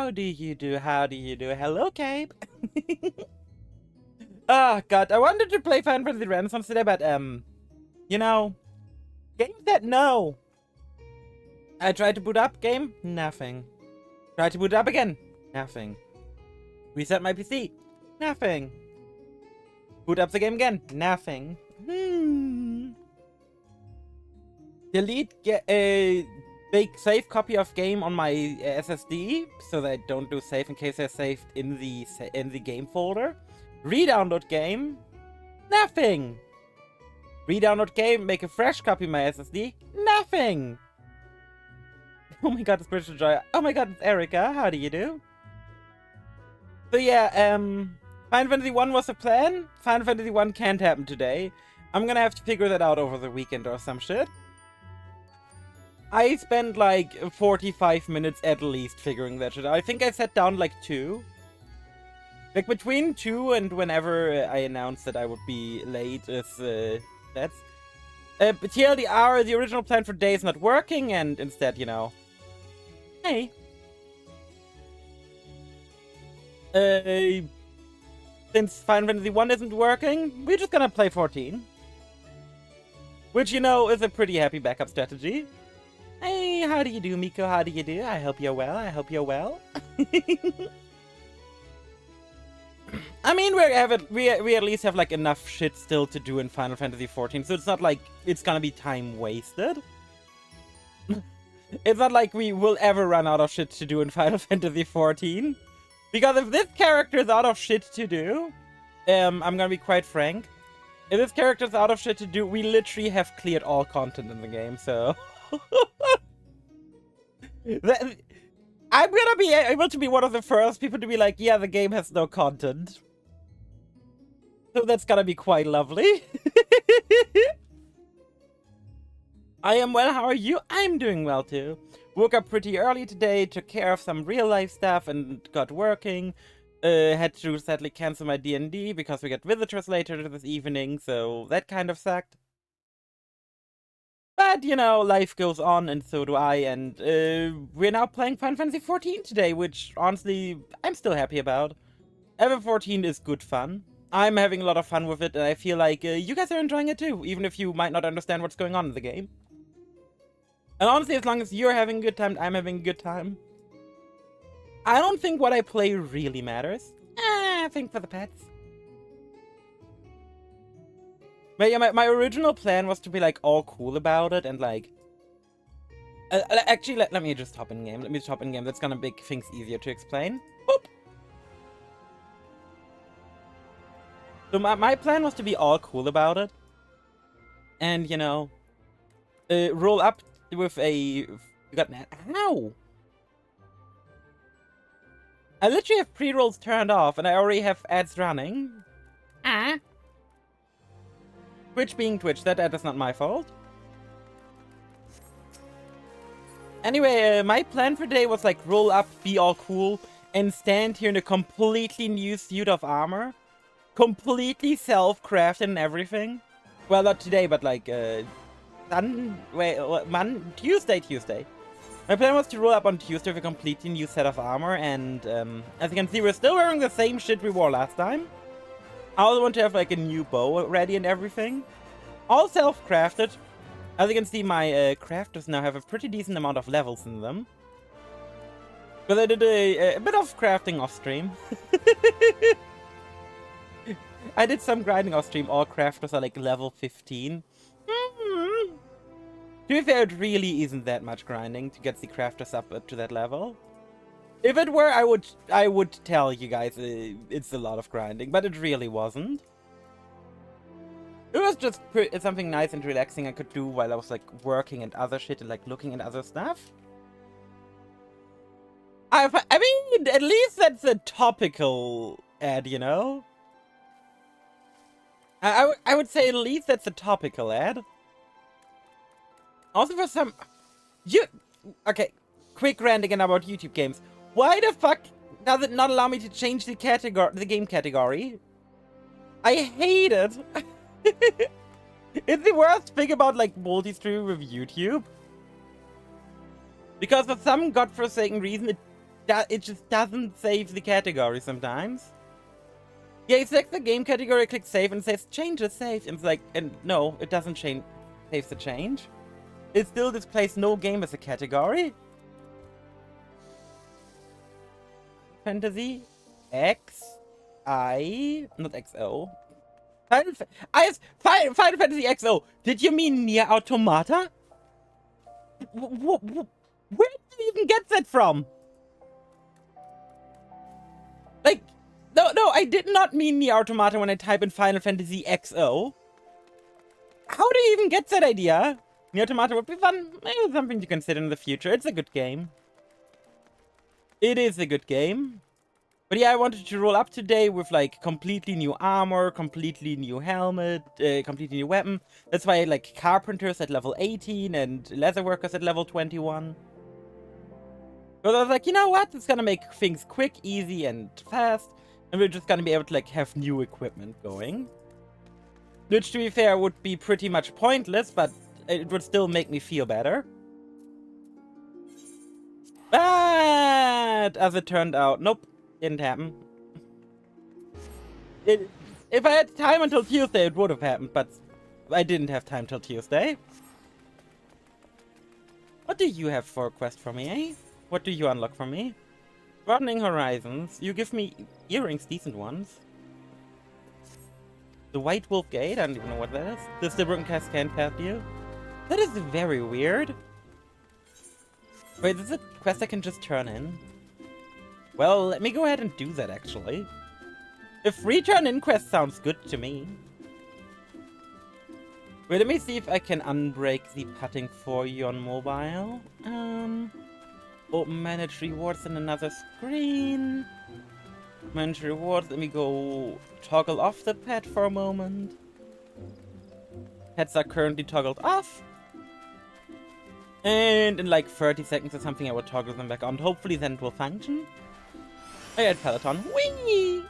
How do you do? How do you do? Hello, Cape. Oh, God. I wanted to play Final Fantasy Renaissance today, but, you know, game said no. I tried to boot up, game, nothing. Tried to boot up again, nothing. Reset my PC, nothing. Boot up the game again, nothing. Delete a big save copy of game on my SSD so that I don't do save in case I saved in the game folder. Re-download game, nothing. Re-download game, make a fresh copy of my SSD, nothing. Oh my god, it's British Joy. Oh my god, it's Erica. How do you do? So yeah, Final Fantasy 1 was the plan. Final Fantasy 1 can't happen today. I'm gonna have to figure that out over the weekend or some shit. I spent like 45 minutes at least figuring that shit out. I think I sat down like 2. Like between 2 and whenever I announced that I would be late is that's... But TLDR, the original plan for today is not working, and instead, you know... Hey. Since Final Fantasy 1 isn't working, we're just gonna play 14. Which, you know, is a pretty happy backup strategy. Hey, how do you do, Miko? How do you do? I hope you're well. I hope you're well. I mean, we at least have like enough shit still to do in Final Fantasy 14, so it's not like it's gonna be time wasted. It's not like we will ever run out of shit to do in Final Fantasy 14. Because if this character is out of shit to do, I'm gonna be quite frank. If this character is out of shit to do, we literally have cleared all content in the game, so... I'm gonna be able to be one of the first people to be like, yeah, the game has no content. So that's gonna be quite lovely. I am well, how are you? I'm doing well too. Woke up pretty early today, took care of some real life stuff and got working. Had to sadly cancel my D&D because we got visitors later this evening, so that kind of sucked. But, you know, life goes on, and so do I, and we're now playing Final Fantasy 14 today, which, honestly, I'm still happy about. FF14 is good fun. I'm having a lot of fun with it, and I feel like you guys are enjoying it too, even if you might not understand what's going on in the game. And honestly, as long as you're having a good time, I'm having a good time. I don't think what I play really matters. I think for the pets. But yeah, my original plan was to be, like, all cool about it, and, like... actually, let me just hop in game. Let me just hop in game. That's gonna make things easier to explain. Boop! So my plan was to be all cool about it. And, you know... roll up with a... You got an... Ow! I literally have pre-rolls turned off, and I already have ads running. Twitch being Twitch, that is not my fault. Anyway, my plan for today was like roll up, be all cool, and stand here in a completely new suit of armor. Completely self-crafted and everything. Well, not today, but like, Tuesday. My plan was to roll up on Tuesday with a completely new set of armor, and as you can see, we're still wearing the same shit we wore last time. I also want to have like a new bow ready and everything. All self-crafted. As you can see, my crafters now have a pretty decent amount of levels in them. But I did a bit of crafting off stream. I did some grinding off stream. All crafters are like level 15. To be fair, it really isn't that much grinding to get the crafters up to that level. If it were, I would tell you guys it's a lot of grinding, but it really wasn't. It was just something nice and relaxing I could do while I was like working and other shit and like looking at other stuff. I mean, at least that's a topical ad, you know? I would say at least that's a topical ad. Also for some... Okay, quick rant again about YouTube games. Why the fuck does it not allow me to change the game category? I hate it. It's the worst thing about like multi-streaming with YouTube. Because for some godforsaken reason, just doesn't save the category sometimes. Yeah, you select the game category, click save, and it says changes saved. And it's like, and no, it doesn't change, saves the change. It still displays no game as a category. Fantasy XI, not XO. Final Fantasy XO. Did you mean Nier Automata? Where did you even get that from? Like, no, I did not mean Nier Automata when I type in Final Fantasy XO. How do you even get that idea? Nier Automata would be fun. Maybe something to consider in the future. It's a good game. It is a good game. But yeah, I wanted to roll up today with like completely new armor, completely new helmet, completely new weapon. That's why I like carpenters at level 18 and leatherworkers at level 21. Because I was like, you know what? It's gonna make things quick, easy, and fast. And we're just gonna be able to like have new equipment going. Which, to be fair, would be pretty much pointless, but it would still make me feel better. But as it turned out, nope, didn't happen. If I had time until Tuesday, it would have happened, but I didn't have time till Tuesday. What do you have for a quest for me, eh? What do you unlock for me? Broadening Horizons. You give me earrings, decent ones. The White Wolf Gate, I don't even know what that is. Does the Broken Cascade path you? That is very weird. Wait, is this a quest I can just turn in? Well, let me go ahead and do that, actually. If return in quest sounds good to me. Wait, let me see if I can unbreak the putting for you on mobile. Open manage rewards in another screen. Manage rewards, let me go toggle off the pet for a moment. Pets are currently toggled off. And in like 30 seconds or something, I will toggle them back on. Hopefully then it will function. I had Peloton. Whee!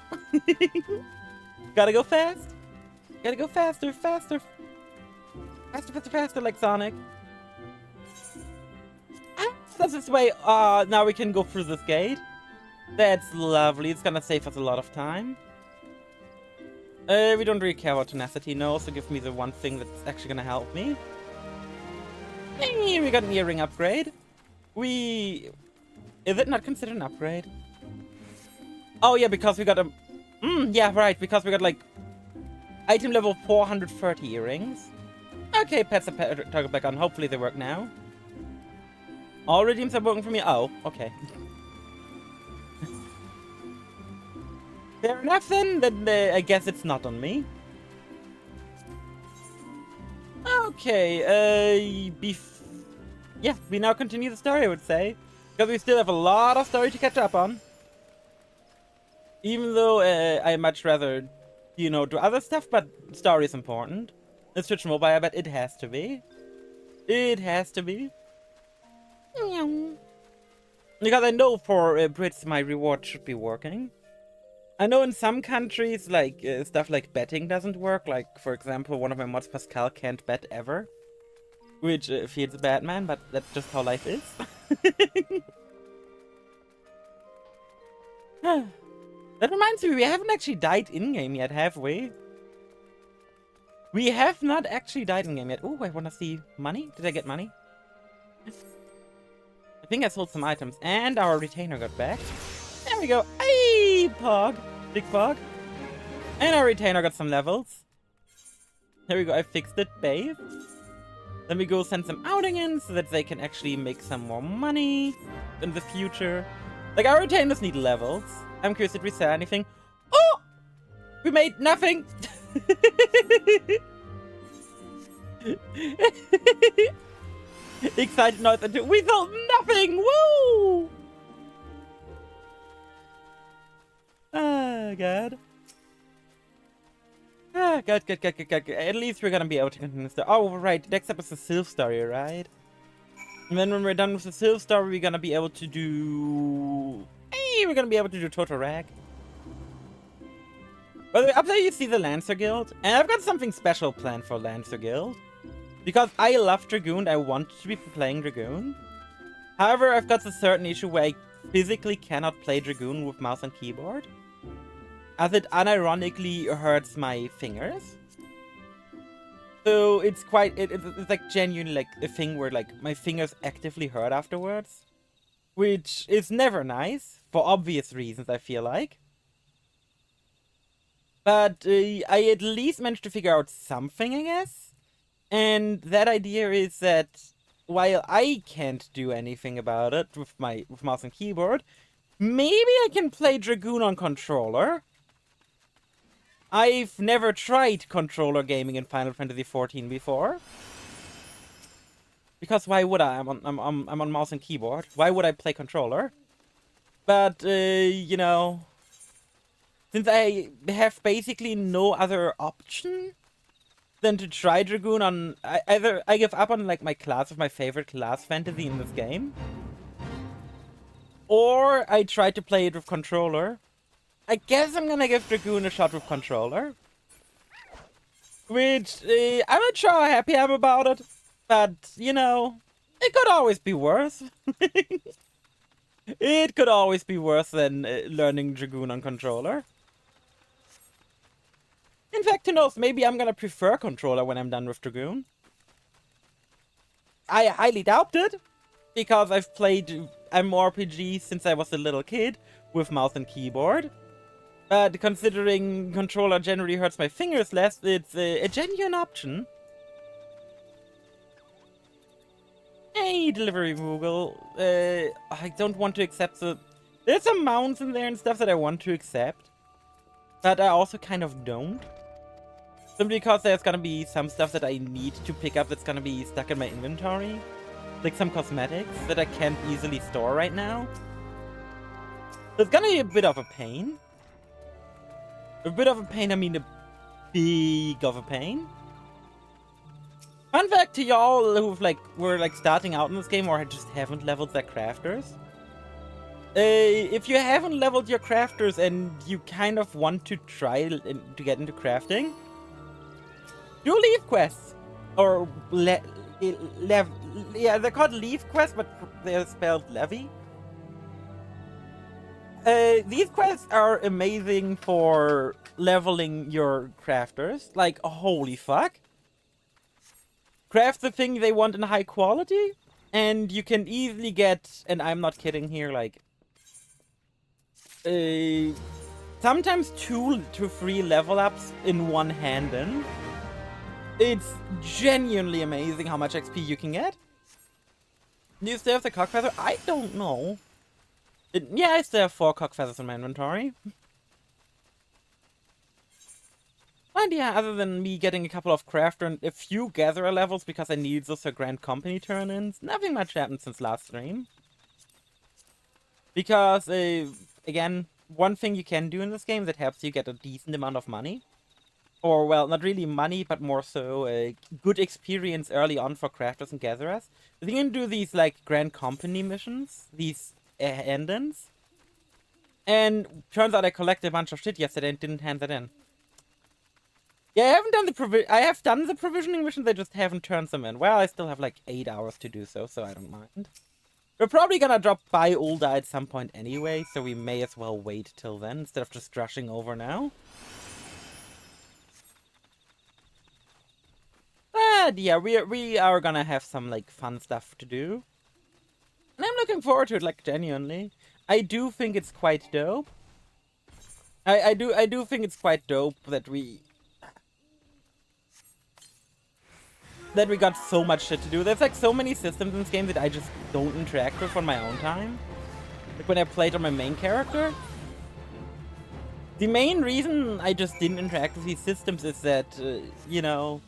Gotta go fast. Gotta go faster, faster. Faster, faster, faster, like Sonic. Ah, that's this way. Now we can go through this gate. That's lovely. It's gonna save us a lot of time. We don't really care about tenacity, no, so give me the one thing that's actually gonna help me. Hey, we got an earring upgrade. Is it not considered an upgrade? Oh yeah, because we got a... yeah, right, because we got like... Item level 430 earrings. Okay, pets are toggled back on. Hopefully they work now. All redeems are working for me. Oh, okay. Fair enough then I guess it's not on me. Okay, yeah, we now continue the story, I would say. Because we still have a lot of story to catch up on. Even though I much rather, you know, do other stuff, but story is important. Let's switch mobile, I bet it has to be. It has to be. Because I know for Brits my reward should be working. I know in some countries, like, stuff like betting doesn't work. Like, for example, one of my mods, Pascal, can't bet ever. Which feels bad, man, but that's just how life is. That reminds me, we haven't actually died in-game yet, have we? We have not actually died in-game yet. Oh, I want to see money. Did I get money? I think I sold some items. And our retainer got back. There we go. Hey, Pog. Big Pog. And our retainer got some levels. There we go. I fixed it, babe. Then we go send some outing in so that they can actually make some more money in the future. Like, our retainers need levels. I'm curious, did we sell anything? Oh! We made nothing! Excited noise until we sold nothing! Woo! Ah, God. Ah, good. At least we're gonna be able to continue the story. Oh, right. Next up is the Sylph story, right? And then when we're done with the Sylph story, we're gonna be able to do... Hey, we're gonna be able to do Total Rag. By the way, up there you see the Lancer Guild. And I've got something special planned for Lancer Guild. Because I love Dragoon, I want to be playing Dragoon. However, I've got a certain issue where I physically cannot play Dragoon with mouse and keyboard, as it unironically hurts my fingers. So it's quite, it's like genuinely like a thing where like my fingers actively hurt afterwards, which is never nice for obvious reasons, I feel like. But I at least managed to figure out something, I guess. And that idea is that while I can't do anything about it with mouse and keyboard, maybe I can play Dragoon on controller. I've never tried controller gaming in Final Fantasy XIV before. Because why would I? I'm on mouse and keyboard. Why would I play controller? But, you know, since I have basically no other option than to try Dragoon on... Either I give up on, like, my class of my favorite class fantasy in this game, or I try to play it with controller. I guess I'm gonna give Dragoon a shot with controller. Which, I'm not sure how happy I'm about it. But, you know, it could always be worse. It could always be worse than learning Dragoon on controller. In fact, who knows, maybe I'm gonna prefer controller when I'm done with Dragoon. I highly doubt it, because I've played MMORPGs since I was a little kid with mouse and keyboard. But considering controller generally hurts my fingers less, it's a genuine option. Hey, delivery Moogle. I don't want to accept the... There's some mounts in there and stuff that I want to accept, but I also kind of don't. Simply because there's gonna be some stuff that I need to pick up that's gonna be stuck in my inventory. Like some cosmetics that I can't easily store right now. So it's gonna be a bit of a pain. A bit of a pain, I mean a big of a pain. Fun fact to y'all who've were starting out in this game or just haven't leveled their crafters. If you haven't leveled your crafters and you kind of want to try to get into crafting, do leaf quests. Or yeah, they're called leaf quests, but they're spelled levy. These quests are amazing for leveling your crafters. Like, holy fuck. Craft the thing they want in high quality, and you can easily get, and I'm not kidding here, like, sometimes 2 to 3 level ups in one hand in. It's genuinely amazing how much XP you can get. Do you still have the cock feather? I don't know. Yeah, I still have 4 cock feathers in my inventory. And yeah, other than me getting a couple of crafter and a few gatherer levels because I needed those for Grand Company turn-ins, nothing much happened since last stream. Because, again, one thing you can do in this game that helps you get a decent amount of money, or, well, not really money, but more so a good experience early on for crafters and gatherers, is you can do these, like, Grand Company missions, these end-ins, and turns out I collected a bunch of shit yesterday and didn't hand that in. Yeah, I haven't done the I have done the provisioning missions, I just haven't turned them in. Well, I still have like 8 hours to do so, so I don't mind. We're probably gonna drop by Ulda at some point anyway, so we may as well wait till then, instead of just rushing over now. But yeah, we are gonna have some like fun stuff to do. And I'm looking forward to it, like, genuinely. I do think it's quite dope. I do think it's quite dope that we got so much shit to do. There's like so many systems in this game that I just don't interact with on my own time. Like when I played on my main character. The main reason I just didn't interact with these systems is that, you know,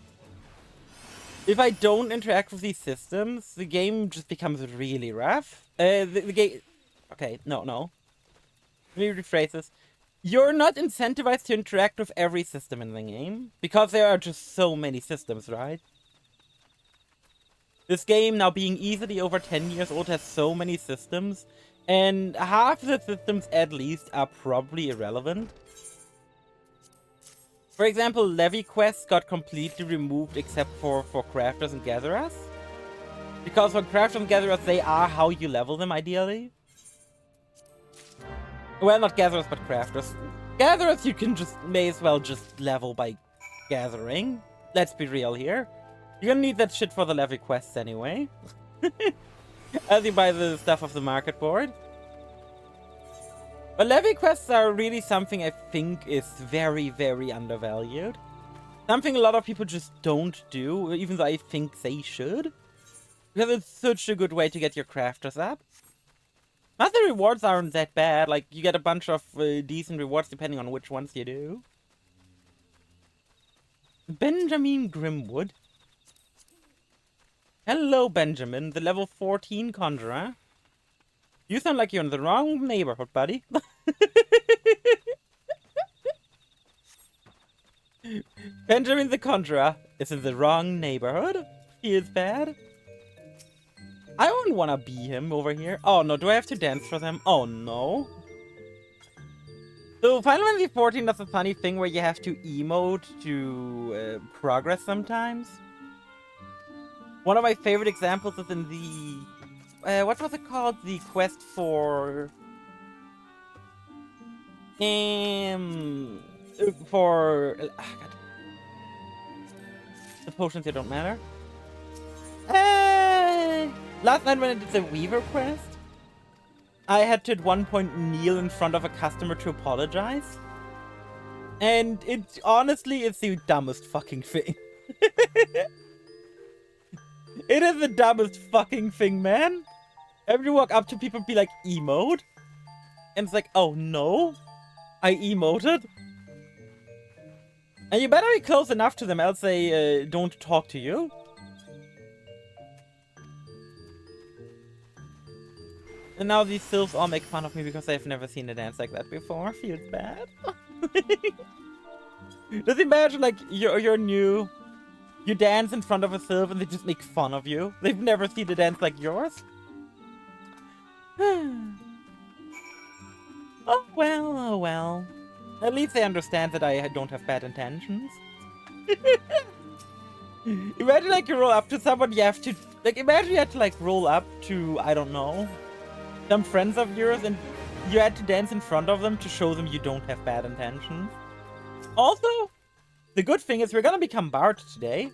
if I don't interact with these systems, the game just becomes really rough. The game... Okay, no. Let me rephrase this. You're not incentivized to interact with every system in the game, because there are just so many systems, right? This game, now being easily over 10 years old, has so many systems, and half the systems, at least, are probably irrelevant. For example, levy quests got completely removed except for crafters and gatherers. Because for crafters and gatherers, they are how you level them, ideally. Well, not gatherers, but crafters. Gatherers, you can may as well just level by gathering. Let's be real here. You're gonna need that shit for the level quests anyway. As you buy the stuff off the market board. But level quests are really something I think is very, very undervalued. Something a lot of people just don't do, even though I think they should. Because it's such a good way to get your crafters up. Not the rewards aren't that bad, like you get a bunch of decent rewards depending on which ones you do. Benjamin Grimwood. Hello, Benjamin, the level 14 conjurer. You sound like you're in the wrong neighborhood, buddy. Benjamin the conjurer is in the wrong neighborhood. He is bad. I don't want to be him over here. Oh no, do I have to dance for them? Oh no. So Final Fantasy 14 does a funny thing where you have to emote to progress sometimes. One of my favorite examples is in the... what was it called? The quest for... God. The potions here don't matter. Last night when I did the Weaver quest, I had to at one point kneel in front of a customer to apologize. And it honestly is the dumbest fucking thing. It is the dumbest fucking thing, man. Every you walk up to people and be like, emote? And it's like, oh no, I emoted? And you better be close enough to them, else they don't talk to you. And now these sylphs all make fun of me because they've never seen a dance like that before. Feels bad. Just imagine, like, you're new. You dance in front of a sylph and they just make fun of you. They've never seen a dance like yours. Oh well, oh well. At least they understand that I don't have bad intentions. Imagine, like, you roll up to someone, you have to... Like, imagine you had to, like, roll up to, I don't know, some friends of yours, and you had to dance in front of them to show them you don't have bad intentions. Also, the good thing is we're gonna become Bard today.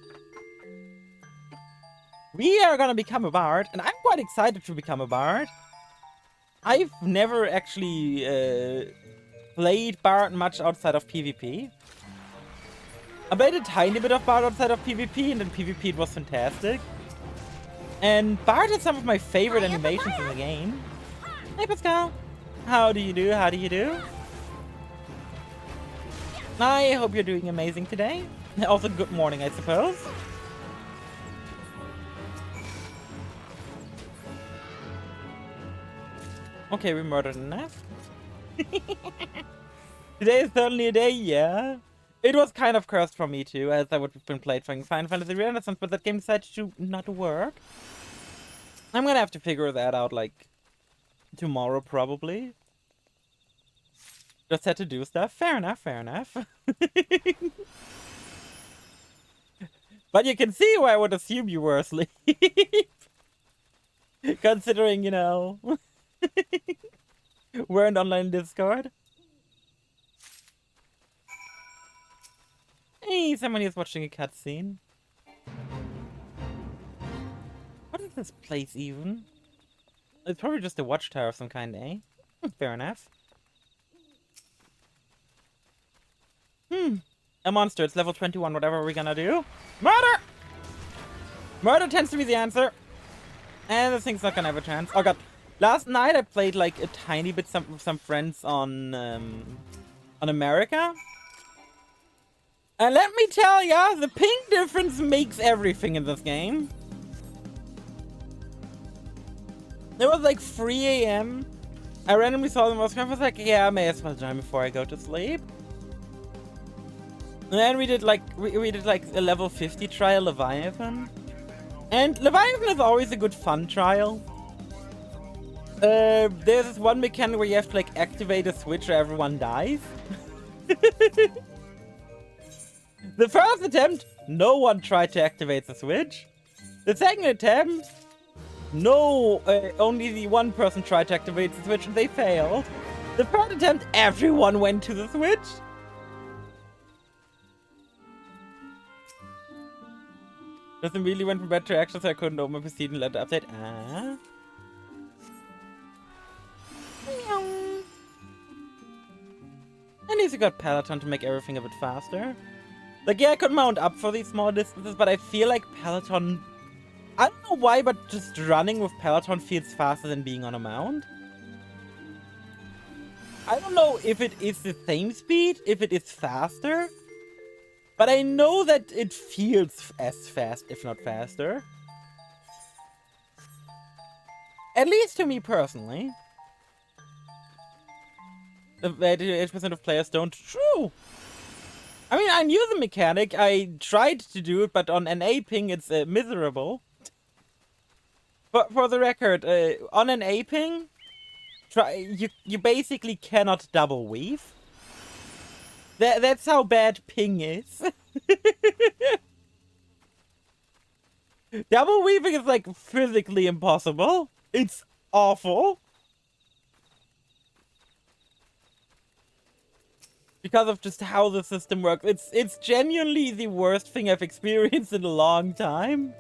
We are gonna become a Bard, and I'm quite excited to become a Bard. I've never actually played Bard much outside of PvP. I played a tiny bit of Bard outside of PvP, and in PvP it was fantastic. And Bard is some of my favorite animations in the game. Hey Pascal! How do you do? How do you do? I hope you're doing amazing today. Also, good morning, I suppose. Okay, we murdered enough. Today is certainly a day, yeah. It was kind of cursed for me too, as I would have been playing Final Fantasy Renaissance, but that game decided to not work. I'm gonna have to figure that out, like, tomorrow, probably. Just had to do stuff. Fair enough, fair enough. But you can see why I would assume you were asleep. Considering, you know, weren't online Discord. Hey, somebody is watching a cutscene. What is this place even? It's probably just a watchtower of some kind, eh? Fair enough. A monster, it's level 21, whatever we're gonna do. Murder! Murder tends to be the answer. And this thing's not gonna have a chance. Oh god. Last night I played like a tiny bit with some friends on America. And let me tell ya, the ping difference makes everything in this game. It was like 3 AM. I randomly saw them. I was like, yeah, I may as well join before I go to sleep. And then we did like a level 50 trial Leviathan. And Leviathan is always a good fun trial. There's this one mechanic where you have to like activate a switch or everyone dies. The first attempt, no one tried to activate the switch. The second attempt, only the one person tried to activate the switch and they failed. The third attempt, everyone went to the Switch. Just immediately went from bad to action, so I couldn't open my PC and let the update. Ah. At least you got Peloton to make everything a bit faster. Like, yeah, I could mount up for these small distances, but I feel like Peloton... I don't know why, but just running with Peloton feels faster than being on a mount. I don't know if it is the same speed, if it is faster. But I know that it feels as fast, if not faster. At least to me personally. The 88% of players don't. True! I mean, I knew the mechanic. I tried to do it, but on NA ping it's miserable. But for the record, on an A ping, you basically cannot double weave. That's how bad ping is. Double weaving is like physically impossible. It's awful. Because of just how the system works. It's genuinely the worst thing I've experienced in a long time.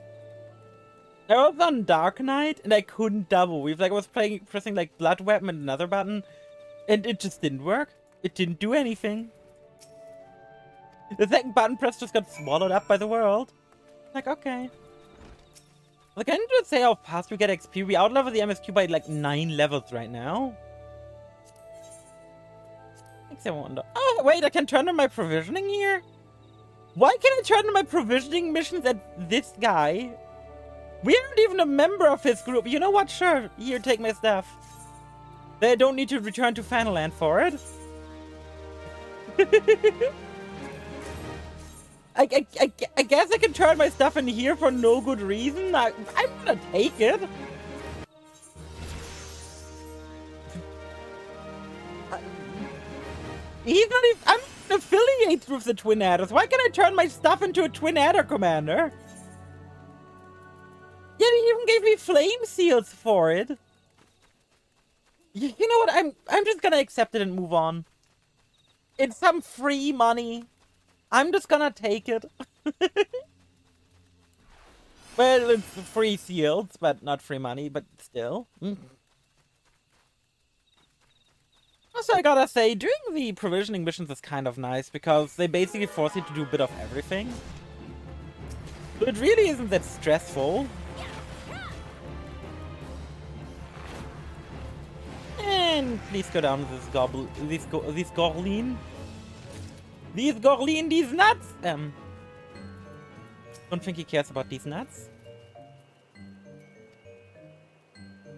I was on Dark Knight and I couldn't double weave. Like I was pressing like Blood Weapon and another button, and it just didn't work. It didn't do anything. The second button press just got swallowed up by the world. Like, okay. Like, I need to say how fast we get XP. We outlevel the MSQ by like 9 levels right now. Makes I wonder. Oh, wait, I can turn on my provisioning here? Why can't I turn on my provisioning missions at this guy? We aren't even a member of his group. You know what? Sure. Here, take my stuff. They don't need to return to Fanaland for it. I guess I can turn my stuff in here for no good reason. I'm gonna take it. He's not even... I'm affiliated with the Twin Adders. Why can't I turn my stuff into a Twin Adder commander? Yeah, he even gave me flame seals for it. You know what? I'm just gonna accept it and move on. It's some free money. I'm just gonna take it. Well, it's free seals, but not free money, but still. Also, I gotta say, doing the provisioning missions is kind of nice, because they basically force you to do a bit of everything. So it really isn't that stressful. And please go down with this this Gorlin. These Gorlin, these nuts! Don't think he cares about these nuts.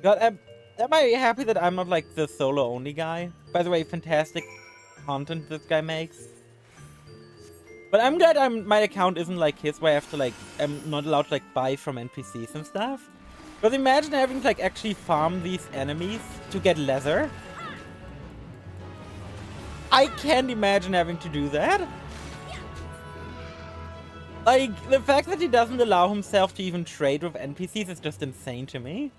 God, am I happy that I'm not like the solo-only guy? By the way, fantastic content this guy makes. But I'm glad my account isn't like his, where I have to like, I'm not allowed to like buy from NPCs and stuff. But imagine having to like actually farm these enemies to get leather. I can't imagine having to do that. Like, the fact that he doesn't allow himself to even trade with NPCs is just insane to me.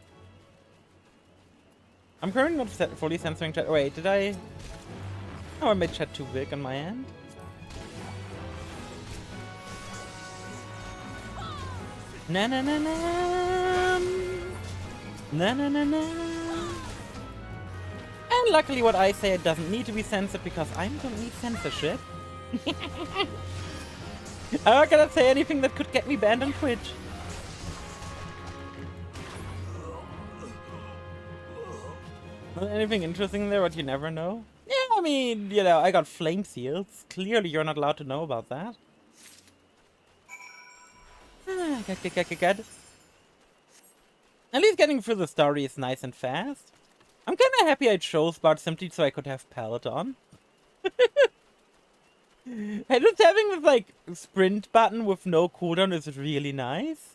I'm currently not fully censoring chat. Wait, did I... Oh, I made chat too big on my end. Na na na na. Na na na na. And luckily what I say it doesn't need to be censored because I don't need censorship. I'm not gonna say anything that could get me banned on Twitch. Anything interesting in there what you never know? Yeah, I mean, you know, I got flame seals. Clearly you're not allowed to know about that. Good. At least getting through the story is nice and fast. I'm kinda happy I chose Bart simply so I could have Peloton. And just having this, like, sprint button with no cooldown is really nice.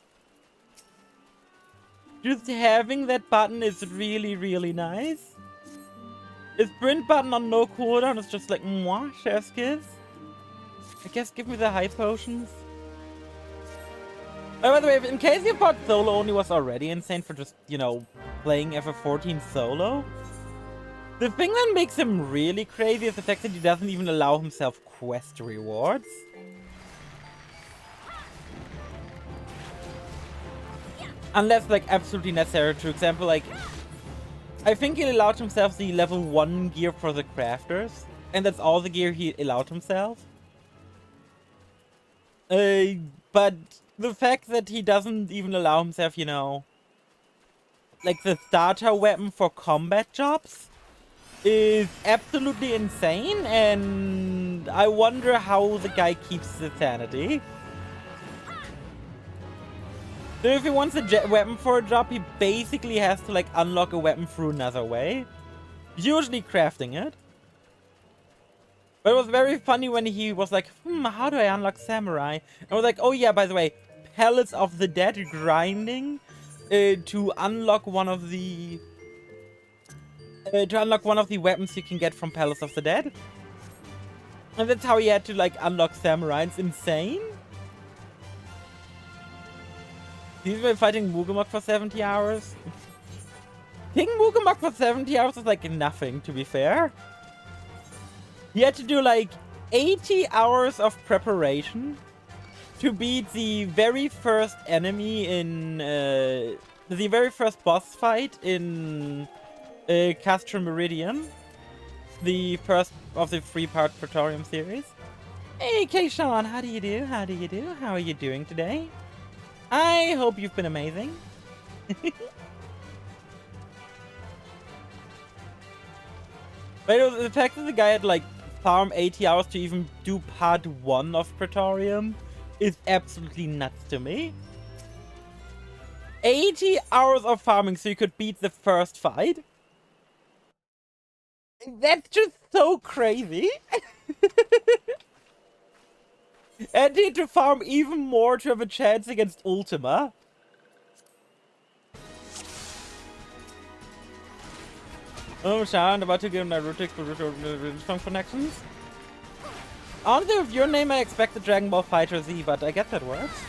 Just having that button is really, really nice. A sprint button on no cooldown is just like, mwah, chef's kiss. I guess give me the high potions. Oh, by the way, in case you thought solo only was already insane for just, you know, playing FF14 solo. The thing that makes him really crazy is the fact that he doesn't even allow himself quest rewards. Unless, like, absolutely necessary. For example, like, I think he allowed himself the level 1 gear for the crafters. And that's all the gear he allowed himself. But the fact that he doesn't even allow himself, you know, like the starter weapon for combat jobs is absolutely insane. And I wonder how the guy keeps his sanity. So if he wants a weapon for a job, he basically has to, like, unlock a weapon through another way. Usually crafting it. But it was very funny when he was like, how do I unlock Samurai? And I was like, oh yeah, by the way, Pellets of the Dead grinding to unlock one of the... weapons you can get from Palace of the Dead. And that's how he had to, like, unlock Samurai. It's insane. He's been fighting Mugemok for 70 hours. King Mugemok for 70 hours is like nothing, to be fair. He had to do like 80 hours of preparation to beat the very first enemy in... the very first boss fight in Castro Meridian. The first of the 3-part Praetorium series. Hey, Keishan, how do you do? How do you do? How are you doing today? I hope you've been amazing. But the fact that the guy had like farm 80 hours to even do part 1 of Praetorium is absolutely nuts to me. 80 hours of farming so you could beat the first fight? That's just so crazy. And need to farm even more to have a chance against Ultima. Oh, Sean, about to give Naruto from connections. Honestly, with your name, I expect the Dragon Ball Fighter Z, but I guess that works.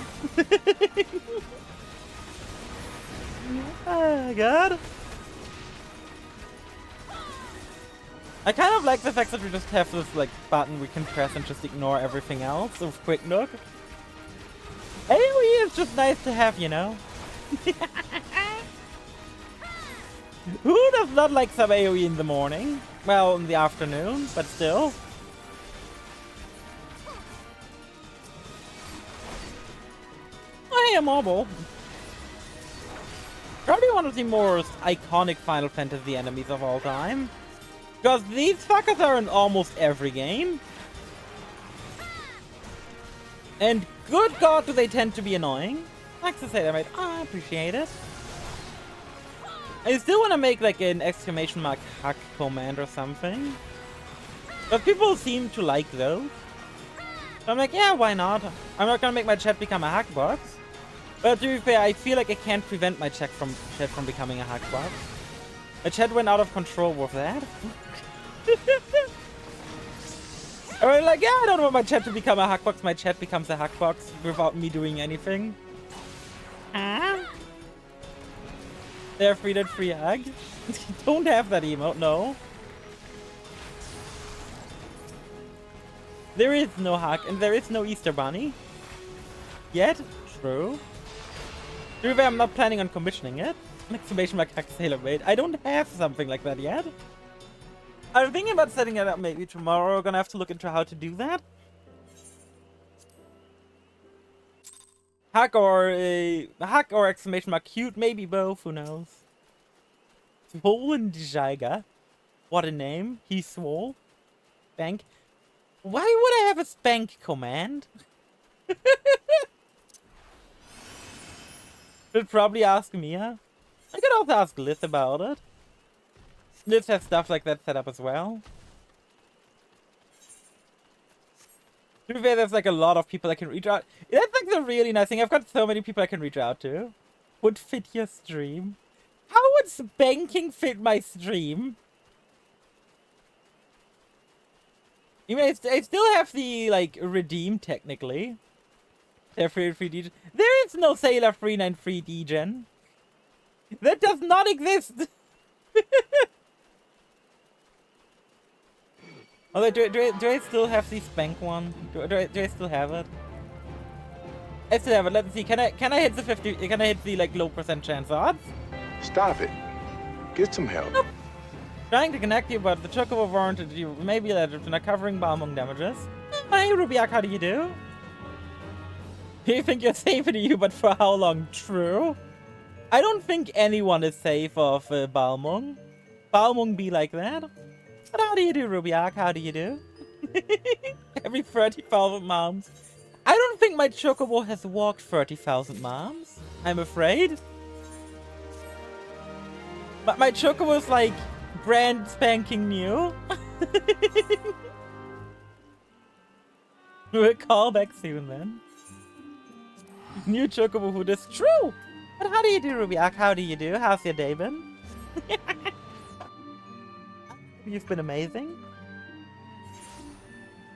Oh, God. I kind of like the fact that we just have this, like, button we can press and just ignore everything else with Quick Nook. AoE is just nice to have, you know? Who does not like some AoE in the morning? Well, in the afternoon, but still. Oh, hey, a mobile. Probably one of the most iconic Final Fantasy enemies of all time. Because these fuckers are in almost every game. And good god do they tend to be annoying. Thanks to say that, mate. I appreciate it. I still want to make like an exclamation mark hack command or something. But people seem to like those. So I'm like, yeah, why not? I'm not gonna make my chat become a hack box. But to be fair, I feel like I can't prevent my chat from becoming a hack box. The chat went out of control with that. I was like, yeah, I don't want my chat to become a hackbox. My chat becomes a hackbox without me doing anything. They're free to free hug. Don't have that emote, no. There is no hack and there is no Easter Bunny. Yet. True. To be fair, I'm not planning on commissioning it. An exclamation mark hack Sailor Maid. I don't have something like that yet. I'm thinking about setting it up maybe tomorrow. We're gonna have to look into how to do that. Hack or exclamation mark cute, maybe both, who knows. Swollen Jaiga. What a name. He's swole. Spank. Why would I have a spank command? Should probably ask Mia. I could also ask Liz about it. Liz has stuff like that set up as well. To be fair, there's like a lot of people I can reach out. That's like the really nice thing. I've got so many people I can reach out to. Would fit your stream. How would spanking fit my stream? You mean, I still have the, like, redeem, technically. They're free degen. There is no Sailor 393 degen. That does not exist. Although, do I still have the spank one? Do I still have it? I still have it. Let's see. Can I hit the 50? Can I hit the like low % chance odds? Stop it. Get some help. Nope. Trying to connect you, but the chocobo warranted you maybe allergic to not covering Balmung damages. Hi, Rubiak, how do you do? You think you're safe in EU, but for how long? True. I don't think anyone is safe of Balmung. Balmung be like that. But how do you do, Rubiak? How do you do? Every 30,000 moms. I don't think my chocobo has walked 30,000 moms. I'm afraid. But my chocobo is like brand spanking new. We'll call back soon then. New chocobo food is true. But how do you do, Rubiak? How do you do? How's your day been? You've been amazing.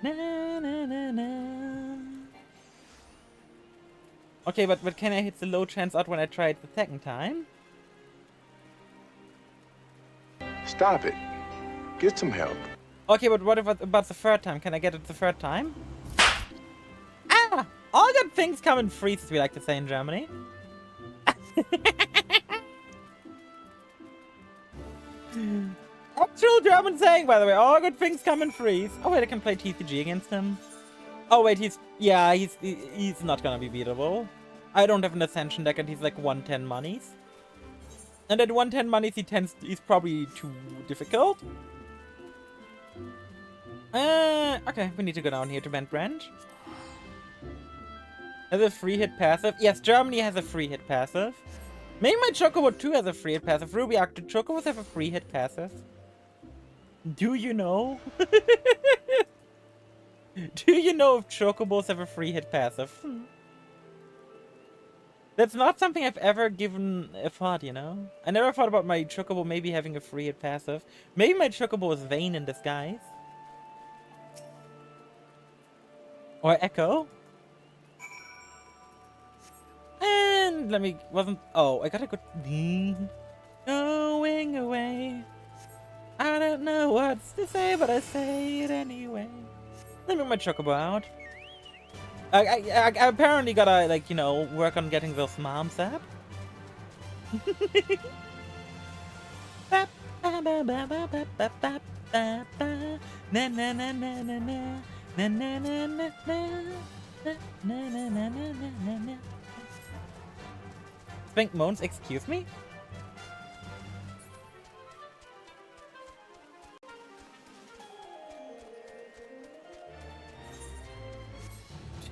Na, na, na, na. Okay, but can I hit the low chance out when I try it the second time? Stop it. Get some help. Okay, but what about the third time? Can I get it the third time? Ah! All good things come in threes, as we like to say in Germany. Actual German saying, by the way. All good things come in threes. Oh wait, I can play TCG against him. Oh wait, he's not gonna be beatable. I don't have an Ascension deck and he's like 110 monies. And at 110 monies he's probably too difficult. Okay, we need to go down here to Bent Branch. Has a free hit passive. Yes, Germany has a free hit passive. Maybe my Chocobo 2 has a free hit passive. Ruby Arctic Chocobos have a free hit passive. Do you know? Do you know if Chocobos have a free hit passive? That's not something I've ever given a thought, you know? I never thought about my Chocobo maybe having a free hit passive. Maybe my Chocobo is Vayne in disguise. Or Echo. And let me, oh, I gotta go. Going away. I don't know what to say, but I say it anyway. Let me get my Chocobo out. I apparently gotta, like, you know, work on getting those moms up. Spink moans, excuse me?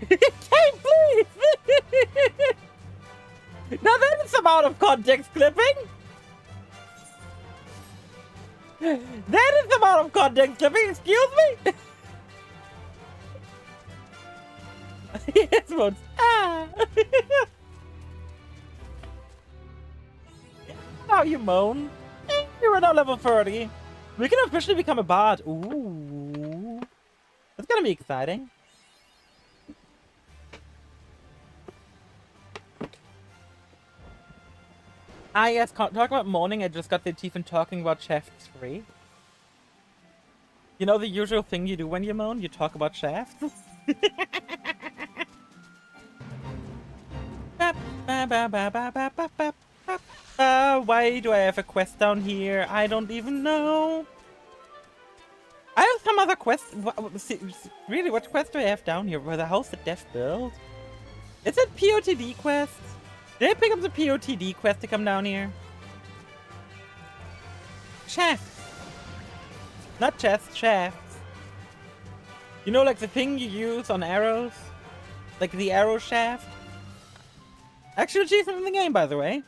Please! Now that is some out of context clipping! That is some out of context clipping, excuse me! Yes, moans. Ah! Now you moan. You're now level 30. We can officially become a bard. Ooh. That's gonna be exciting. Ah yes, talk about moaning. I just got the teeth and talking about shafts 3. You know the usual thing you do when you moan? You talk about shafts? Why do I have a quest down here? I don't even know. I have some other quest. Really, what quest do I have down here? Where the house that Death built? Is it POTD quest? Did I pick up the POTD quest to come down here? Shafts. Not chests, shafts. You know, like the thing you use on arrows? Like the arrow shaft? Actual achievement in the game, by the way.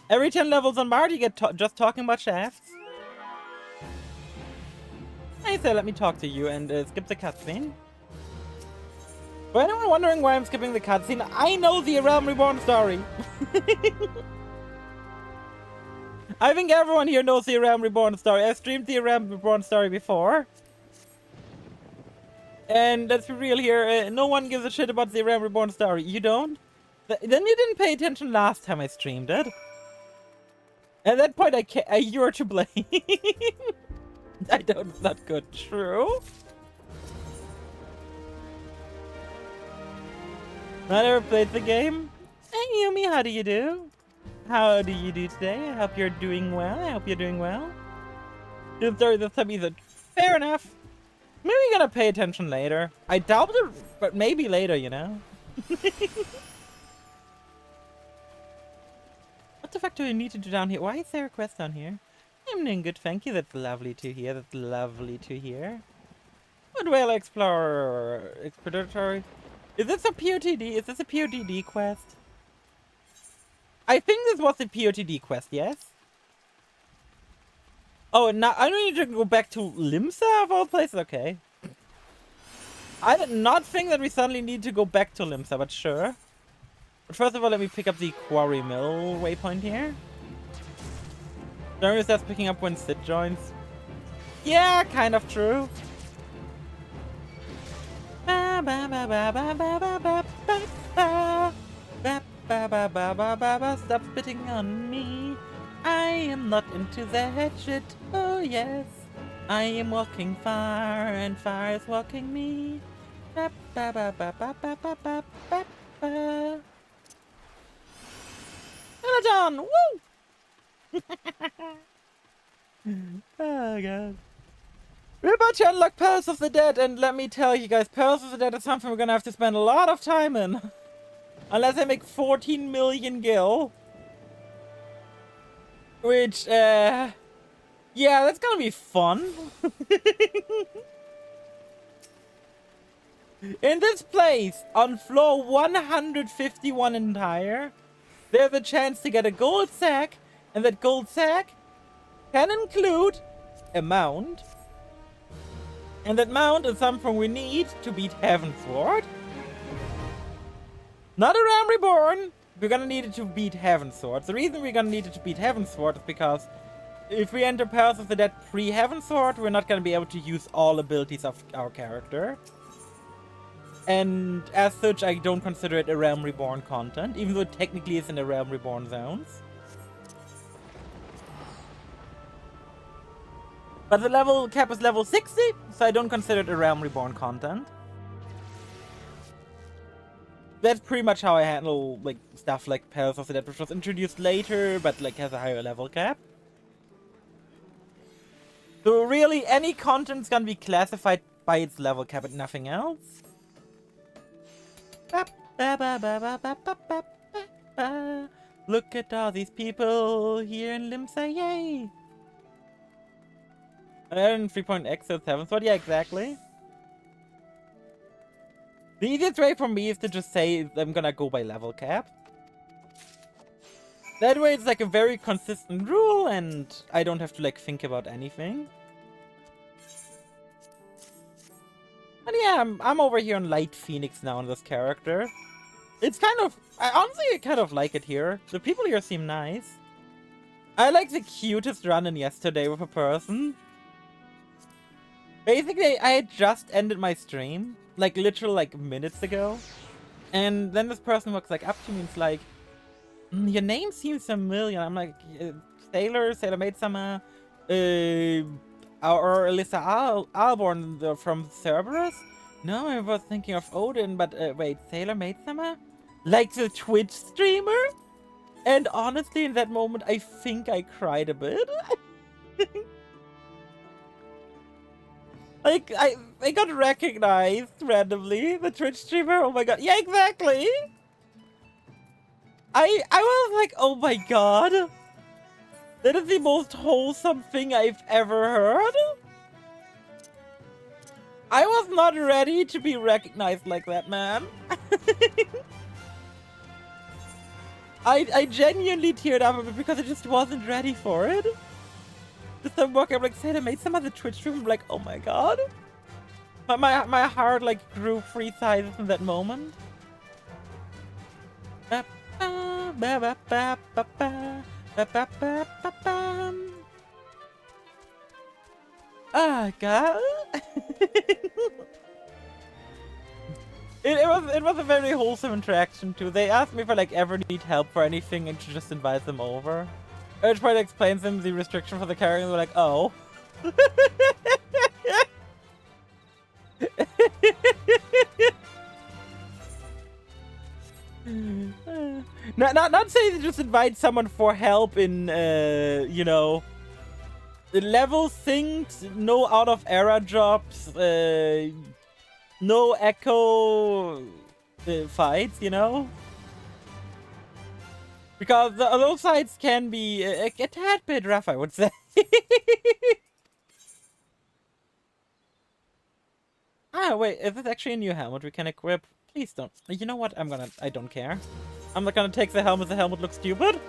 Every 10 levels on Bard, you get just talking about shafts. I say, let me talk to you and skip the cutscene. For anyone wondering why I'm skipping the cutscene, I know the Realm Reborn story. I think everyone here knows the Realm Reborn story. I've streamed the Realm Reborn story before. And let's be real here, no one gives a shit about the Realm Reborn story. You don't? Then you didn't pay attention last time I streamed it. At that point, you're to blame. I don't, it's not good. True. Not ever played the game? Hey Yumi, how do you do? How do you do today? I hope you're doing well. I hope you're doing well. You'll start this episode. Fair enough. Maybe we're gonna pay attention later. I doubt it, but maybe later, you know? What the fuck do I need to do down here? Why is there a quest down here? I'm doing good, thank you. That's lovely to hear. That's lovely to hear. Good Whale Explorer. Expeditory. Is this a POTD? Is this a POTD quest? I think this was a POTD quest, yes? Oh, now I don't need to go back to Limsa of all places? Okay. I did not think that we suddenly need to go back to Limsa, but sure. But first of all, let me pick up the Quarry Mill waypoint here. Jeremy starts picking up when Sid joins. Yeah, kind of true. Stop spitting on me. I am not into that shit. Oh yes. I am walking far and far is walking me. John, woo! Oh god. We're about to unlock Palace of the Dead, and let me tell you guys, Palace of the Dead is something we're gonna have to spend a lot of time in. Unless I make 14 million gil. Which, yeah, that's gonna be fun. In this place, on floor 151 entire, there's a chance to get a gold sack, and that gold sack can include a mount. And that mount is something we need to beat Heavensward. Not a Realm Reborn. We're gonna need it to beat Heavensward. The reason we're gonna need it to beat Heavensward is because if we enter Palace of the Dead pre-Heavensward, we're not gonna be able to use all abilities of our character. And as such, I don't consider it a Realm Reborn content, even though it technically is in the Realm Reborn zones. But the level cap is level 60, so I don't consider it a Realm Reborn content. That's pretty much how I handle like stuff like Palace of the Dead, which was introduced later, but like has a higher level cap. So really, any content's gonna be classified by its level cap and nothing else. Look at all these people here in Limsa, yay! And 3.x at 7, so yeah, exactly. The easiest way for me is to just say I'm gonna go by level cap. That way it's like a very consistent rule and I don't have to like think about anything. But yeah, I'm over here on Light Phoenix now on this character. It's kind of, honestly I kind of like it here. The people here seem nice. I like the cutest run-in yesterday with a person. Basically, I had just ended my stream, like literal like minutes ago. And then this person walks like up to me and is like, your name seems familiar. I'm like, Sailor Maid Summer, or Alyssa Alborn from Cerberus? No, I was thinking of Odin, but wait, Sailor Maid Summer? Like the Twitch streamer? And honestly, in that moment, I think I cried a bit. Like, I got recognized randomly, the Twitch streamer, oh my god, yeah, exactly! I was like, oh my god! That is the most wholesome thing I've ever heard! I was not ready to be recognized like that, man. I genuinely teared up a bit because I just wasn't ready for it. Just I'm walking, I'm like, Sailor Maid some other Twitch stream, I'm like, oh my god. My heart like grew 3 sizes in that moment. Ah, god. It was a very wholesome interaction too. They asked me if I like ever need help for anything and to just invite them over. Which probably explains them the restriction for the character and they're like, oh. Not saying to just invite someone for help in, you know, the level things, no out of era drops, no echo fights, you know? Because those sides can be a tad bit rough, I would say. Ah, wait, is this actually a new helmet we can equip? Please don't. You know what? I don't care. I'm not gonna take the helmet looks stupid.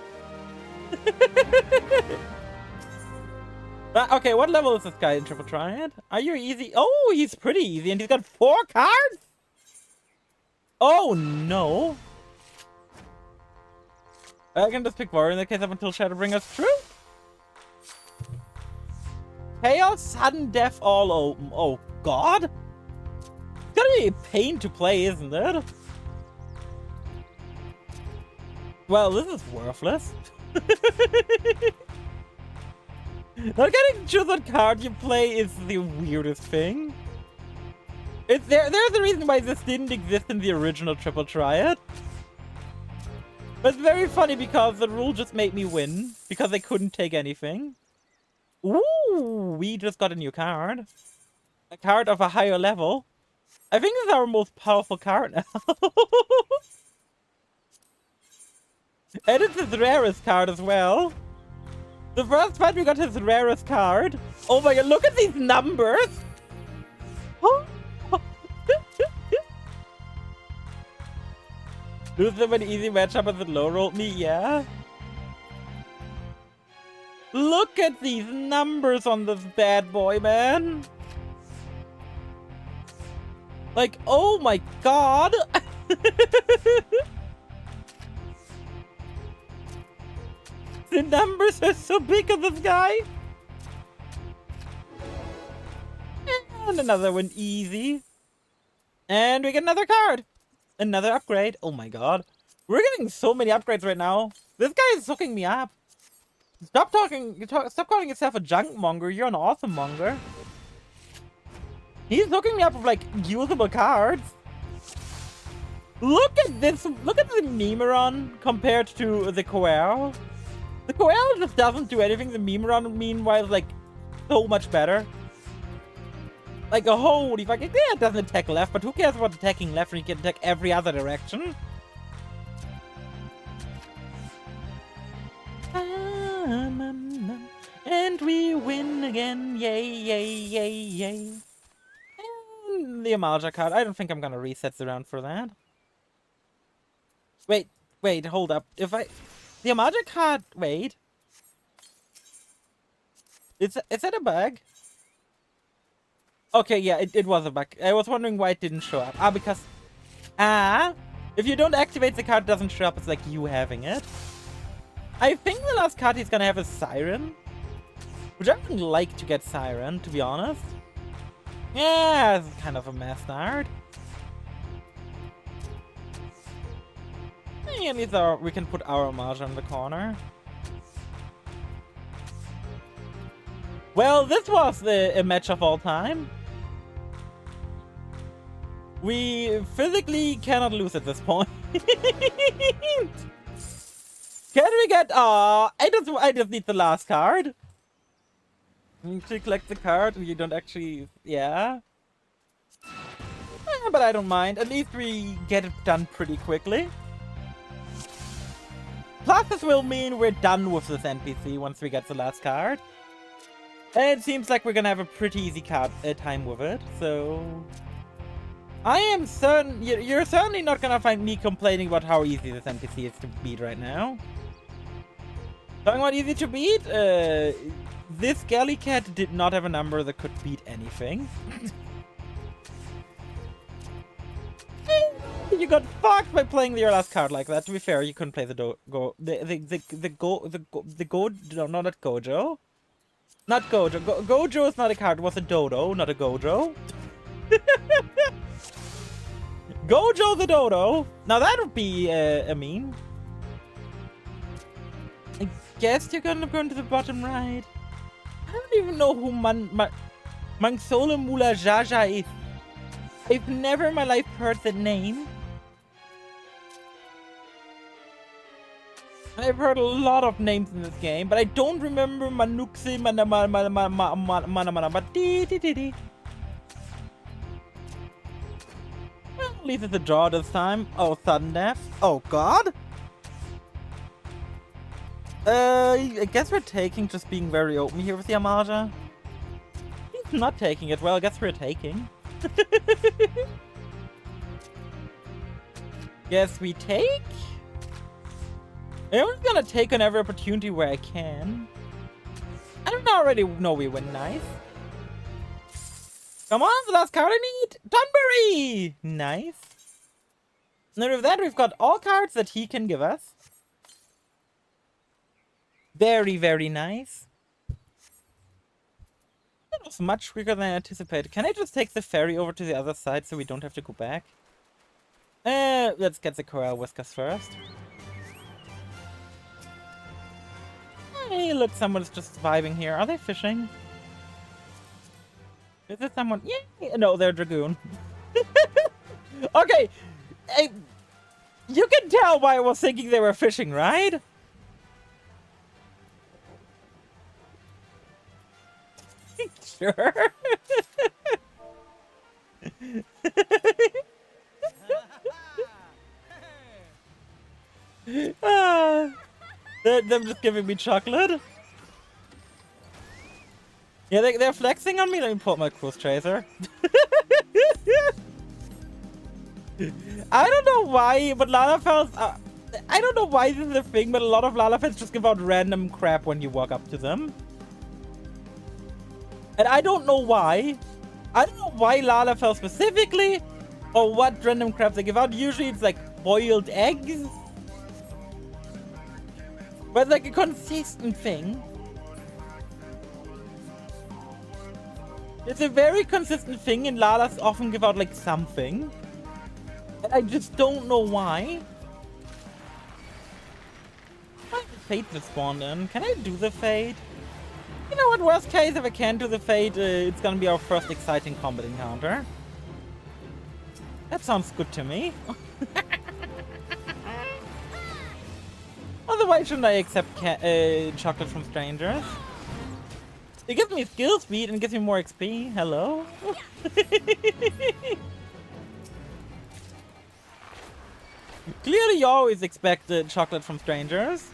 Okay, what level is this guy in Triple Triad? Are you easy? Oh, he's pretty easy, and he's got 4 cards? Oh, no. I can just pick Warrior in that case up until Shadow brings us through. Chaos, sudden death, all open. Oh, God. It's gonna be a pain to play, isn't it? Well, this is worthless. Not getting to choose what card you play is the weirdest thing. There's a reason why this didn't exist in the original Triple Triad. But it's very funny because the rule just made me win. Because I couldn't take anything. Ooh, we just got a new card. A card of a higher level. I think this is our most powerful card now. And it's his rarest card as well. The first fight we got his rarest card. Oh my god, look at these numbers! Lose them an easy matchup as it low rolled me, yeah? Look at these numbers on this bad boy, man! Like, oh my god! The numbers are so big on this guy! And another one easy. And we get another card! Another upgrade. Oh my god. We're getting so many upgrades right now. This guy is hooking me up. Stop calling yourself a junk monger. You're an awesome monger. He's hooking me up with like usable cards. Look at this. Look at the Memeron compared to the Coel. The Coel just doesn't do anything. The Memeron, meanwhile, is like so much better. Like a holy fuck. Yeah, it doesn't attack left, but who cares about attacking left when you can attack every other direction? And we win again. Yay, yay, yay, yay. And the Amalja card. I don't think I'm gonna reset the round for that. Wait, hold up. The Amalja card. Wait. Is that a bug? Okay, yeah, it was a bug. I was wondering why it didn't show up. Because... if you don't activate the card, it doesn't show up. It's like you having it. I think the last card he's gonna have is Siren. Which I would like to get Siren, to be honest. Yeah, it's kind of a mess card. And at least we can put our Amalja in the corner. Well, this was a match of all time. We physically cannot lose at this point. Can we get... I just need the last card. To collect the card, you don't actually... Yeah. But I don't mind. At least we get it done pretty quickly. Plus, this will mean we're done with this NPC once we get the last card. And it seems like we're gonna have a pretty easy time with it, so... I am certain... You're certainly not gonna find me complaining about how easy this NPC is to beat right now. Talking about easy to beat, this Galley Cat did not have a number that could beat anything. You got fucked by playing your last card like that. To be fair, you couldn't play the Gojo. No, not Gojo. Not Gojo. Gojo is not a card. It was a Dodo, not a Gojo. Gojo the Dodo. Now that would be a meme. I guess you're gonna go into the bottom right. I don't even know who Mangsole Mula Jaja is. I've never in my life heard the name. I've heard a lot of names in this game, but I don't remember Manuxi Manamana. Well, at least it's a draw this time. Oh, sudden death. Oh, God. I guess we're taking, just being very open here with the Amaja. He's not taking it. Well, I guess we're taking. Guess we take? I'm just gonna take on every opportunity where I can. I don't already know we win. Nice. Come on, the last card I need! Tunbury! Nice. Now with that, we've got all cards that he can give us. Very, very nice. That was much quicker than I anticipated. Can I just take the ferry over to the other side so we don't have to go back? Let's get the Coral Whiskers first. Hey, look, someone's just vibing here. Are they fishing? Is it someone? Yay! No, they're Dragoon. Okay. You can tell why I was thinking they were fishing, right? Sure. They're just giving me chocolate. Yeah, they're flexing on me. Let me pull up my cruise chaser. I don't know why, but Lalafels... I don't know why this is a thing, but a lot of Lalafels just give out random crap when you walk up to them. And I don't know why. I don't know why Lalafell specifically, or what random crap they give out. Usually it's like boiled eggs. But it's like a consistent thing. It's a very consistent thing, and Lalas often give out like something. And I just don't know why. Why did Fate just spawn in? Can I do the Fate? You know what, worst case, if I can do the Fate, it's gonna be our first exciting combat encounter. That sounds good to me. Otherwise, shouldn't I accept chocolate from strangers? It gives me skill speed and gives me more XP. Hello? Clearly, you always expect chocolate from strangers.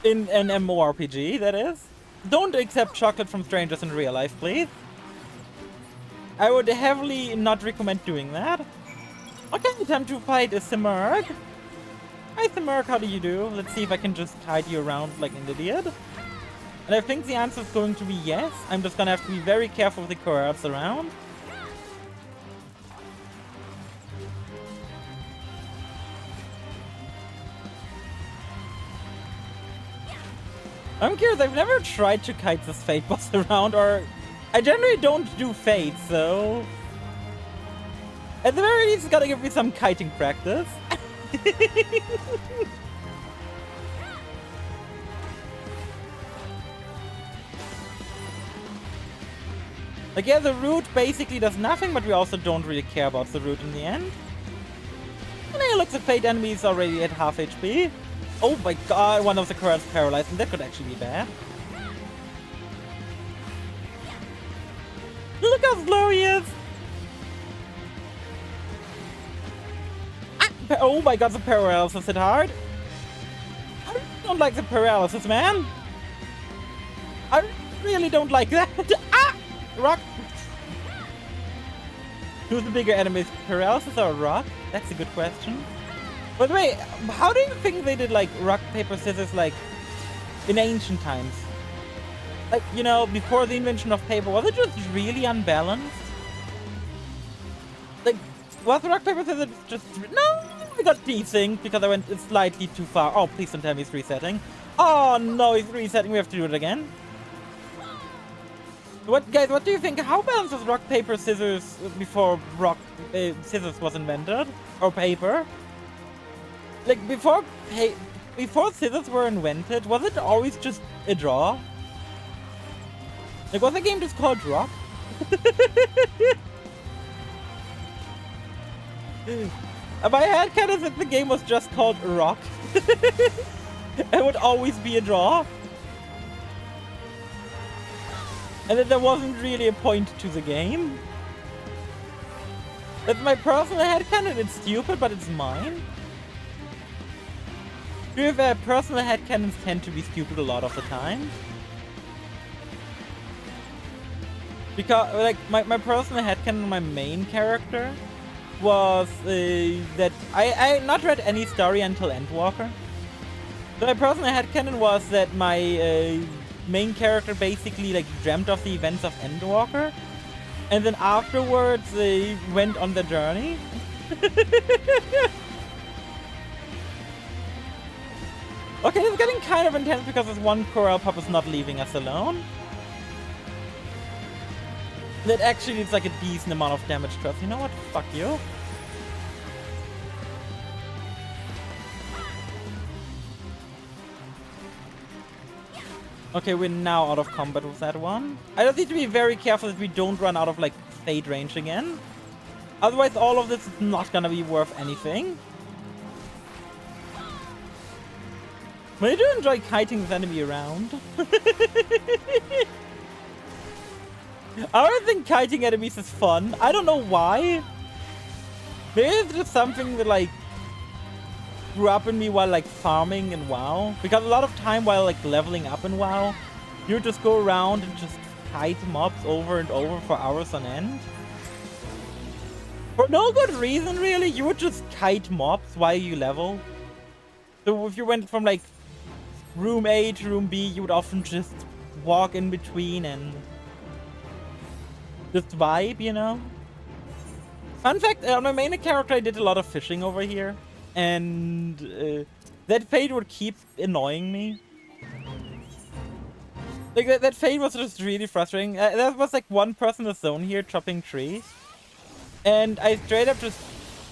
In an MMORPG, that is. Don't accept chocolate from strangers in real life, please. I would heavily not recommend doing that. Okay, time to fight a Simurg. Hi Simurg, how do you do? Let's see if I can just hide you around like an idiot. And I think the answer is going to be yes. I'm just gonna have to be very careful with the corrupts around. I'm curious, I've never tried to kite this Fate boss around, or... I generally don't do Fate, so... At the very least, it's gotta give me some kiting practice. Like, yeah, the root basically does nothing, but we also don't really care about the root in the end. And hey, look, the Fate enemy is already at half HP. Oh my god, one of the corals paralyzed, and that could actually be bad. Look how slow he is! Oh my god, the paralysis hit hard. I don't like the paralysis, man. I really don't like that. Ah! Rock! Who's the bigger enemies, paralysis or rock? That's a good question. By the way, how do you think they did like rock, paper, scissors like in ancient times? Like, you know, before the invention of paper, was it just really unbalanced? Like, was rock, paper, scissors just... No! I got desynced because I went slightly too far. Oh, please don't tell me he's resetting. Oh no, he's resetting. We have to do it again. What, guys, what do you think? How balanced was rock, paper, scissors before scissors was invented? Or paper? Like, before scissors were invented, was it always just a draw? Like, was the game just called Rock? My headcanon is that the game was just called Rock. It would always be a draw. And that there wasn't really a point to the game. That's my personal headcanon. It's stupid, but it's mine. Personal headcanons tend to be stupid a lot of the time. Because, like, my personal headcanon, my main character, was that I not read any story until Endwalker. So my personal headcanon was that my main character basically like dreamt of the events of Endwalker, and then afterwards they went on the journey. Okay, it's getting kind of intense because this one coral pup is not leaving us alone. That actually needs like a decent amount of damage to us. You know what? Fuck you. Okay, we're now out of combat with that one. I just need to be very careful that we don't run out of, like, fade range again. Otherwise, all of this is not gonna be worth anything. But I do enjoy kiting this enemy around. I don't think kiting enemies is fun. I don't know why. Maybe it's just something that, like, grew up in me while like farming in WoW, because a lot of time while like leveling up in WoW, you just go around and just kite mobs over and over for hours on end. For no good reason really, you would just kite mobs while you level. So if you went from like room A to room B, you would often just walk in between and just vibe, you know? Fun fact, on my main character I did a lot of fishing over here. And that fade would keep annoying me. Like, that fade was just really frustrating. There was like one person in the zone here chopping trees. And I straight up just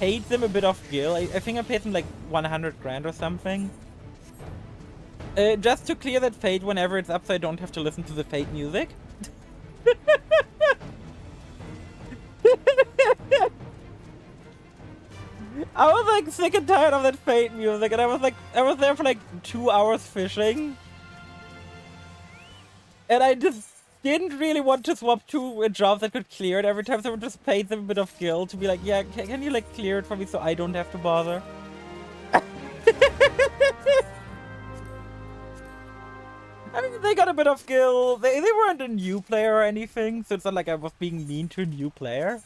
paid them a bit of gil. I think I paid them like 100 grand or something. Just to clear that fade whenever it's up so I don't have to listen to the fade music. I was like sick and tired of that fade music, and I was there for like 2 hours fishing. And I just didn't really want to swap to a job that could clear it every time, so I would just pay them a bit of gil to be like, yeah, can you like clear it for me so I don't have to bother? I mean, they got a bit of gil. They weren't a new player or anything, so it's not like I was being mean to a new player.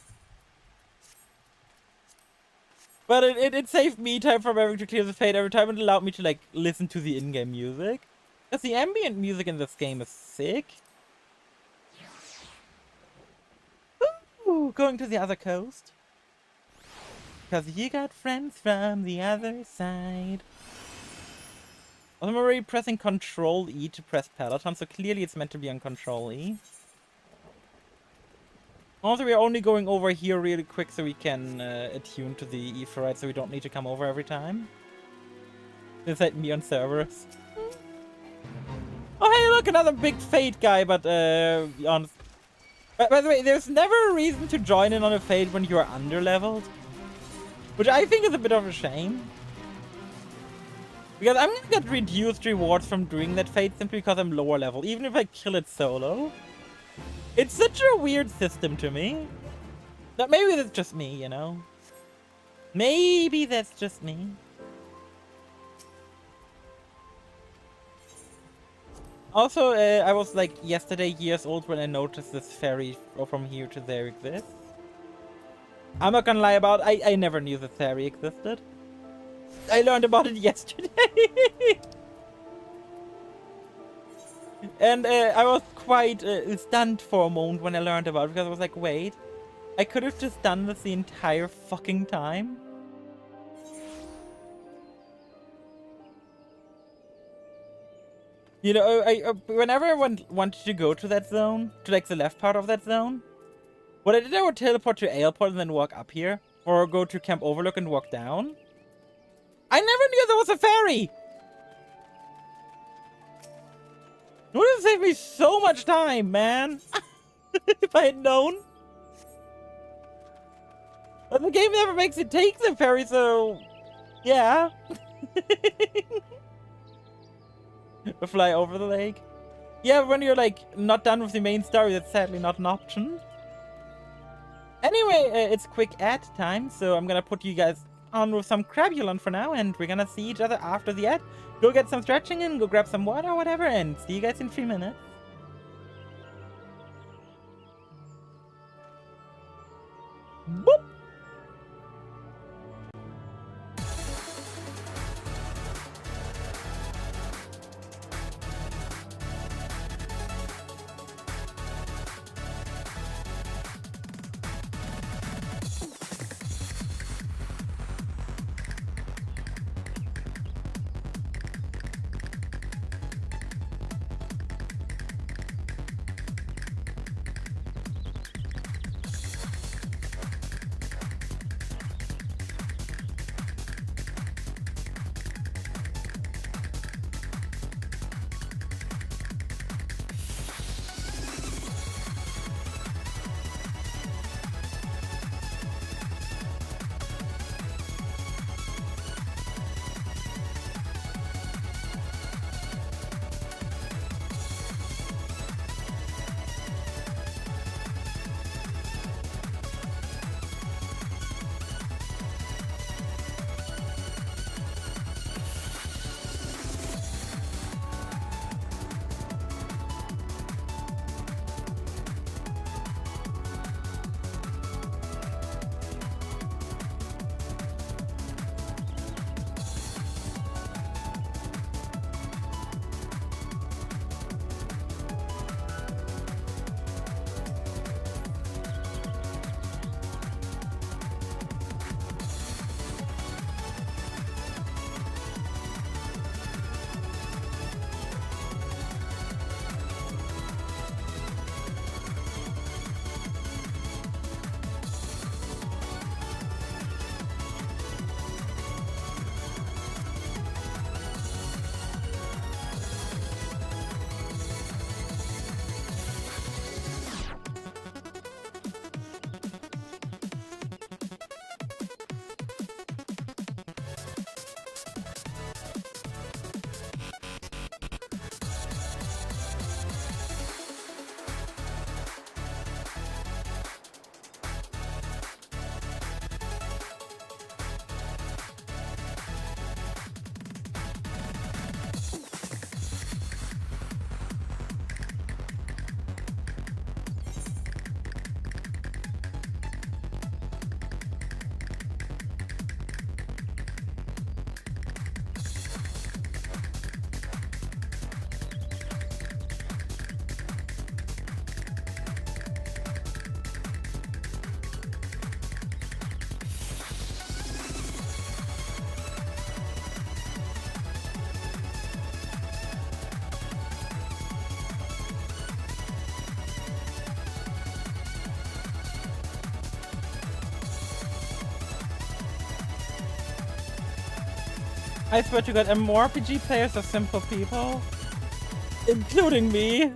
But it saved me time from having to clear the fade every time and allowed me to, like, listen to the in-game music. Because the ambient music in this game is sick. Ooh, going to the other coast. Because you got friends from the other side. I'm already pressing Control E to press Peloton, so clearly it's meant to be on Control E. Also, we're only going over here really quick so we can attune to the Aephorite, so we don't need to come over every time. Is that me on Cerberus? Oh, hey, look, another big Fade guy, but honest. By the way, there's never a reason to join in on a Fade when you're under-leveled. Which I think is a bit of a shame. Because I'm gonna get reduced rewards from doing that Fade simply because I'm lower level, even if I kill it solo. It's such a weird system to me. But maybe that's just me, you know? Maybe that's just me. Also, I was like yesterday years old when I noticed this ferry from here to there exists. I'm not gonna lie about it, I never knew the ferry existed. I learned about it yesterday. And I was quite stunned for a moment when I learned about it, because I was like, wait, I could have just done this the entire fucking time. You know, whenever I wanted to go to that zone, to like the left part of that zone, what I did, I would teleport to Airport and then walk up here, or go to Camp Overlook and walk down. I never knew there was a ferry! It would have saved me so much time, man. If I had known. But the game never makes it take the ferry, so... yeah. Fly over the lake. Yeah, when you're, like, not done with the main story, that's sadly not an option. Anyway, it's quick ad time, so I'm gonna put you guys on with some Crabulon for now, and we're gonna see each other after the ad. Go get some stretching in, go grab some water or whatever, and see you guys in 3 minutes. Boop! I swear to God, MMORPG players are simple people. Including me.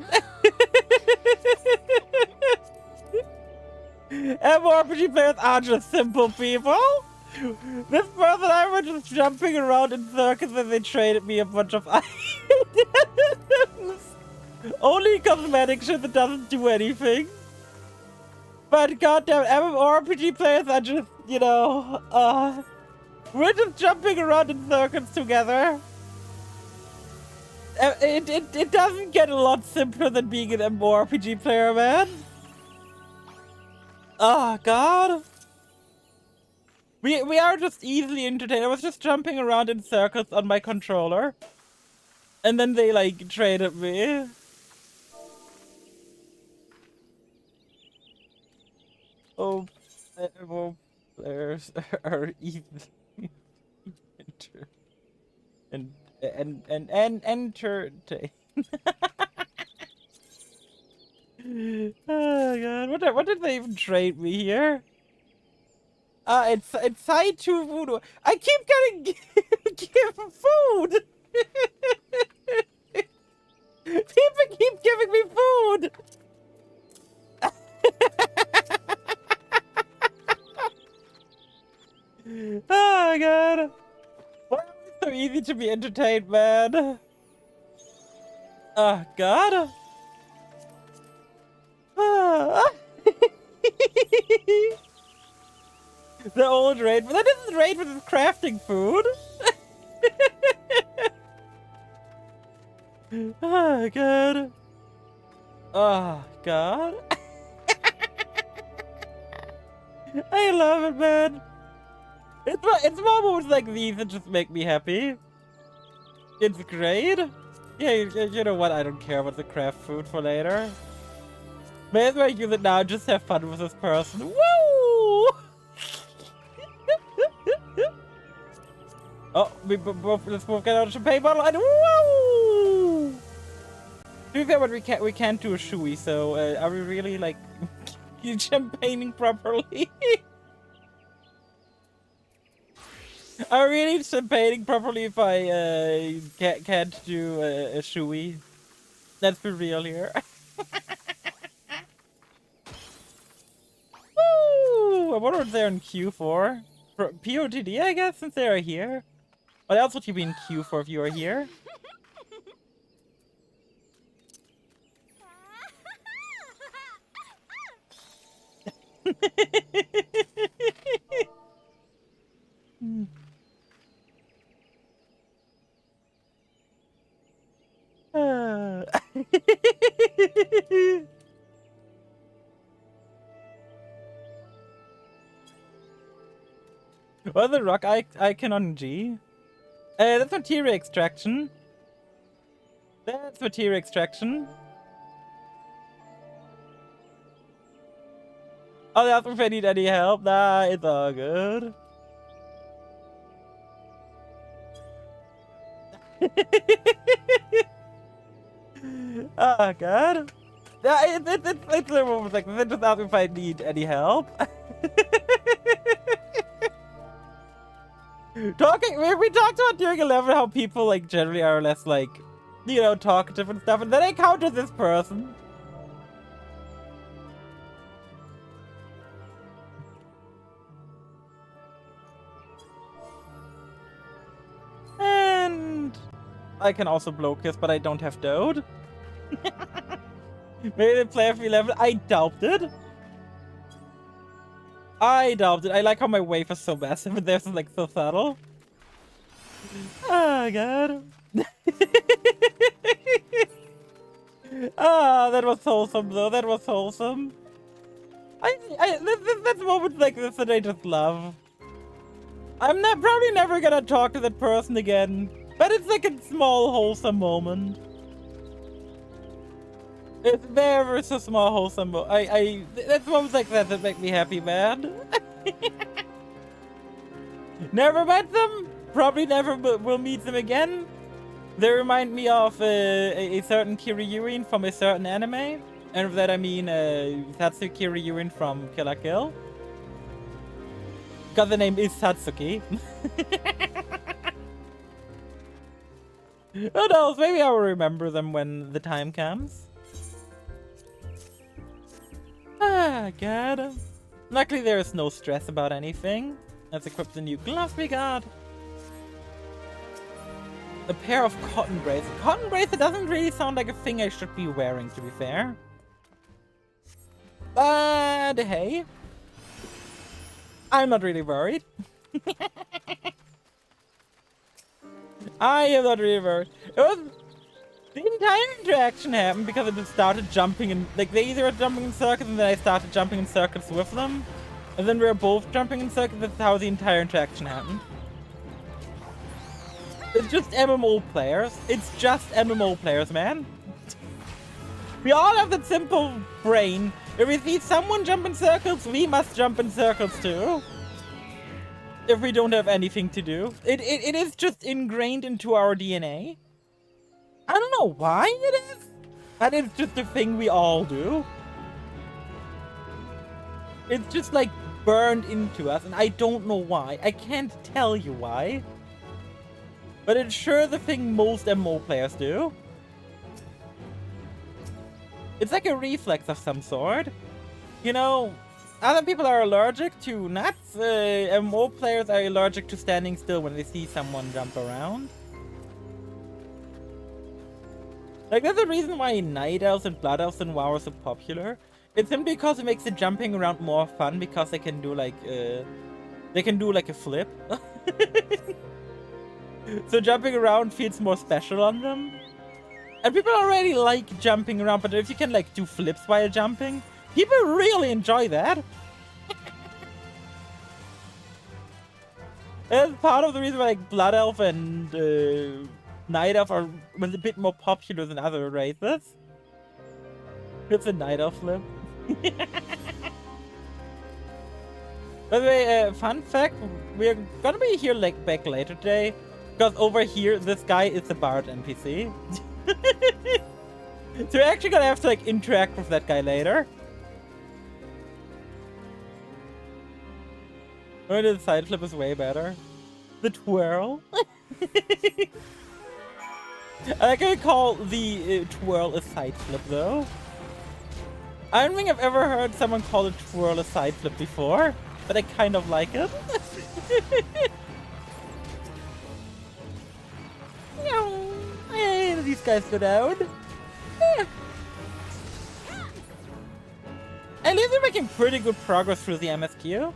MMORPG players are just simple people. This person and I were just jumping around in circles and they traded me a bunch of items. Only cosmetic shit that doesn't do anything. But goddamn, MMORPG players are just, you know, we're just jumping around in circles together. It doesn't get a lot simpler than being an MMORPG player, man. Oh, God. We are just easily entertained. I was just jumping around in circles on my controller. And then they, like, traded me. Oh, MMO players are easily entertained. Oh God, what did they even trade me here? It's side to voodoo. I keep getting given food. People keep giving me food! Oh god. Why are we so easy to be entertained, man? Oh god. The old raid, but that isn't raid with his crafting food. Oh god. Oh god. I love it, man. It's moments like these that just make me happy. It's great. Yeah, you know what? I don't care about the craft food for later. May as well use it now. Just have fun with this person. Woo! Oh, let's both get out a champagne bottle and woo! To be fair, but we can't do a shoey. So are we really like champagning properly? Are we really champagning properly if I can't do a shoey? Let's be real here. Woo! I wonder what they're in queue for. For POTD, I guess, since they are here. What else would you be in queue for if you are here? What the rock icon on G? That's material extraction. That's material extraction. Oh, that's if I need any help. Nah, it's all good. Oh god. Yeah, it's the moment like this. Just ask if I need any help. We talked about during 11 how people like generally are less like, you know, talkative and stuff, and then I encounter this person. And I can also blow kiss, but I don't have Dode. Maybe they play FF11. I doubt it. I doubt it. I like how my wave is so massive and theirs is like so subtle. Oh god. Ah, that was wholesome though. That was wholesome. That's moments like this that I just love. I'm probably never gonna talk to that person again, but it's like a small wholesome moment. It's very so small wholesome. That's moments like that that make me happy, man. Never met them. Probably never will meet them again. They remind me of a certain Kiryuin from a certain anime, and with that I mean Satsuki Kiryuin from Kill la Kill. Because the name is Satsuki. Who knows? Maybe I will remember them when the time comes. Ah, god. Luckily there is no stress about anything. Let's equip the new gloves we got. A pair of cotton bracelets. Cotton bracelet doesn't really sound like a thing I should be wearing, to be fair. But hey. I'm not really worried. I am not really worried. The entire interaction happened because I just started jumping and like they either were jumping in circles and then I started jumping in circles with them. And then we were both jumping in circles. That's how the entire interaction happened. It's just MMO players. It's just MMO players, man. We all have that simple brain. If we see someone jump in circles, we must jump in circles too. If we don't have anything to do. It is just ingrained into our DNA. I don't know why it is, but it's just a thing we all do. It's just like burned into us, and I don't know why. I can't tell you why. But it's sure the thing most MMO players do. It's like a reflex of some sort. You know, other people are allergic to nuts, and more players are allergic to standing still when they see someone jump around. Like, there's a reason why Night Elves and Blood Elves and WoW are so popular. It's simply because it makes the jumping around more fun, because they can do like a flip. So jumping around feels more special on them. And people already like jumping around, but if you can like do flips while jumping, people really enjoy that. That's part of the reason why like Blood Elf and Night Elf are a bit more popular than other races. It's a Night Elf flip. By the way, fun fact, we're gonna be here like back later today, because over here, this guy is a Bard NPC. So we're actually gonna have to like interact with that guy later. Oh, the side flip is way better. The twirl. I like how you call the twirl a side flip though. I don't think I've ever heard someone call a twirl a side flip before, but I kind of like it. Hey, these guys go down. Yeah. At least we're making pretty good progress through the MSQ.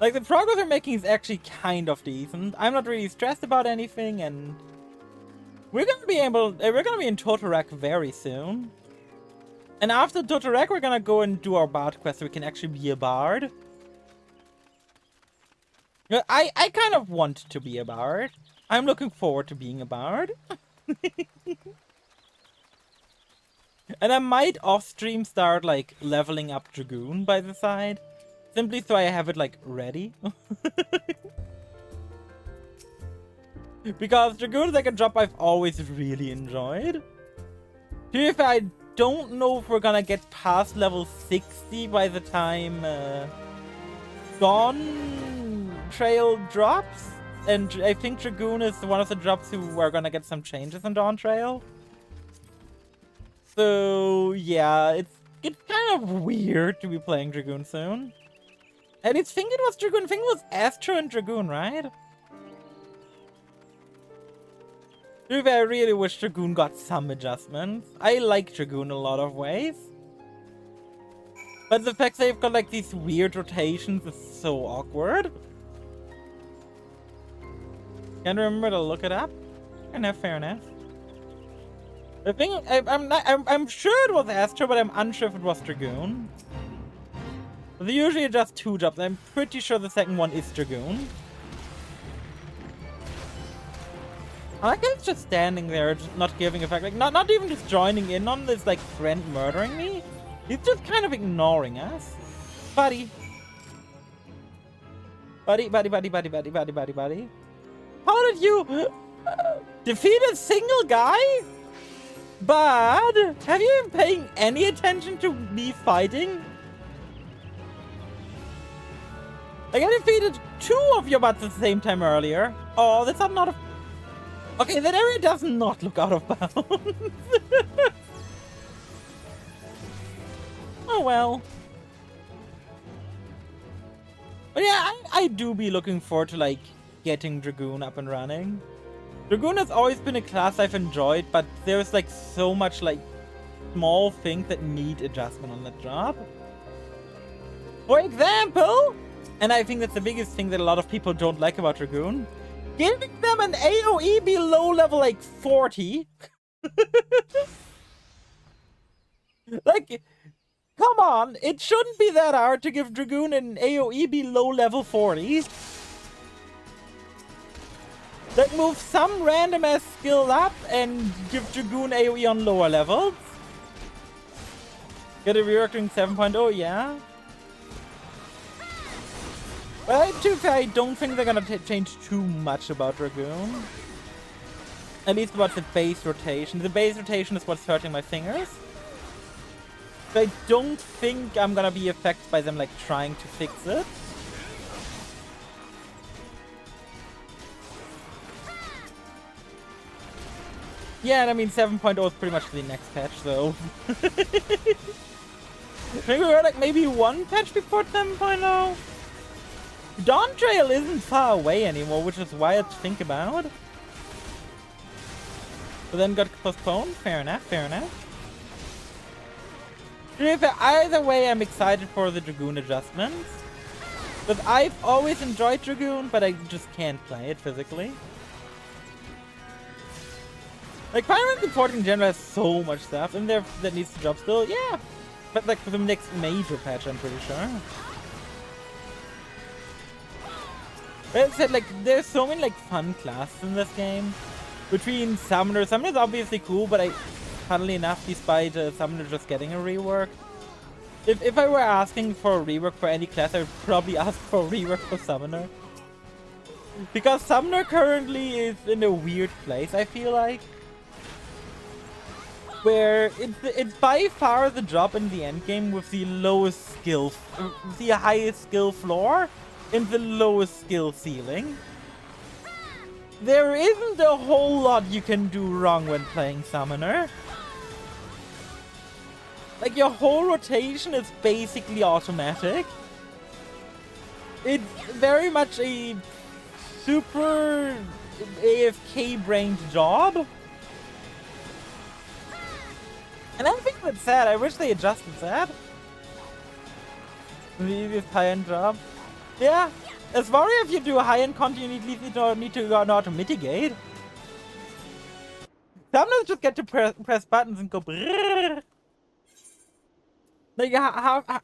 Like, the progress we're making is actually kind of decent. I'm not really stressed about anything, and we're gonna be in Totorak very soon. And after Totorak, we're gonna go and do our Bard quest so we can actually be a Bard. I kind of want to be a Bard. I'm looking forward to being a Bard. And I might off-stream start, like, leveling up Dragoon by the side. Simply so I have it, like, ready. Because Dragoon is like a job I've always really enjoyed. To be fair, I don't know if we're gonna get past level 60 by the time Dawn Trail drops. And I think Dragoon is one of the jobs who are gonna get some changes in Dawn Trail. So yeah, it's kind of weird to be playing Dragoon soon. And I think it was Dragoon. I think it was Astro and Dragoon, right? I really wish Dragoon got some adjustments. I like Dragoon in a lot of ways. But the fact they've got like these weird rotations is so awkward. Can't remember to look it up. And fair enough. The thing, I'm sure it was Astro, but I'm unsure if it was Dragoon. But they usually adjust two jobs. I'm pretty sure the second one is Dragoon. I like how it's just standing there, just not giving a fuck. Like, not even just joining in on this, like, friend murdering me. He's just kind of ignoring us. Buddy. Buddy. How did you defeat a single guy? But have you been paying any attention to me fighting? Like, I defeated 2 of your butts at the same time earlier. Oh, that's not a... Okay, that area does not look out of bounds. Oh well. But yeah, I do be looking forward to, like, getting Dragoon up and running. Dragoon has always been a class I've enjoyed, but there's, like, so much, like, small things that need adjustment on that job. For example, and I think that's the biggest thing that a lot of people don't like about Dragoon, giving them an AoE below level, like, 40. Like, come on, it shouldn't be that hard to give Dragoon an AoE below level 40. Like, move some random ass skill up and give Dragoon AoE on lower levels. Get a reworking 7.0, yeah. Well, to be fair, I don't think they're gonna change too much about Dragoon. At least about the base rotation. The base rotation is what's hurting my fingers. But I don't think I'm gonna be affected by them, like, trying to fix it. Yeah, and I mean 7.0 is pretty much the next patch, so. I think we were like maybe one patch before 7.0. Dawn Trail isn't far away anymore, which is wild to think about. But then got postponed. Fair enough, fair enough. Either way, I'm excited for the Dragoon adjustments. But I've always enjoyed Dragoon, but I just can't play it physically. Like, Final Fantasy 14 in general has so much stuff in there that needs to drop still. Yeah, but like for the next major patch, I'm pretty sure. But as I said, like, there's so many like fun classes in this game. Between Summoner. Summoner's obviously cool, but funnily enough, despite Summoner just getting a rework. If I were asking for a rework for any class, I would probably ask for a rework for Summoner. Because Summoner currently is in a weird place, I feel like. Where it's by far the job in the endgame with the lowest skill, the highest skill floor, and the lowest skill ceiling. There isn't a whole lot you can do wrong when playing Summoner. Like, your whole rotation is basically automatic. It's very much a super AFK-brained job. And I think that's sad. I wish they adjusted that. The easiest high-end job. Yeah. As far as if you do high-end content, you need to know how to mitigate. Sometimes just get to press buttons and go brrrr. Like,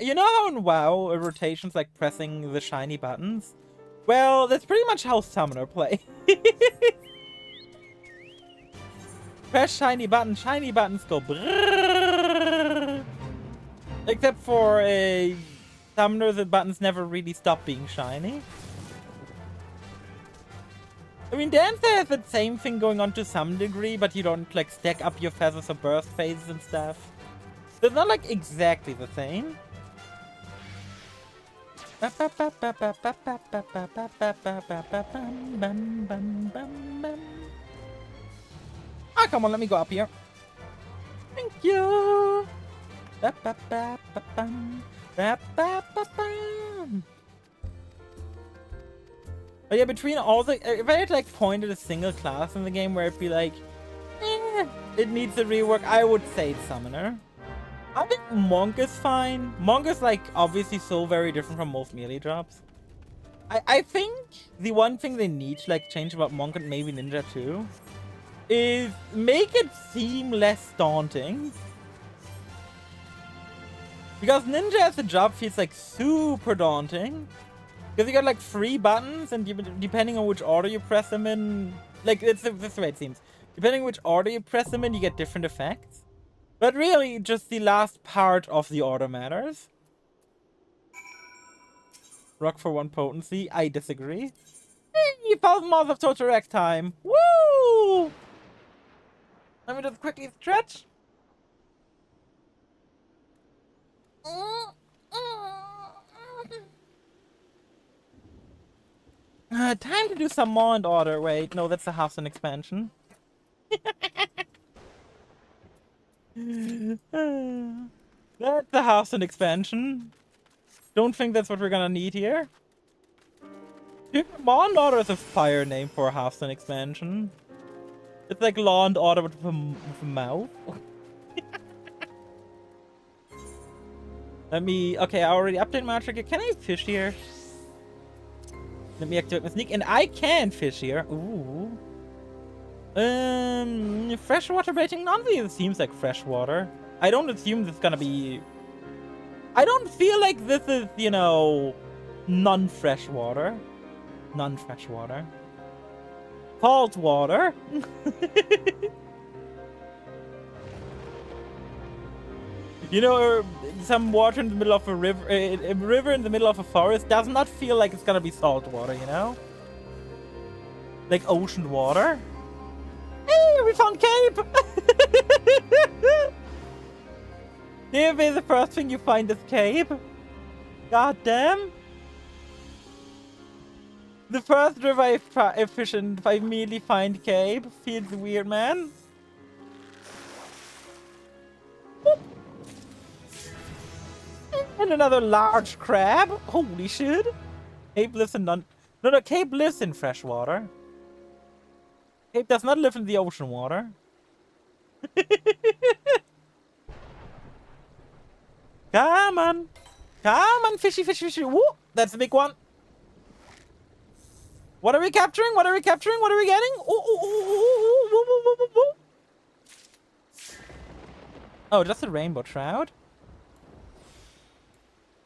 you know how in WoW rotations like pressing the shiny buttons? Well, that's pretty much how Summoner play. Press shiny buttons go brrrr. Except for a Summoner, the buttons never really stop being shiny. I mean, Dancer has the same thing going on to some degree, but you don't like stack up your feathers or burst phases and stuff. So it's not like exactly the same. Ah, come on, let me go up here. Thank you. But yeah, between all the... If I had to like point at a single class in the game where it'd be like, it needs a rework, I would say it's Summoner. I think Monk is fine. Monk is like obviously so very different from most melee drops. I think the one thing they need to like change about Monk and maybe Ninja too is make it seem less daunting. Because Ninja as a job feels like super daunting. Because you got like 3 buttons and depending on which order you press them in, like it's the way it seems. Depending on which order you press them in, you get different effects. But really, just the last part of the order matters. Rock for 1 potency. I disagree. Hey, 1,000 miles of total rack time. Woo! Let me just quickly stretch. Time to do some more in order. Wait, no, that's a Hearthstone expansion. That's the Hearthstone expansion. Don't think that's what we're gonna need here. Law and Order is a fire name for a Hearthstone expansion. It's like Law and Order with a mouth. Let me... Okay, I already updated my trigger. Can I fish here? Let me activate my sneak. And I can fish here. Ooh. Freshwater rating? None of these seems like freshwater. I don't assume this is gonna be... I don't feel like this is, you know, non-freshwater. Non-freshwater. Salt water. You know, some water in the middle of a river in the middle of a forest does not feel like it's gonna be salt water, you know? Like ocean water. Hey, we found Cape! Maybe the first thing you find is Cape. God damn. The first river I fish in, if I immediately find Cape, feels weird, man. And another large crab. Holy shit. Cape lives in No, Cape lives in fresh water. Cape does not live in the ocean water. Come on. Come on, fishy, fishy, fishy. Woo! That's a big one. What are we capturing? What are we capturing? What are we getting? Ooh, ooh, ooh, ooh, ooh, ooh, ooh, ooh, ooh. Oh, just a rainbow trout.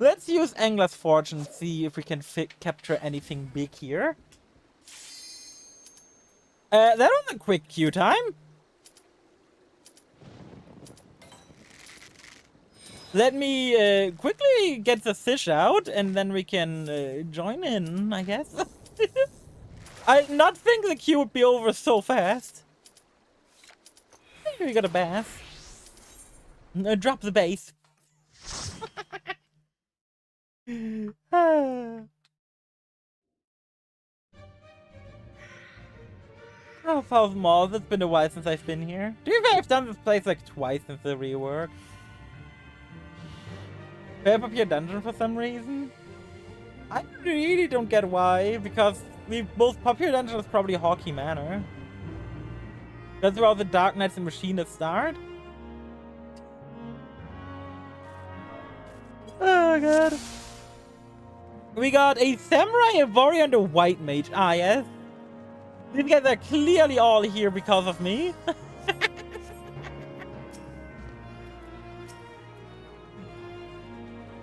Let's use Angler's Forge and see if we can capture anything big here. That was a quick queue time. Let me quickly get the fish out, and then we can join in, I guess. I did not think the queue would be over so fast. Here we got a bass. Drop the base. Oh, South Malls, it's been a while since I've been here. To be fair, I've done this place like twice since the rework. Fair up your dungeon for some reason? I really don't get why, because the most popular dungeon is probably Hawkeye Manor. That's where all the Dark Knights and Machinists start. Oh god. We got a Samurai, a Warrior, and a White Mage. Ah, yes. These guys are clearly all here because of me.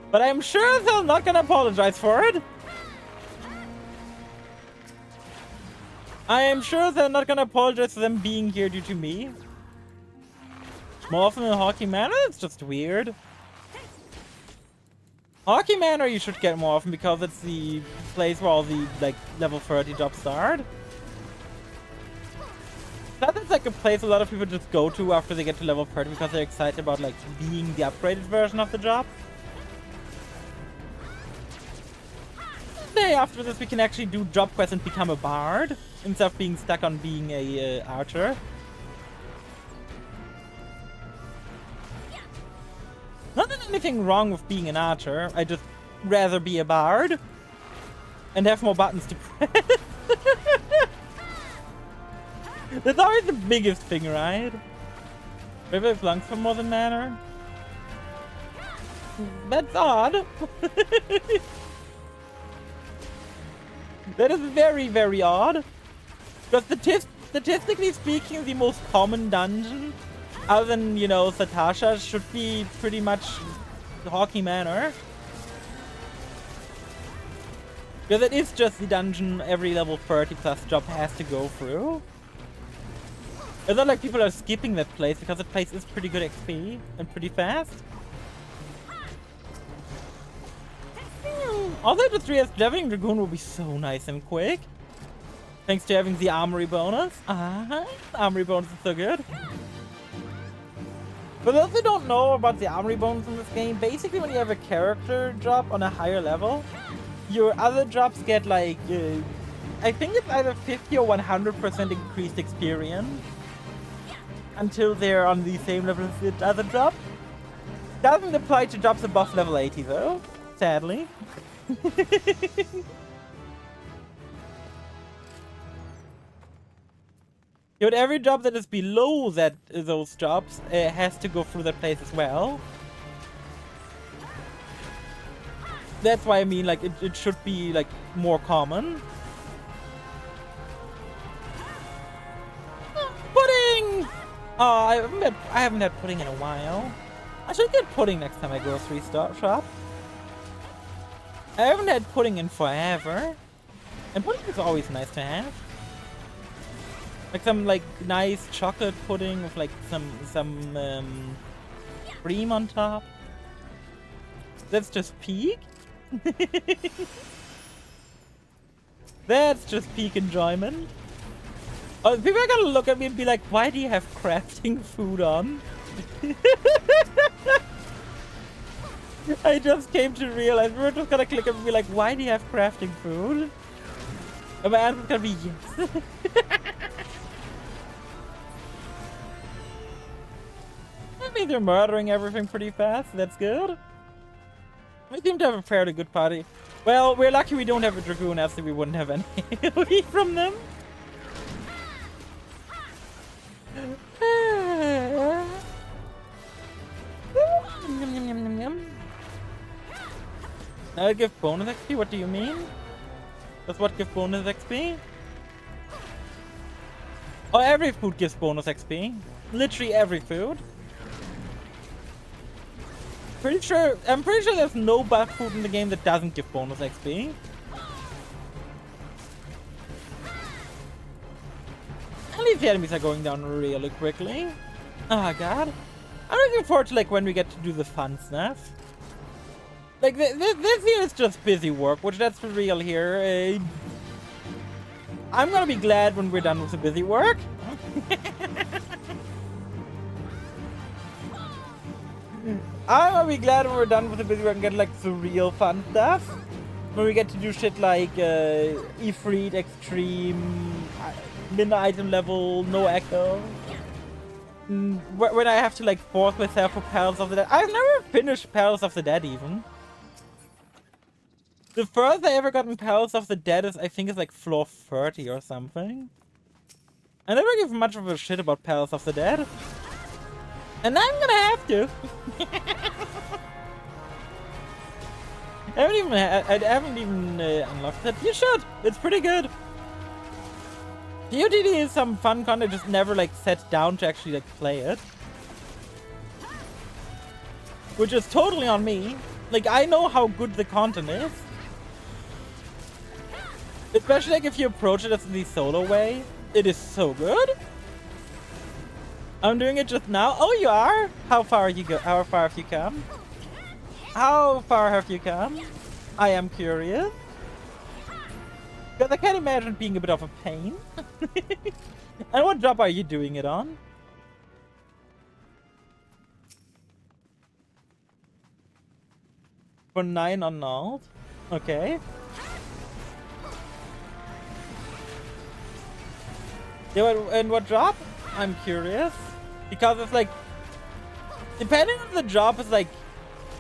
But I'm sure they're not gonna apologize for it. I am sure they're not gonna apologize for them being here due to me. More often than Hawkeye Manor, it's just weird. Hawkeye Manor you should get more often because it's the place where all the like level 30 jobs start. That's like a place a lot of people just go to after they get to level 30 because they're excited about like being the upgraded version of the job. Day after this we can actually do job quests and become a bard instead of being stuck on being a archer. Not that anything wrong with being an archer, I just rather be a bard and have more buttons to press. That's always the biggest thing, right? Maybe I've flung for more than manner. That's odd. That is very, very odd. Because statistically speaking, the most common dungeon, other than, you know, Satasha, should be pretty much Hawkeye Manor. Because it is just the dungeon every level 30 plus job has to go through. It's not like people are skipping that place, because that place is pretty good XP and pretty fast. Also, the 3S Javelin Dragoon will be so nice and quick. Thanks to having the armory bonus. The armory bonus is so good. For those who don't know about the armory bonus in this game, basically when you have a character drop on a higher level, your other drops get like, I think it's either 50 or 100% increased experience. Until they're on the same level as the other drop. Doesn't apply to drops above level 80 though, sadly. But every job that is below those jobs has to go through that place as well. That's why I mean, like, it should be like more common. Pudding! Oh, I haven't had pudding in a while. I should get pudding next time I grocery shop. I haven't had pudding in forever. And pudding is always nice to have. Like some like nice chocolate pudding with like some cream on top. That's just peak. That's just peak enjoyment. Oh, people are gonna look at me and be like, why do you have crafting food on? I just came to realize, we were just gonna click and be like, why do you have crafting food? And my answer's gonna be yes. I mean, they're murdering everything pretty fast, that's good. We seem to have a fairly good party. Well, we're lucky we don't have a Dragoon, else we wouldn't have any AoE from them. I'll give bonus XP? What do you mean? Does what give bonus XP? Oh, every food gives bonus XP. Literally every food. I'm pretty sure there's no buff food in the game that doesn't give bonus XP. At least the enemies are going down really quickly. Oh god. I'm looking forward to like when we get to do the fun stuff. Like this here is just busy work, which that's for real here. I'm gonna be glad when we're done with the busy work. I'm gonna be glad when we're done with the busy work and get like the real fun stuff. When we get to do shit like Ifrit, Extreme, min item level, no echo. When I have to like force myself for Palace of the Dead. I've never finished Palace of the Dead even. The furthest I ever got in Palace of the Dead is, I think, is like floor 30 or something. I never give much of a shit about Palace of the Dead. And I'm gonna have to. I haven't even unlocked it. You should. It's pretty good. POTD is some fun content, just never like sat down to actually like play it. Which is totally on me. Like, I know how good the content is. Especially like if you approach it as the solo way. It is so good. I'm doing it just now. Oh, you are? How far you go? How far have you come? How far have you come? I am curious. Because I can't imagine being a bit of a pain. And what job are you doing it on? For 9 on Not. Okay. Yeah, and what job? I'm curious. Because it's like, depending on the job, it's like,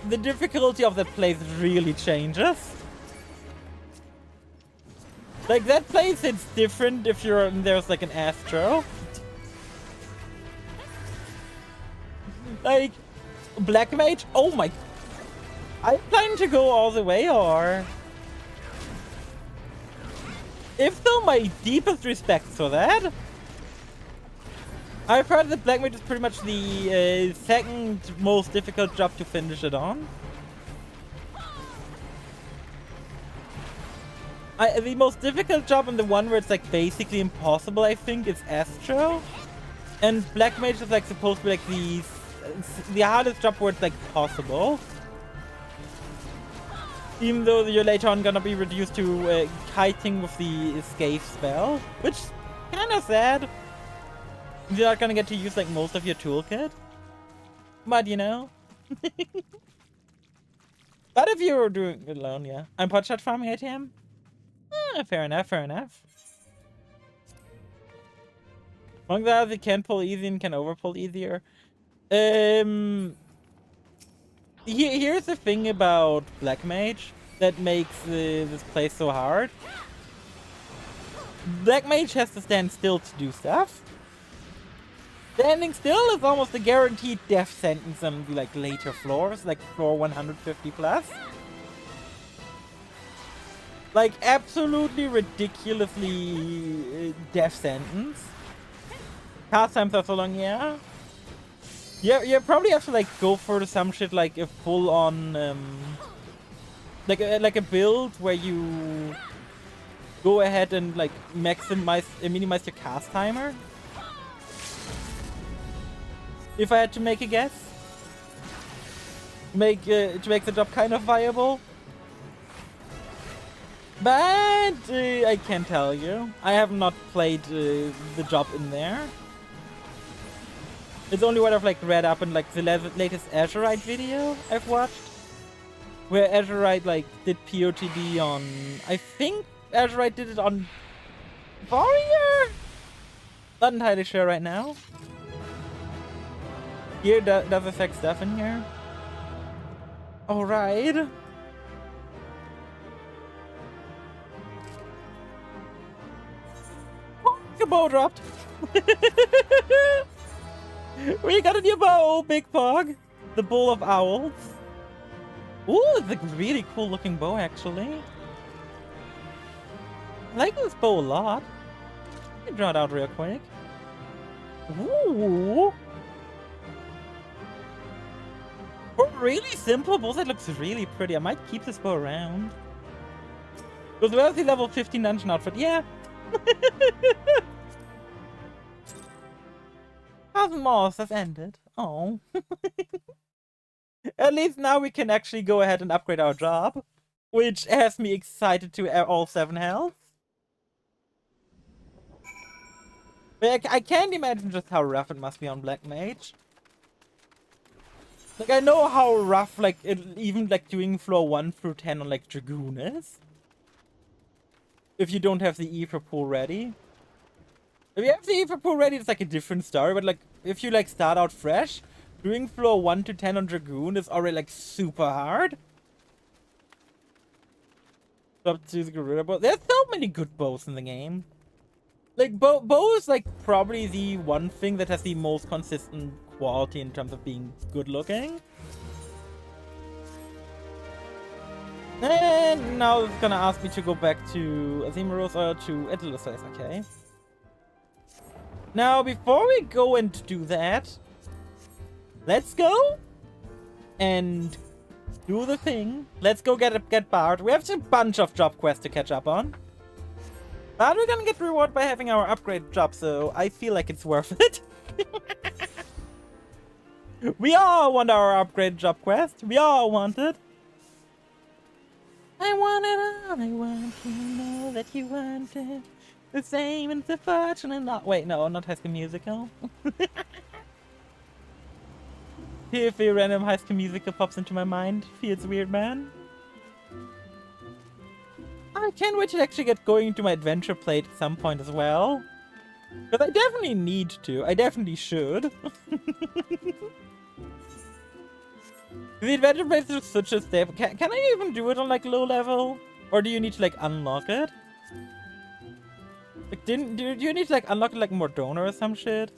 the difficulty of that place really changes. Like, that place, it's different if you're, there's like an Astro. Like, Black Mage, oh my, I'm planning to go all the way, or? If so, my deepest respects for that. I've heard that Black Mage is pretty much the second most difficult job to finish it on. The most difficult job and the one where it's like basically impossible, I think, is Astro. And Black Mage is like supposed to be like the hardest job where it's like possible. Even though you're later on gonna be reduced to kiting with the escape spell, which kind of sad. You're not gonna get to use like most of your toolkit, but you know. But if you're doing it alone, yeah. I'm potshot farming ATM. Fair enough, fair enough. Among the others, you can pull easy and can overpull easier. Here's the thing about Black Mage that makes this place so hard. Black Mage has to stand still to do stuff. Standing still is almost a guaranteed death sentence on the like later floors, like floor 150 plus. Like absolutely ridiculously death sentence. Cast times are so long, yeah. Yeah, you probably have to like go for some shit like a full on like a build where you go ahead and like minimize your cast timer. If I had to make a guess, to make the job kind of viable. But I can't tell you. I have not played the job in there. It's only what I've like read up in like the latest Azurite video I've watched, where Azurite like did POTD on. I think Azurite did it on Warrior. Not entirely sure right now. Here does affect stuff in here. All right. bow dropped. We got a new bow, Big Pog. The Bull of Owls. Ooh, it's a really cool looking bow, actually. I like this bow a lot. Let me draw it out real quick. Ooh. For a really simple bow, that looks really pretty. I might keep this bow around. It was worth the level 15 dungeon outfit, yeah. 1000 moss has ended. Oh. At least now we can actually go ahead and upgrade our job, which has me excited to all 7 health. But I can't imagine just how rough it must be on Black Mage. Like, I know how rough, like, even, like, doing floor 1 through 10 on, like, Dragoon is. If you don't have the Ether pool ready. If you have the Ether pool ready, it's, like, a different story. But, like, if you, like, start out fresh, doing floor 1 to 10 on Dragoon is already, like, super hard. Up to the Gorilla Bow. There's so many good bows in the game. Like, bow is, like, probably the one thing that has the most consistent quality in terms of being good looking. And now it's gonna ask me to go back to Azimuros or to Edilus, okay. Now, before we go and do that, let's go and do the thing. Let's go get Bard. We have a bunch of job quests to catch up on. But we're gonna get rewarded by having our upgrade job, so I feel like it's worth it. We all want our upgrade job quest. We all want it. I want it all. I want to know that you want it. The same and the fortune and not. Wait, no, not High School Musical. If a random High School Musical pops into my mind, feels weird, man. I can't wait to actually get going into my adventure plate at some point as well. Because I definitely need to. I definitely should. The adventure plate is such a step. Can I even do it on like low level? Or do you need to like unlock it? Like, do you need to like unlock it like Mordona or some shit?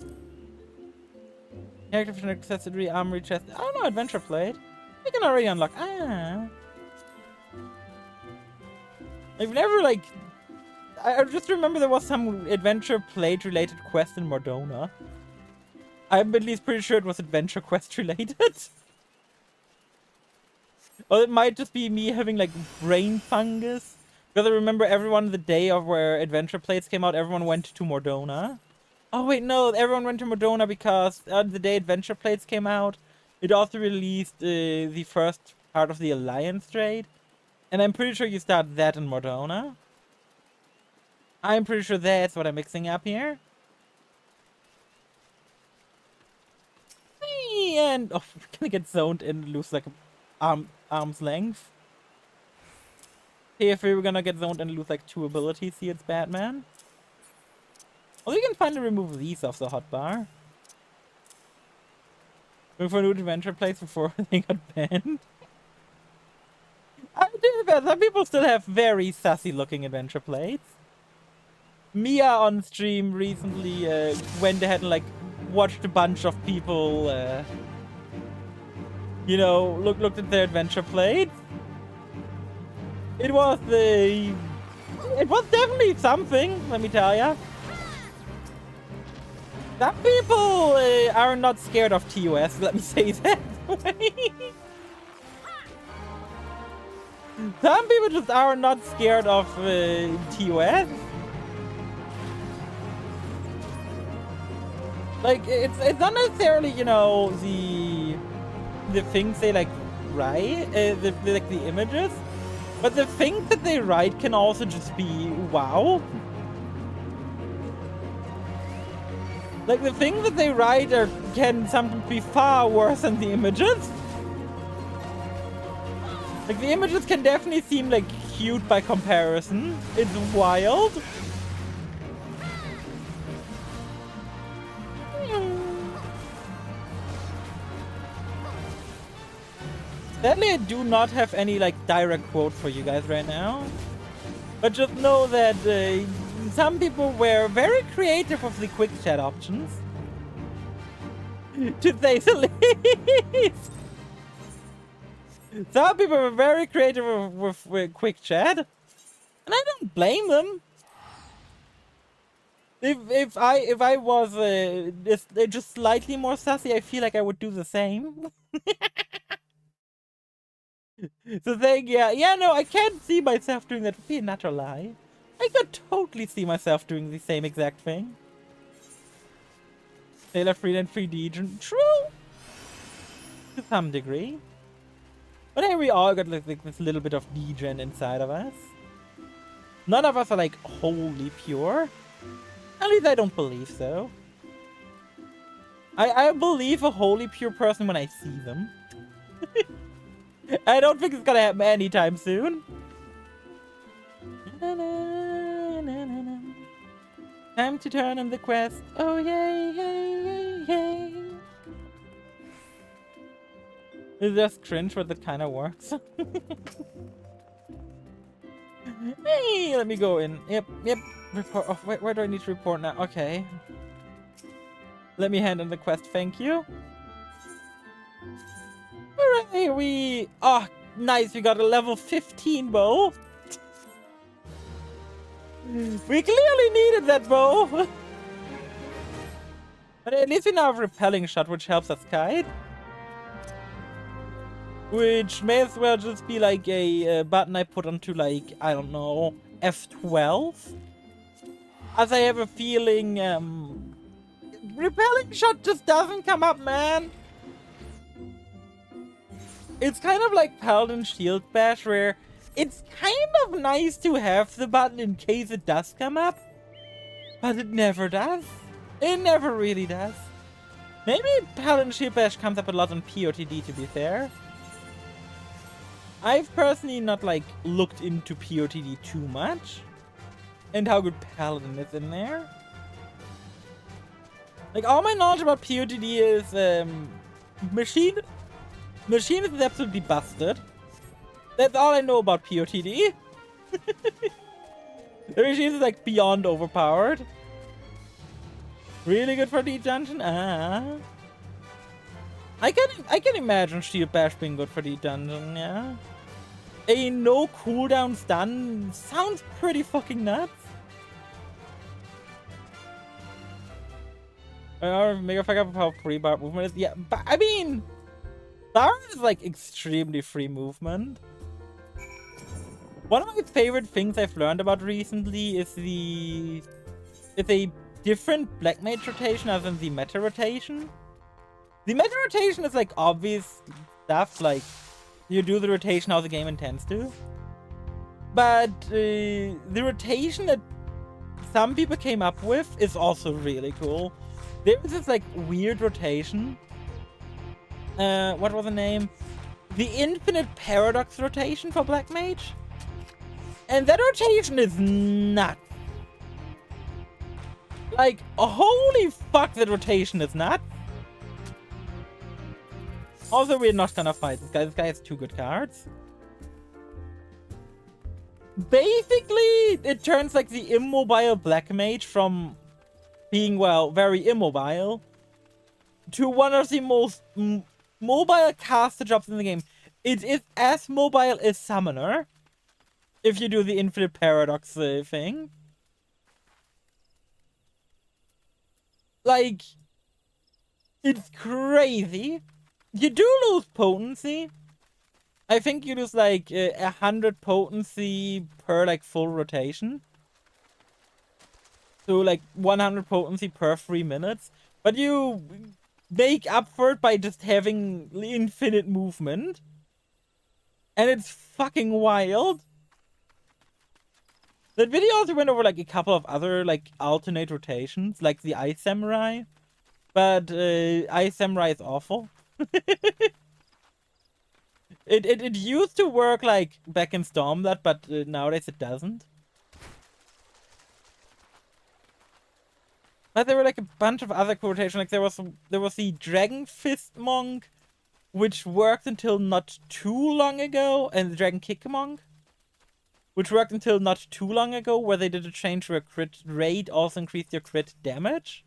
Character for accessory, armory chest. I don't know, adventure plate. You can already unlock. I've never like. I just remember there was some adventure plate related quest in Mordona. I'm at least pretty sure it was adventure quest related. Or it might just be me having like brain fungus. Because I remember everyone the day of where adventure plates came out, everyone went to Mordona. Oh wait, no, everyone went to Mordona because the day adventure plates came out, it also released the first part of the Alliance trade. And I'm pretty sure you start that in Mordona. I'm pretty sure that's what I'm mixing up here. And oh, we're gonna get zoned in and lose like arm's length. If we were gonna get zoned and lose like 2 abilities, see it's Batman. Well, you can finally remove these off the hotbar. Looking for new adventure plates before they got banned. I do bet some people still have very sassy looking adventure plates. Mia on stream recently went ahead and like watched a bunch of people you know, looked at their adventure plates. It was definitely something, let me tell ya. Some people are not scared of TOS, let me say that. Some people just are not scared of TOS. Like, it's not necessarily, you know, the things they like write, like the images, but the things that they write can also just be wow. Like the things that they write can sometimes be far worse than the images. Like the images can definitely seem like cute by comparison. It's wild. Sadly, I do not have any like direct quote for you guys right now. But just know that some people were very creative with the quick chat options. To say the least. Some people were very creative with quick chat. And I don't blame them. If I was just slightly more sassy, I feel like I would do the same. So saying, yeah, no, I can't see myself doing that. Would be a natural lie. I could totally see myself doing the same exact thing. Sailor Free and Free Degen. True! To some degree. But here we all got like this little bit of degen inside of us. None of us are like wholly pure. At least I don't believe so. I believe a wholly pure person when I see them. I don't think it's gonna happen anytime soon. Time to turn on the quest. Oh yay, yay, yay, yay. It's just cringe, but that kind of works. Hey, let me go in. Yep. Report. Oh, where do I need to report now? Okay. Let me hand in the quest. Thank you. Hooray! Oh, nice. We got a level 15 bow. We clearly needed that bow. But at least we now have repelling shot, which helps us kite. Which may as well just be like a button I put onto, like, I don't know, F12. As I have a feeling, repelling shot just doesn't come up, man. It's kind of like Paladin Shield Bash, where it's kind of nice to have the button in case it does come up. But it never does. It never really does. Maybe Paladin Shield Bash comes up a lot on POTD, to be fair. I've personally not, like, looked into POTD too much. And how good Paladin is in there. Like, all my knowledge about POTD is, Machine is absolutely busted. That's all I know about POTD. The Machine is, like, beyond overpowered. Really good for the dungeon? I can imagine Shield Bash being good for the dungeon, yeah. A no cooldown stun sounds pretty fucking nuts. Mega fuck up how free bar movement is. Yeah, but I mean, bar is like extremely free movement. One of my favorite things I've learned about recently is a different Black Mage rotation other than the meta rotation. The meta rotation is like obvious stuff, like you do the rotation how the game intends to. But the rotation that some people came up with is also really cool. There was this like weird rotation. What was the name? The Infinite Paradox rotation for Black Mage. And that rotation is nuts. Like, holy fuck, that rotation is nuts. Also, we're not gonna fight this guy. This guy has 2 good cards. Basically, it turns like the immobile Black Mage from being, well, very immobile to one of the most mobile caster jobs in the game. It is as mobile as Summoner, if you do the Infinite Paradox thing. Like, it's crazy. You do lose potency. I think you lose like 100 potency per like full rotation. So like 100 potency per 3 minutes. But you make up for it by just having infinite movement. And it's fucking wild. That video also went over like a couple of other like alternate rotations, like the Ice Samurai. But Ice Samurai is awful. It used to work like back in Stormblood, but nowadays it doesn't. But there were like a bunch of other cool rotations. Like there was the Dragon Fist Monk, which worked until not too long ago, and the Dragon Kick Monk, which worked until not too long ago, where they did a change where crit rate also increased your crit damage.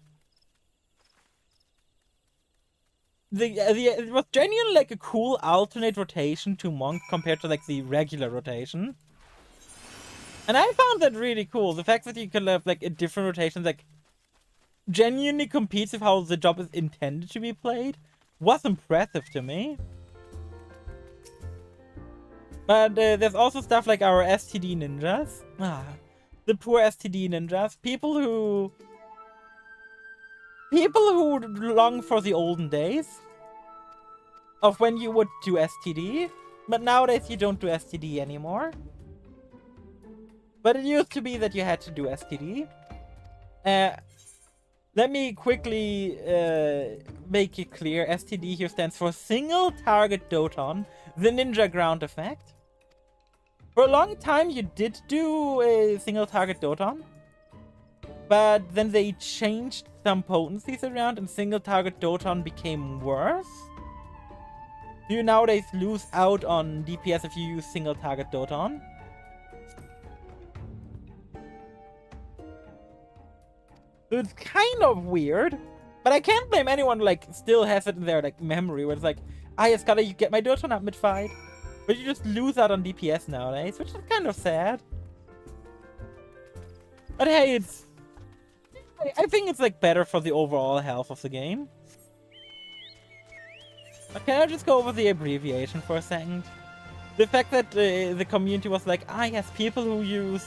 It was genuinely like a cool alternate rotation to Monk compared to like the regular rotation. And I found that really cool. The fact that you could have like a different rotation like genuinely competes with how the job is intended to be played was impressive to me. But there's also stuff like our STD ninjas. The poor STD ninjas. People who long for the olden days of when you would do STD, but nowadays you don't do STD anymore. But it used to be that you had to do STD. Let me quickly make it clear. STD here stands for Single Target Doton, the Ninja Ground Effect. For a long time you did do a Single Target Doton, but then they changed some potencies around and Single Target Doton became worse. You nowadays lose out on DPS if you use Single Target Doton. So it's kind of weird, but I can't blame anyone who like still has it in their like memory where it's like, I just gotta get my Doton up mid-fight. But you just lose out on DPS nowadays, which is kind of sad. But hey, I think it's like better for the overall health of the game. Can I just go over the abbreviation for a second? The fact that the community was like, yes, people who use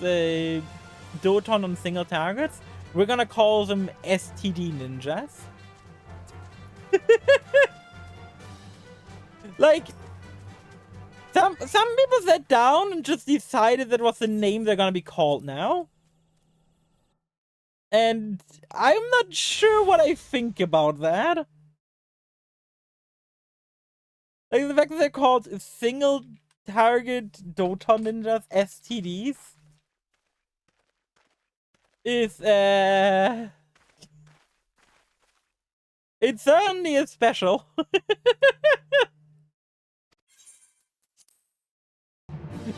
Doton on single targets, we're gonna call them STD ninjas. Like, some people sat down and just decided that was the name they're gonna be called now. And I'm not sure what I think about that. Like, the fact that they're called Single Target Doton Ninjas, STDs, is, it certainly is special.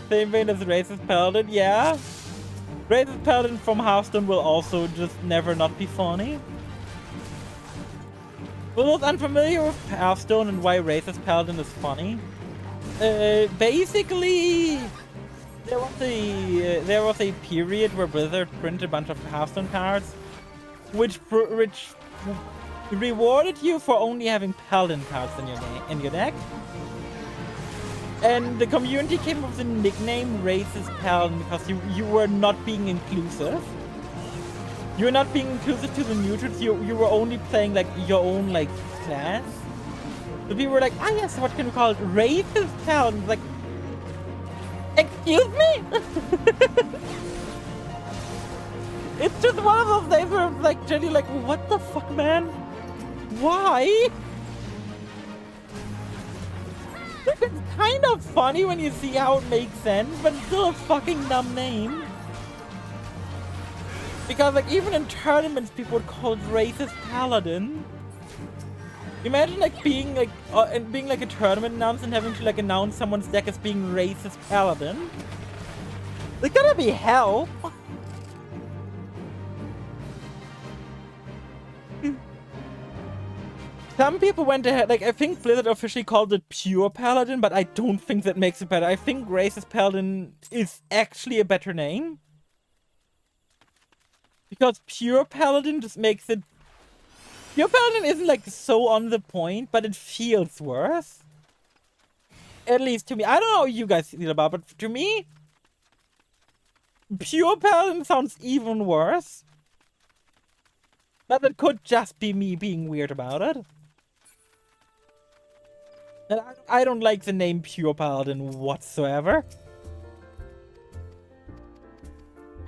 Same vein as Racist Paladin, yeah. Racist Paladin from Hearthstone will also just never not be funny. For those unfamiliar with Hearthstone and why Racist Paladin is funny, basically, there was a period where Blizzard printed a bunch of Hearthstone cards, which rewarded you for only having Paladin cards in your deck. And the community came up with the nickname Racist Paladin because you were not being inclusive. You were not being inclusive to the neutrals, you were only playing like your own like class. So people were like, yes, what can we call it? Racist Paladin. Like, excuse me? It's just one of those days where I'm like, generally like, what the fuck, man? Why? It's kind of funny when you see how it makes sense, but it's still a fucking dumb name. Because like even in tournaments, people would call it Racist Paladin. Imagine like being like a tournament announcer and having to like announce someone's deck as being Racist Paladin. There's gotta be hell. Some people went ahead, like I think Blizzard officially called it Pure Paladin, but I don't think that makes it better. I think Racist Paladin is actually a better name. Because Pure Paladin just makes it... Pure Paladin isn't like so on the point, but it feels worse. At least to me. I don't know how you guys feel about it, but to me, Pure Paladin sounds even worse. But it could just be me being weird about it. And I don't like the name Pure Paladin whatsoever.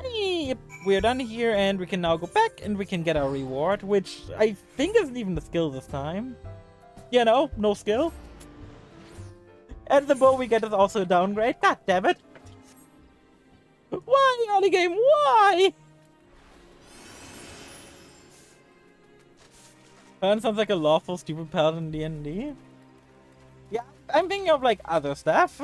Yep, we're done here and we can now go back and we can get our reward, which I think isn't even the skill this time. You know, no skill. And the bow we get is also a downgrade. God damn it. Why, early game? Why? Paladin sounds like a lawful stupid paladin in D&D. Yeah, I'm thinking of like other stuff.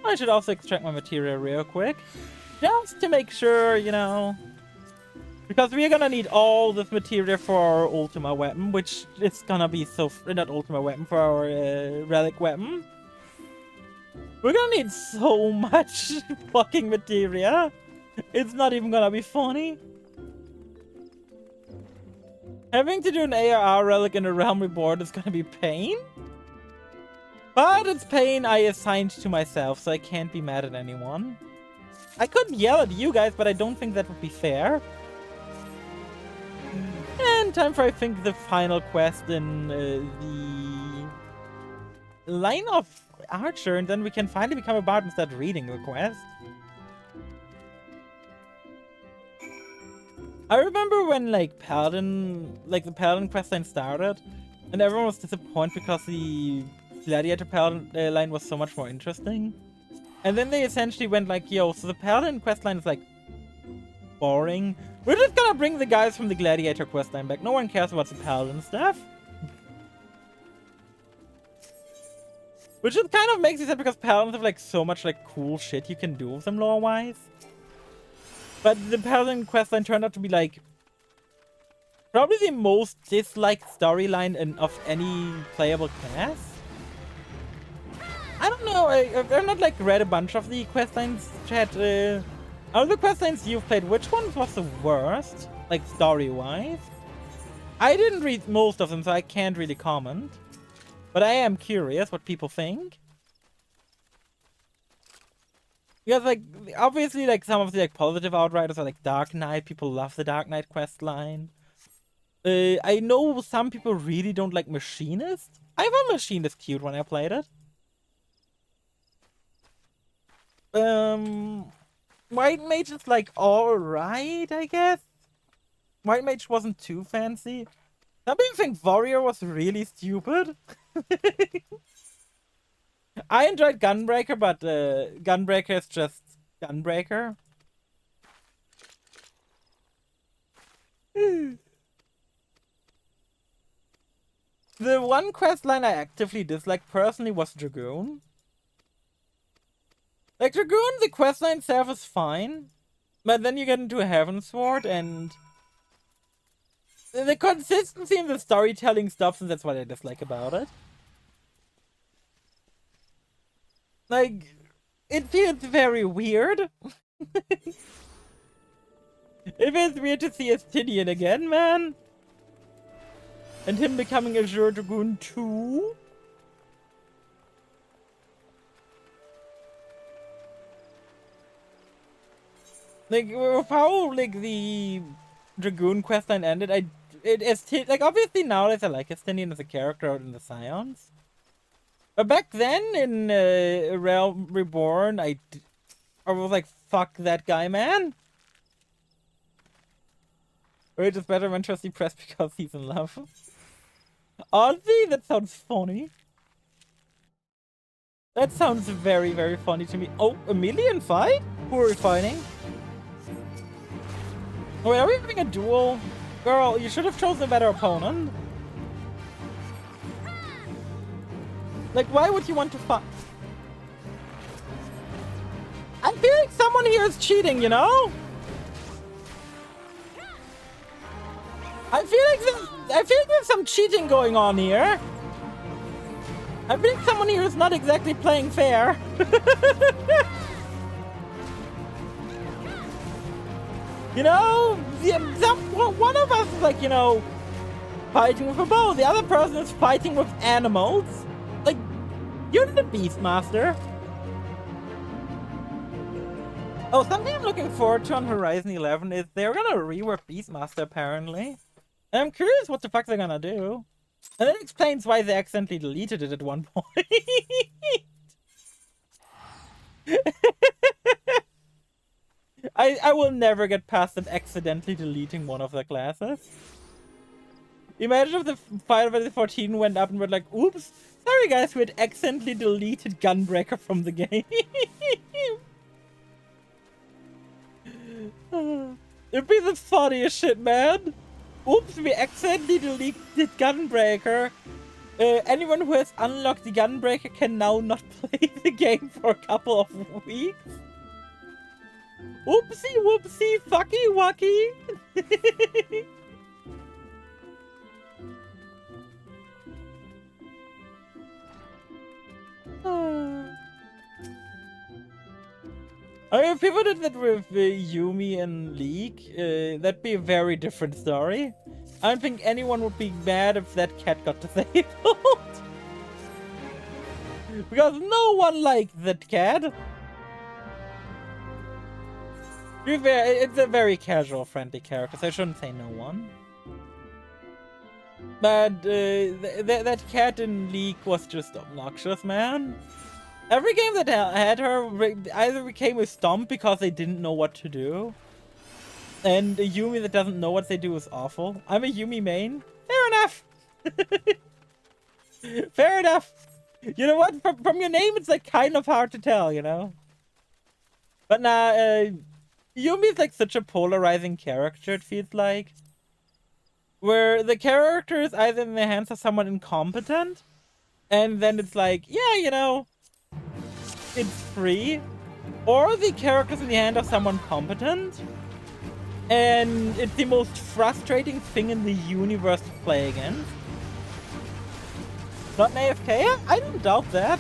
I should also extract my material real quick. Just to make sure, you know. Because we're gonna need all this material for our Ultima weapon, which is gonna be so... Not Ultima weapon, for our relic weapon. We're gonna need so much fucking materia. It's not even gonna be funny. Having to do an ARR relic in a Realm Reborn is gonna be pain. But it's pain I assigned to myself, so I can't be mad at anyone. I could yell at you guys, but I don't think that would be fair. And time for, I think, the final quest in the line of Archer, and then we can finally become a bard and start reading the quest. I remember when, like, Paladin, like, the Paladin questline started, and everyone was disappointed because the Gladiator Paladin line was so much more interesting. And then they essentially went like, yo, so the Paladin questline is, like, boring. We're just gonna bring the guys from the Gladiator questline back. No one cares about the Paladin stuff. Which just kind of makes me sad because Paladins have, like, so much, like, cool shit you can do with them lore-wise. But the Paladin questline turned out to be, like, probably the most disliked storyline of any playable class. I don't know, I've not, like, read a bunch of the questlines, chat. Out of the questlines you've played, which one was the worst? Like, story-wise? I didn't read most of them, so I can't really comment. But I am curious what people think. Because, like, obviously, like, some of the, like, positive outriders are, like, Dark Knight. People love the Dark Knight questline. I know some people really don't like Machinist. I found Machinist cute when I played it. White Mage is, like, alright, I guess. White Mage wasn't too fancy. Some people think Warrior was really stupid. I enjoyed Gunbreaker, but Gunbreaker is just Gunbreaker. The one questline I actively disliked personally was Dragoon. Like, Dragoon, the questline itself is fine, but then you get into Heavensward, and the consistency in the storytelling stops, and that's what I dislike about it. Like, it feels very weird. It feels weird to see Estinian again, man. And him becoming Azure Dragoon too. Like, how, like, the Dragoon questline ended, like, obviously nowadays I like Estinian as a character out in the Scions. But back then, in Realm Reborn, I was like, fuck that guy, man. Or it's just better when Trusty Press because he's in love. Oddly, that sounds funny. That sounds very, very funny to me. Oh, a million fight? Who are we fighting? Wait, are we having a duel? Girl, you should have chosen a better opponent. Like, why would you want to fight? I feel like someone here is cheating, you know? I feel like there's some cheating going on here. I think someone here is not exactly playing fair. You know, one of us is like, you know, fighting with a bow. The other person is fighting with animals. Like, you're the Beastmaster. Oh, something I'm looking forward to on Horizon 11 is they're gonna rework Beastmaster, apparently. And I'm curious what the fuck they're gonna do. And that explains why they accidentally deleted it at one point. I will never get past them accidentally deleting one of their classes. Imagine if the Final Fantasy 14 went up and were like, oops, sorry guys, we had accidentally deleted Gunbreaker from the game. It'd be the funniest shit, man. Oops, we accidentally deleted Gunbreaker. Anyone who has unlocked the Gunbreaker can now not play the game for a couple of weeks. Oopsie whoopsie fucky wucky. I mean, if people did that with Yumi and League, that'd be a very different story. I don't think anyone would be mad if that cat got disabled. Because no one liked that cat. To be fair, it's a very casual, friendly character, so I shouldn't say no one. But that cat in League was just obnoxious, man. Every game that had her either became a stomp because they didn't know what to do. And a Yumi that doesn't know what they do is awful. I'm a Yumi main. Fair enough. Fair enough. You know what? From your name, it's like kind of hard to tell, you know? But nah, Yumi is like such a polarizing character, it feels like. Where the character is either in the hands of someone incompetent, and then it's like, yeah, you know, it's free. Or the character's in the hand of someone competent, and it's the most frustrating thing in the universe to play against. Not an AFK? I don't doubt that.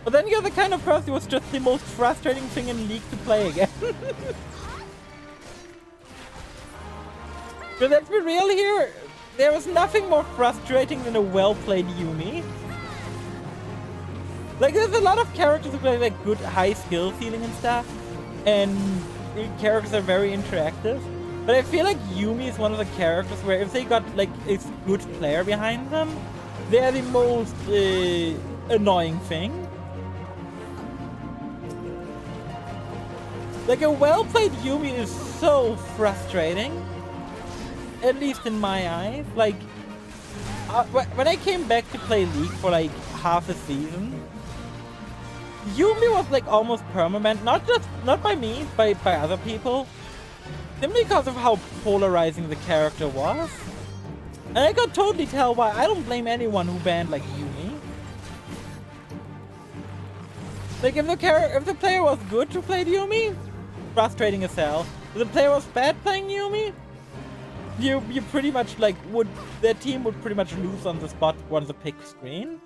But then you're the kind of person who's just the most frustrating thing in League to play against. But let's be real here, there is nothing more frustrating than a well-played Yumi. Like, there's a lot of characters who play like good high skill ceiling and stuff, and the characters are very interactive. But I feel like Yumi is one of the characters where if they got like a good player behind them, they're the most annoying thing. Like, a well-played Yumi is so frustrating. At least in my eyes. Like, when I came back to play League for like half a season, Yumi was like almost permanent. Not by me, by other people. Simply because of how polarizing the character was. And I could totally tell why. I don't blame anyone who banned like Yumi. Like, if the player was good to play Yumi, frustrating as hell. If the player was bad playing Yumi, you pretty much like their team would pretty much lose on the spot on the pick screen.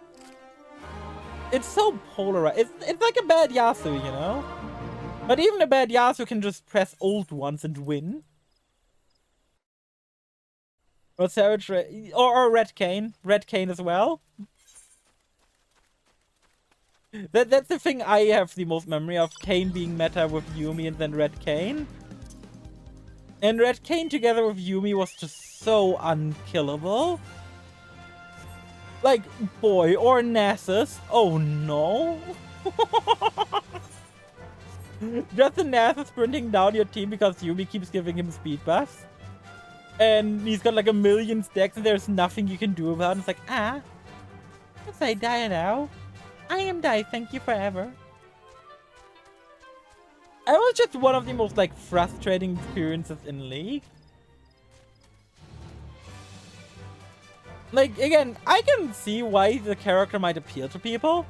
It's so polarized. It's like a bad Yasuo, you know? But even a bad Yasuo can just press ult once and win. Or Savage or Red Kayn. Red Kayn as well. That's the thing I have the most memory of, Kayn being meta with Yumi and then Red Kayn. And Red Kayn together with Yumi was just so unkillable. Like, boy, or Nasus. Oh no. Just a Nasus sprinting down your team because Yumi keeps giving him speed buffs. And he's got like 1,000,000 stacks and there's nothing you can do about it. It's like, if I die now, I am die, thank you forever. It was just one of the most like frustrating experiences in League. Like, again, I can see why the character might appeal to people.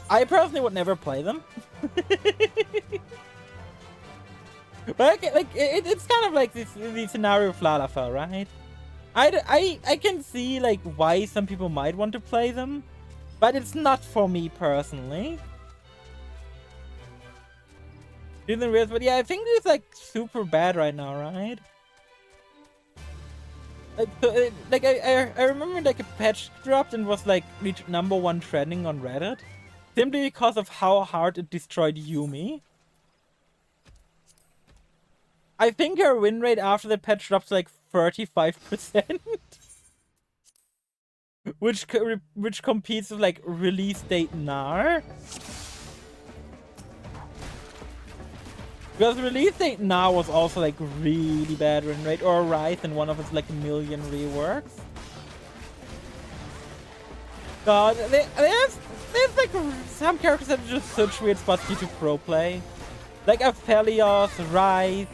I personally would never play them. But like, it's kind of like the scenario of Lalafell, right? I can see like why some people might want to play them, but it's not for me personally. But yeah, I think it's like super bad right now, right? Like, I remember like a patch dropped and was like reached #1 trending on Reddit, simply because of how hard it destroyed Yumi. I think her win rate after the patch dropped to like 35%, which competes with like release date Nar. Because release date now was also like really bad win rate, or Rise in one of its like 1,000,000 reworks. God, there's like some characters that are just such weird spots due to pro play. Like Aphelios, Rise.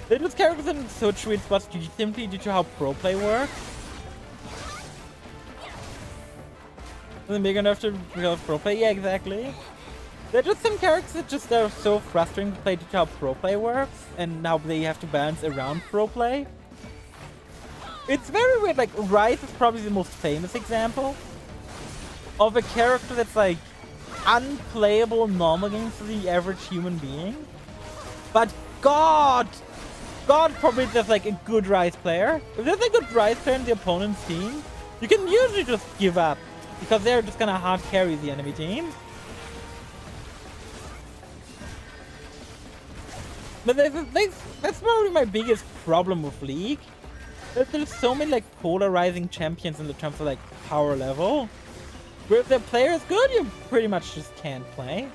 They're just characters in such weird spots simply due to how pro play works. Isn't big enough to become pro play? Yeah, exactly. There are just some characters that just are so frustrating to play due to how pro play works, and now they have to balance around pro play. It's very weird, like, Ryze is probably the most famous example of a character that's, like, unplayable normal games for the average human being. But God probably just, like, a good Ryze player. If there's a good Ryze player in the opponent's team, you can usually just give up, because they're just gonna hard carry the enemy team. But that's probably my biggest problem with League. There's so many like polarizing champions in the terms of like power level. Where if their player is good, you pretty much just can't play.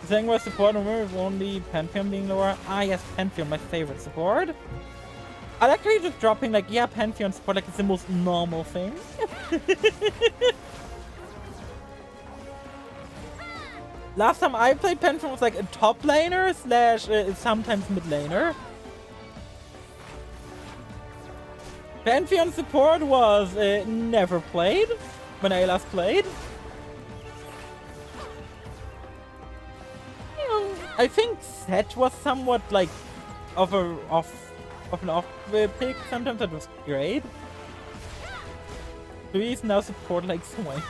Saying was support remember only Pantheon being lower. Ah yes, Pantheon, my favorite support. I'd actually just dropping like, yeah, Pantheon support like it's the most normal thing. Last time I played Pantheon was like a top laner slash sometimes mid laner. Pantheon support was never played when I last played. I think Set was somewhat like of an off pick. Sometimes that was great. Please now support like Swain.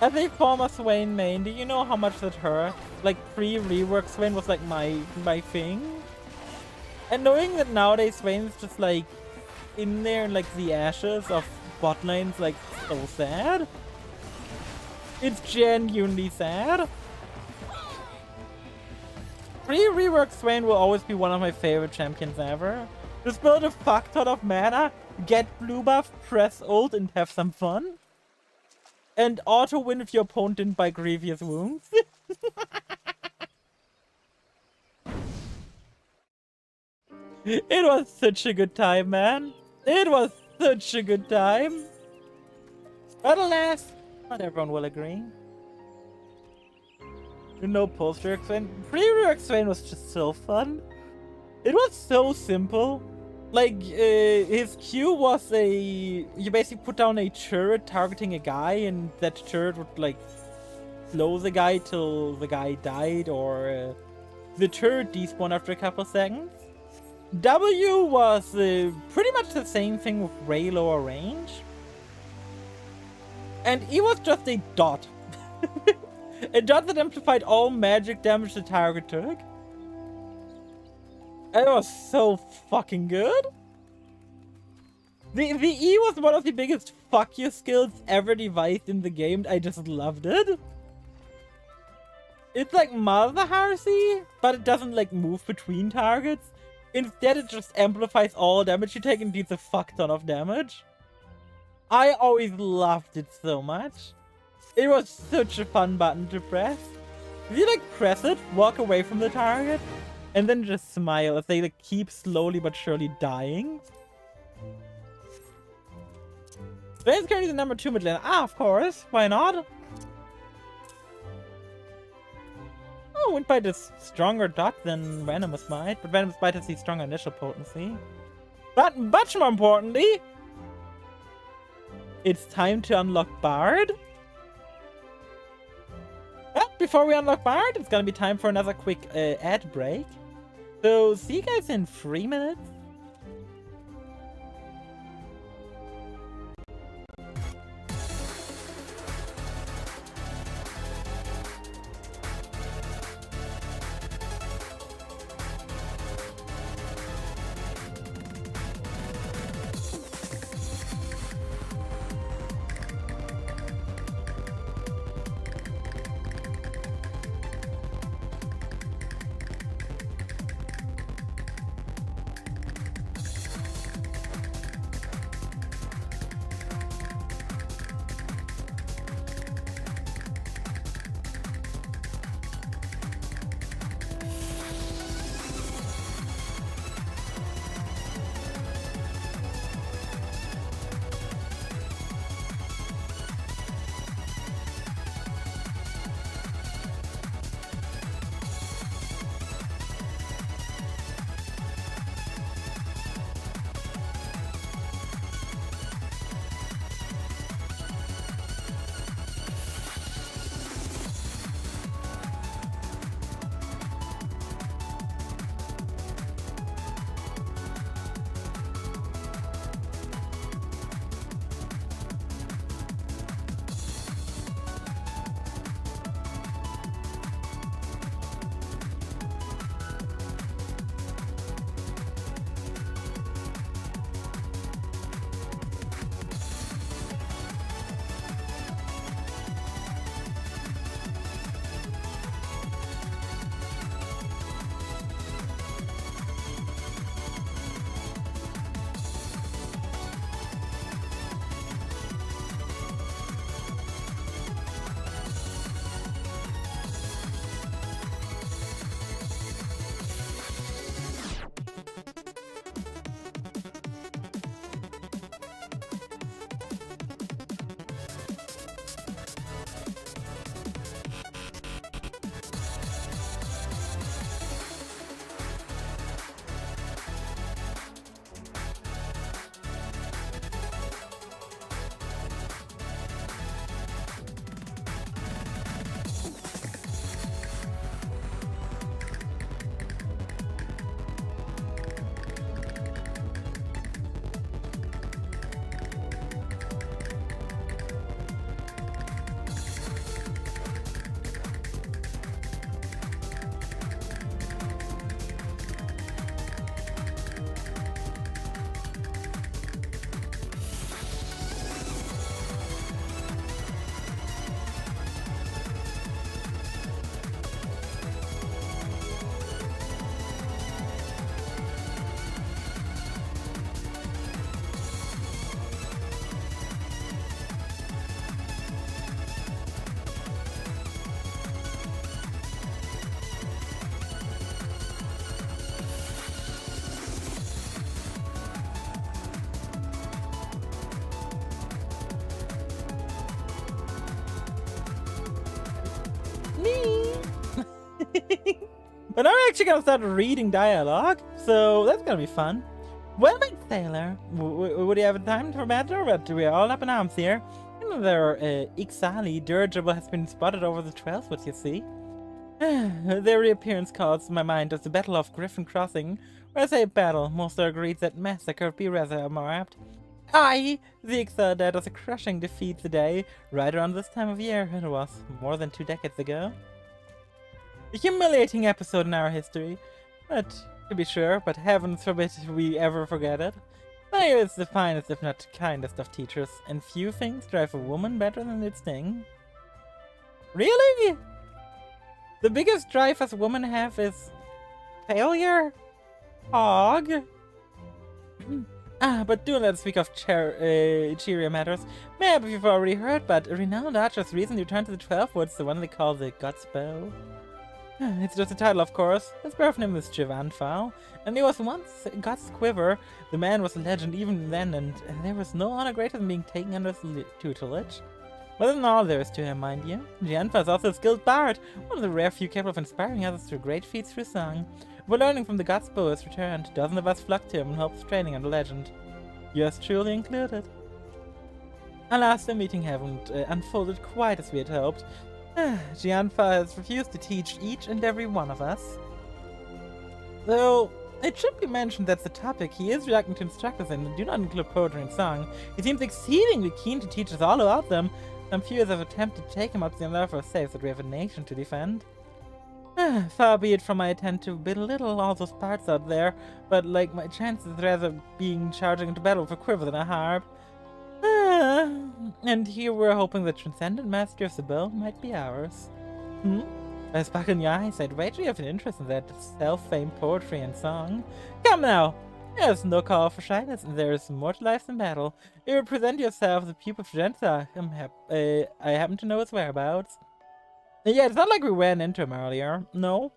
As a former Swain main, do you know how much that hurt? Like pre-rework Swain was like my thing. And knowing that nowadays Swain's just like in there in like the ashes of bot lanes, like so sad. It's genuinely sad. Pre-rework Swain will always be one of my favorite champions ever. Just build a fuck ton of mana, get blue buff, press ult, and have some fun. And auto win if your opponent didn't buy grievous wounds. It was such a good time, man. It was such a good time. But alas, not everyone will agree. No post-rework Swain. Pre-rework Swain was just so fun. It was so simple. Like, his Q was you basically put down a turret targeting a guy, and that turret would, like, slow the guy till the guy died, or the turret despawned after a couple seconds. W was pretty much the same thing with way lower range. And E was just a dot. A dot that amplified all magic damage the target took. It was so fucking good. The E was one of the biggest fuck you skills ever devised in the game. I just loved it. It's like Malzaharsi, but it doesn't like move between targets. Instead, it just amplifies all damage you take and deals a fuck ton of damage. I always loved it so much. It was such a fun button to press. If you like press it, walk away from the target, and then just smile as they like keep slowly but surely dying. Swain's currently the number 2 mid laner. Ah, of course. Why not? Oh, Wind Bite is stronger dot than Venomous Bite, but Venomous Bite has the stronger initial potency. But much more importantly, it's time to unlock Bard. But before we unlock Bard, it's gonna be time for another quick ad break. So see you guys in 3 minutes. But now we're actually gonna start reading dialogue, so that's gonna be fun. Well, my sailor, would you have time for matter? But we're all up in arms here. Another Ixali dirigible has been spotted over the trails, what you see. Their reappearance calls to my mind as the Battle of Griffin Crossing. When I say battle, most are agreed that massacre would be rather more apt. Aye, the Ixal died was a crushing defeat today, right around this time of year. It was more than 2 decades ago. A humiliating episode in our history, but to be sure, but heavens forbid we ever forget it. Fire is the finest, if not kindest, of teachers, and few things drive a woman better than its sting. Really? The biggest drive as women have is failure? Hog? But do not speak of cheerier matters. Maybe you've already heard, but a renowned archer's recently returned to the 12 Woods, the one they call the God's Bow. It's just a title, of course. His birth name is Jivanfal, and he was once God's Quiver. The man was a legend even then, and there was no honor greater than being taken under his tutelage. More than all there is to him, mind you. Jivanfal is also a skilled bard, one of the rare few capable of inspiring others through great feats through song. While learning from the God's Bow has returned, dozens of us flocked to him in hopes of training under legend. Yours truly included. Alas, the meeting haven't unfolded quite as we had hoped. Jianfa has refused to teach each and every one of us. Though, it should be mentioned that the topic he is reluctant to instruct us in do not include poetry and song. He seems exceedingly keen to teach us all about them. Some few have attempted to take him up to the level of safe that we have a nation to defend. Far be it from my intent to belittle all those parts out there, but like my chances rather being charging into battle with a quiver than a harp. And here we're hoping the transcendent master of the bow might be ours. By a sparkle in your eyes, I'd wager you have an interest in that self-famed poetry and song. Come now! There's no call for shyness, and there is more to life than battle. You present yourself the pupil of Genta. I happen to know his whereabouts. Yeah, it's not like we ran into him earlier. No.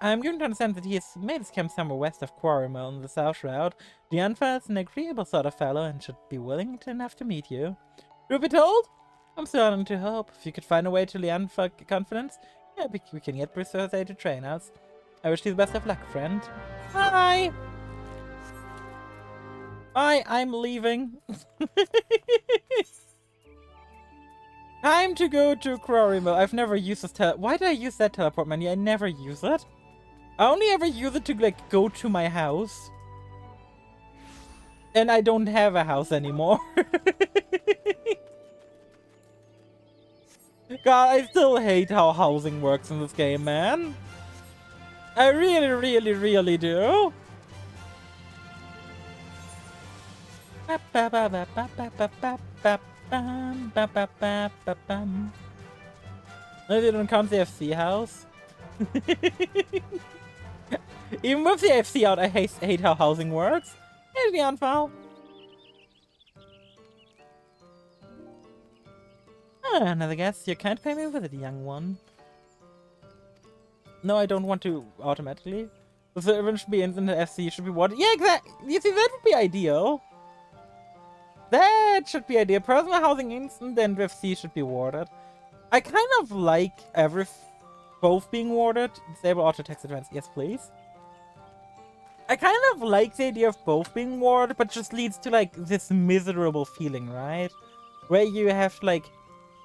I'm given to understand that he has made his camp somewhere west of Quarrymill in the South Shroud. Jianfa is an agreeable sort of fellow and should be willing enough to meet you. Truth be told, I'm starting to hope. If you could find a way to Lianfa confidence, yeah, we can yet persuade to trainouts. I wish you the best of luck, friend. Hi! I'm leaving. Time to go to Quarrymill. I've never used this Why did I use that teleport menu? I never use it. I only ever use it to, like, go to my house. And I don't have a house anymore. God, I still hate how housing works in this game, man. I really, really, really do. No, they don't count the FC house. Even with the FC out, I hate how housing works. Here's the unfile. Another guess. You can't pay me with it, young one. No, I don't want to automatically. The servant should be in the FC should be watered. Yeah, exactly. You see, that would be ideal. That should be ideal. Personal housing instant and FC should be warded. I kind of like both being warded. Disable auto text advance. Yes, please. I kind of like the idea of both being warded, but just leads to like this miserable feeling, right? Where you have to like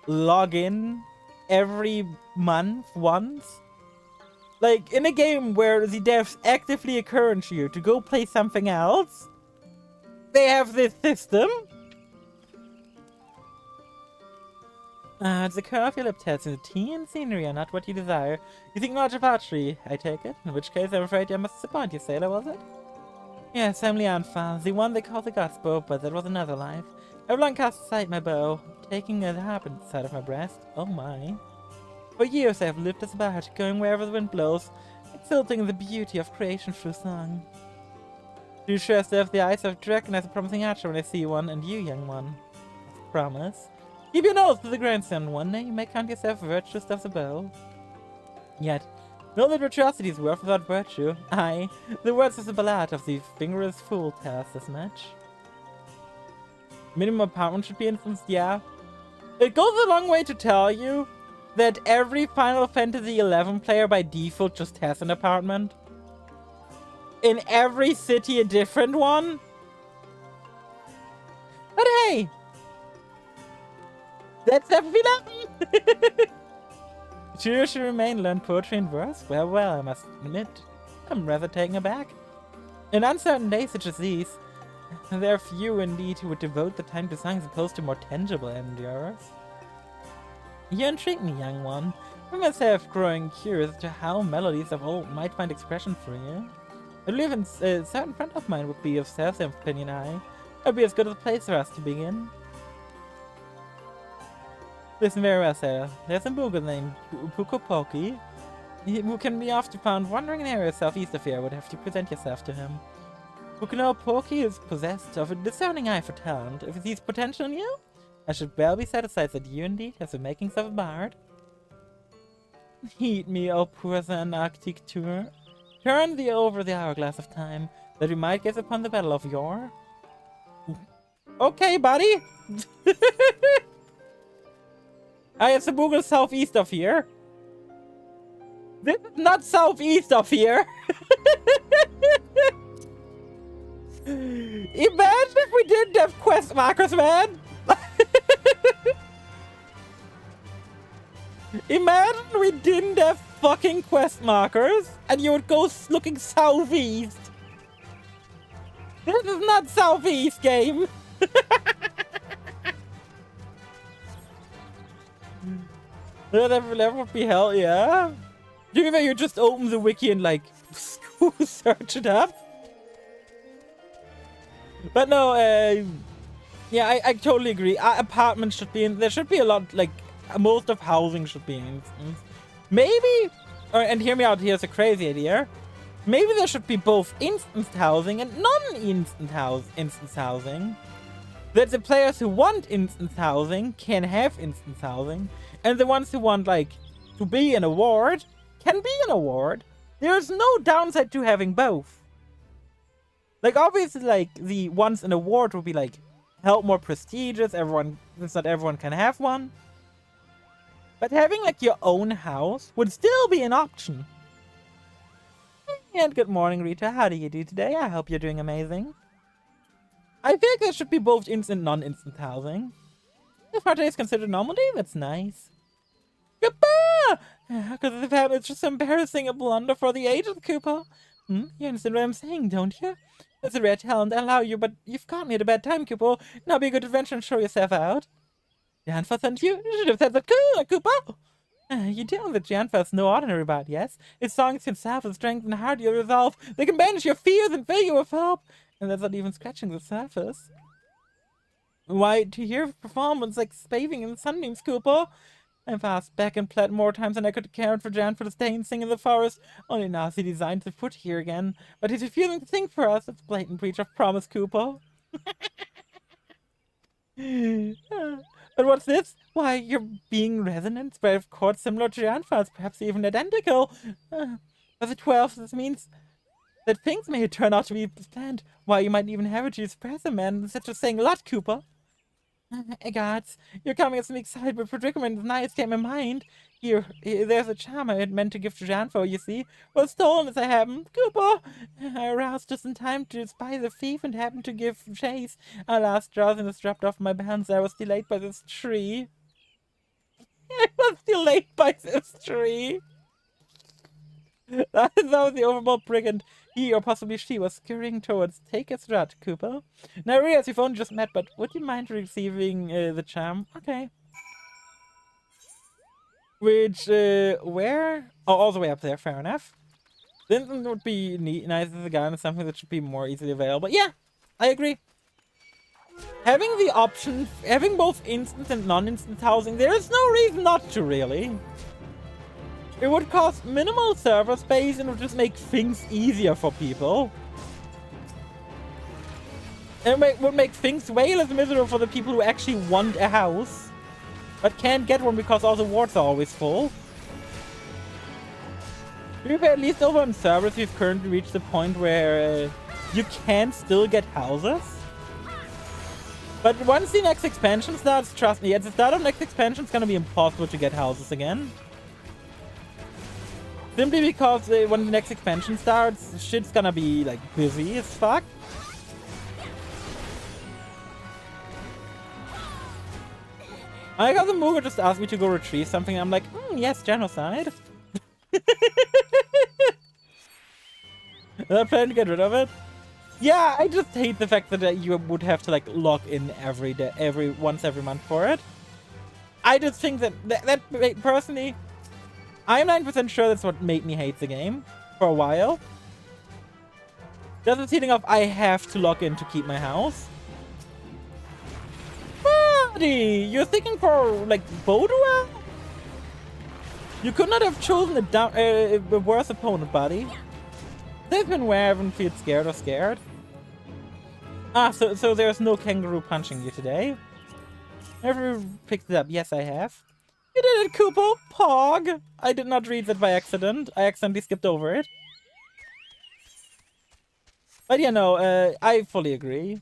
log in every month once. Like in a game where the devs actively encourage you to go play something else, they have this system. It's a curve your lip test in the tea and scenery are not what you desire. You think not of archery, I take it? In which case I'm afraid I must disappoint you, sailor, was it? Yes, I'm Lianfa, the one they call the God's Bow, but that was another life. I've long cast aside my bow, taking a harp inside of my breast. Oh my. For years I have lived as a bard, going wherever the wind blows, exulting in the beauty of creation through song. Do you sure still have the eyes of dragon as a promising archer when I see one, and you, young one? Promise. Keep your nose to the grandstand. One day you may count yourself virtuous of the bow. Yet, know that virtuosity is worth without virtue. Aye, the words of the ballad of the fingerless fool tell us as much. Minimum apartment should be influenced, yeah. It goes a long way to tell you that every Final Fantasy XI player by default just has an apartment? In every city a different one? But hey! That's FF11! Sure should remain, learn poetry and verse? Well, I must admit, I'm rather taken aback. In uncertain days such as these, there are few indeed who would devote the time to songs opposed to more tangible endeavors. You intrigue me, young one. I myself growing curious as to how melodies of old might find expression for you. I believe a certain friend of mine would be of the same opinion it would be as good a place for us to begin. Listen very well, Sarah. There's a Moogle named Pukopoki who can be often found wandering in the area southeast of here. I would have to present yourself to him. Pukopoki is possessed of a discerning eye for talent. If he sees potential in you, I should well be satisfied that you indeed have the makings of a bard. Heed me, O poor and Arctic tour. Turn thee over the hourglass of time, that we might gaze upon the battle of yore. Okay, buddy. I have the Moogle southeast of here. This is not southeast of here. Imagine if we didn't have quest markers, man. Imagine we didn't have fucking quest markers and you would go looking southeast. This is not southeast, game. That would be hell, yeah. Do you think you just open the wiki and like search it up? But no, yeah, I totally agree. Apartments should be in. There should be a lot, like most of housing should be in instance. Maybe, and hear me out. Here's a crazy idea. Maybe there should be both instanced housing and non-instance housing. That the players who want instance housing can have instance housing, and the ones who want like to be an award can be an award. There's no downside to having both. Like obviously, like the ones an award would be like help more prestigious. Since not everyone can have one. But having like your own house would still be an option. And good morning, Rita. How do you do today? I hope you're doing amazing. I think there should be both instant and non-instant housing. If our day is considered normal day, that's nice. Because it's just embarrassing a blunder for the age of Cooper. You understand what I'm saying, don't you? It's a rare talent, I allow you, but you've caught me at a bad time, Cooper. Now be a good adventure and show yourself out. Janfa sent you? You should have said that, Cooper. You do that Janfa's no ordinary bard, yes? His songs himself with strength and heart your resolve. They can banish your fears and fill you with hope. And that's not even scratching the surface. Why, to hear his performance like spaving in sunbeams, Cooper. I've asked back and pled more times than I could care for Janfa to stay and sing in the forest. Only now is he designed to put here again. But he's refusing to sing for us. It's a blatant breach of promise, Cooper. But what's this? Why, you're being resonant, but of chords similar to Janfa's, perhaps even identical. But the 12, this means that things may turn out to be planned. Why, you might even have it to express a man. Such a saying a lot, Cooper. Gods, you're coming at some excitement predicament. The nights came in mind. Here, there's a charm I had meant to give to Janfa, you see. Was stolen as I happened. Cooper! I aroused just in time to spy the thief and happened to give chase. Alas, drowsiness dropped off my bands. I was delayed by this tree. I was delayed by this tree. That was the overbold brigand. He, or possibly she, was scurrying towards. Take a strut, Cooper. Now, I realize we've only just met, but would you mind receiving the charm? Okay. Which, where? Oh, all the way up there, fair enough. Then it would be nice as a gun, something that should be more easily available. Yeah, I agree. Having the option, having both instant and non-instant housing, there is no reason not to, really. It would cost minimal server space and would just make things easier for people. And it would make things way less miserable for the people who actually want a house, but can't get one because all the wards are always full. Maybe at least over on servers we've currently reached the point where you can still get houses. But once the next expansion starts, trust me, at the start of next expansion, it's gonna be impossible to get houses again. Simply because when the next expansion starts, shit's gonna be, like, busy as fuck. I got the Mooger just asked me to go retrieve something. I'm like, yes, genocide. I plan to get rid of it. Yeah, I just hate the fact that you would have to, like, log in every day, once every month for it. I just think that personally, I'm 9% sure that's what made me hate the game for a while. Just the feeling of I have to log in to keep my house. Buddy, you're thinking for, like, Bodua? You could not have chosen a worse opponent, buddy. They've been where I haven't felt scared or scared. Ah, so there's no kangaroo punching you today. Have you picked it up? Yes, I have. You did it, Kupo! Pog! I did not read that by accident. I accidentally skipped over it. But yeah, no, I fully agree.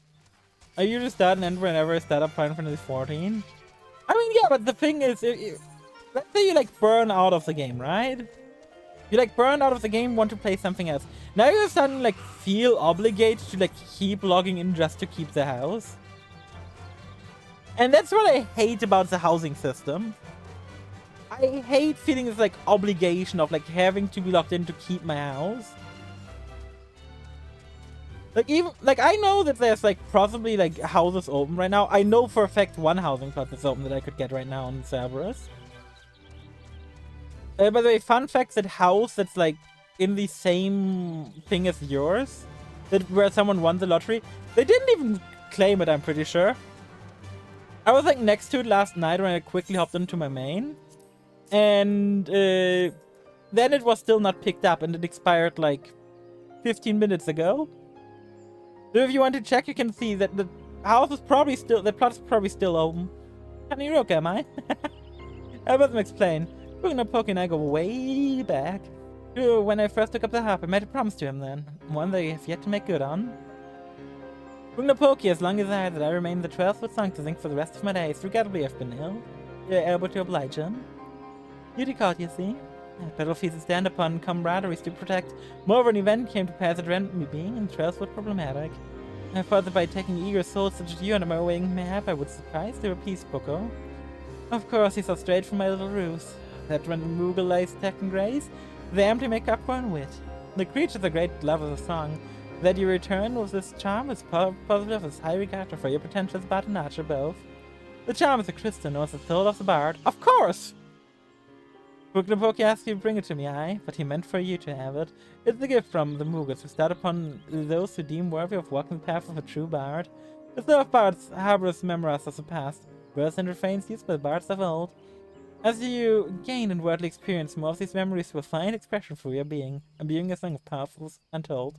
I usually start and end whenever I start up Final Fantasy 14. I mean, yeah, but the thing is, let's say you, like, burn out of the game, right? You, like, burn out of the game, want to play something else. Now you suddenly, like, feel obligated to, like, keep logging in just to keep the house. And that's what I hate about the housing system. I hate feeling this, like, obligation of, like, having to be logged in to keep my house. Like, even, like, I know that there's, like, possibly, like, houses open right now. I know for a fact one housing plot is open that I could get right now on Cerberus. By the way, fun fact, that house that's, like, in the same thing as yours, where someone won the lottery, they didn't even claim it, I'm pretty sure. I was, like, next to it last night when I quickly hopped into my main. And then it was still not picked up, and it expired, like, 15 minutes ago. So if you want to check, you can see that the house is probably still, the plot is probably still open. Kind of rook, am I? I must explain. Poke and I go way back. When I first took up the harp, I made a promise to him then. One that I have yet to make good on. Poke, as long as that I remain the 12th song to sing for the rest of my days, regrettably I've been ill. You're able to oblige him. Duty called, you see. Battlefields to stand upon, camaraderies to protect. Moreover, an event came to pass that rendered me being in trials was problematic. I thought that by taking eager souls such as you under my wing map, I would surprise their peace, Poco. Of course, he saw straight from my little ruse. That when the Moogle lies tech and grace, they amply make up for in wit. The creature's a great love of the song. That you return with this charm is positive as high regard for your potential as bard and archer both. The charm is a crystal, knows the soul of the bard. Of course! Poke asked you to bring it to me, aye, but he meant for you to have it. It's a gift from the Moogles, who start upon those who deem worthy of walking the path of a true bard. The soul of bards harbors memories of the past, words and refrains used by bards of old. As you gain in worldly experience, more of these memories will find expression through your being, imbuing a song of powerfuls untold.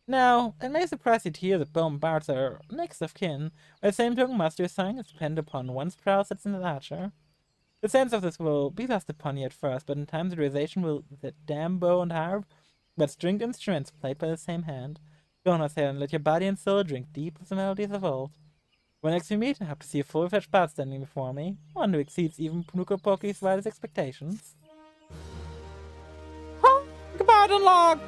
Now, it may surprise you to hear that bone bards are next of kin, by the same token must your song is depend upon one's prowess that's in the archer. The sense of this will be lost upon you at first, but in time the realization will that damn bow and harp, but stringed instruments played by the same hand. Go on, Sarah, and let your body and soul drink deep of the melodies of old. When next we meet, I hope to see a full-fledged bard standing before me, one who exceeds even Poke's wildest expectations. Honk! Bard unlocked!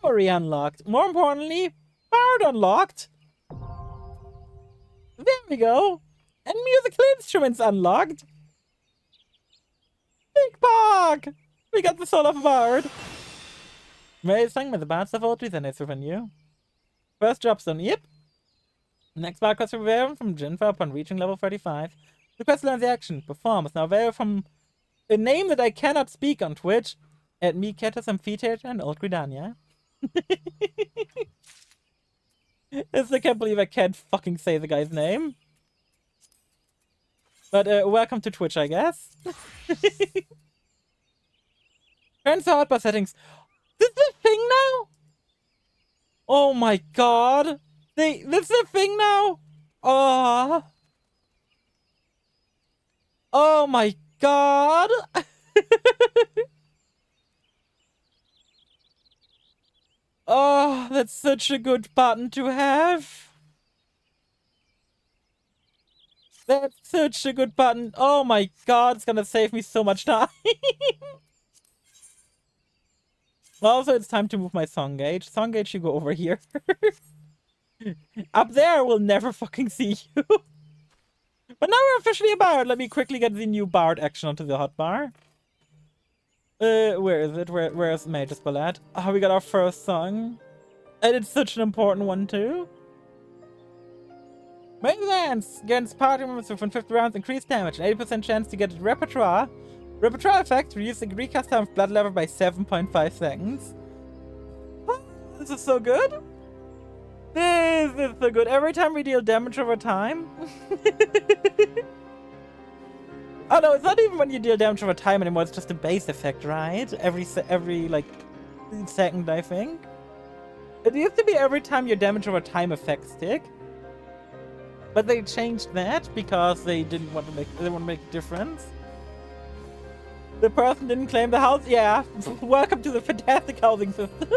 Armory unlocked! More importantly, Bard unlocked! There we go! And musical instruments unlocked! Big Bog! We got the soul of a bard! May sung by the bards of old resonates with you. First dropstone, yep. Next bar quest available from Jinfa upon reaching level 35. The quest learns the action. Perform is now available from a name that I cannot speak on Twitch at Miketas Amphitheater and Old Gridania. I can't believe I can't fucking say the guy's name. But welcome to Twitch, I guess. Turns hotbar settings. This is a thing now? Oh my god. This is a thing now? Oh. Oh my god. Oh, that's such a good button to have. That's such a good button. Oh my god, it's gonna save me so much time. Also, it's time to move my song gauge. Song gauge, you go over here. Up there, I will never fucking see you. But now we're officially a bard. Let me quickly get the new bard action onto the hotbar. Where is it? Where's Mage's Ballad? Oh, we got our first song. And it's such an important one, too. Main Lance against party members within 50 rounds, increased damage, and 80% chance to get a repertoire. Repertoire effect, reduce the recast time of blood level by 7.5 seconds. Oh, this is so good. This is so good. Every time we deal damage over time. Oh no, it's not even when you deal damage over time anymore. It's just a base effect, right? Every like second, I think. It used to be every time your damage over time effects tick. But they changed that because they didn't want to make a difference. The person didn't claim the house. Yeah. Welcome to the fantastic housing system.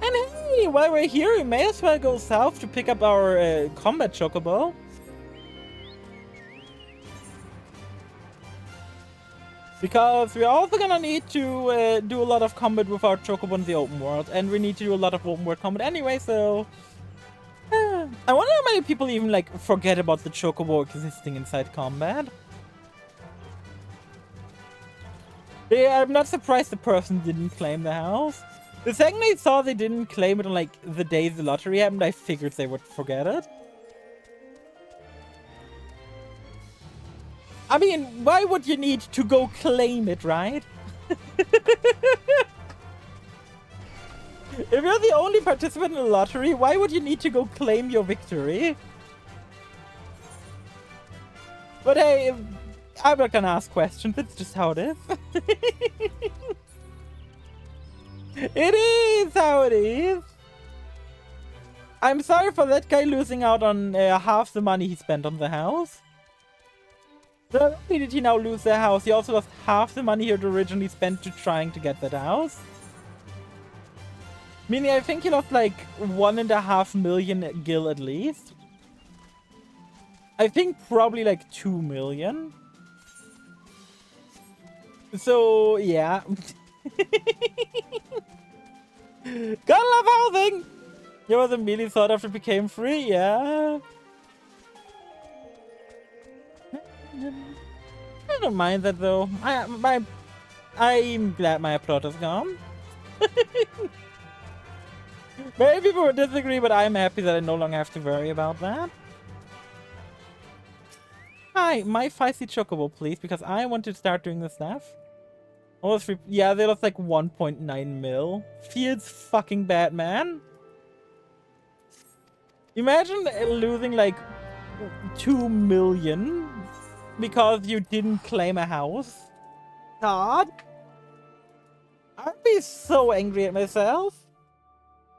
And hey, while we're here, we may as well go south to pick up our combat chocobo. Because we're also gonna need to do a lot of combat with our chocobo in the open world, and we need to do a lot of open world combat anyway, so... I wonder how many people even, like, forget about the chocobo existing inside combat. Yeah, I'm not surprised the person didn't claim the house. The second I saw they didn't claim it on, like, the day the lottery happened, I figured they would forget it. I mean, why would you need to go claim it, right? If you're the only participant in the lottery, why would you need to go claim your victory? But hey, I'm not gonna ask questions, it's just how it is. It is how it is. I'm sorry for that guy losing out on half the money he spent on the house. Not only did he now lose the house, he also lost half the money he had originally spent to trying to get that house. Meaning, I think he lost like 1.5 million gil at least. I think probably like 2 million. So, yeah. Gotta love housing! It was immediately thought after it became free, yeah. I don't mind that though. I'm glad my plot is gone. Many people would disagree, but I'm happy that I no longer have to worry about that. Hi, my feisty chocobo, please, because I want to start doing the stuff. Almost free. Yeah, they lost like 1.9 mil. Feels fucking bad, man. Imagine losing like 2 million because you didn't claim a house. God. I'd be so angry at myself.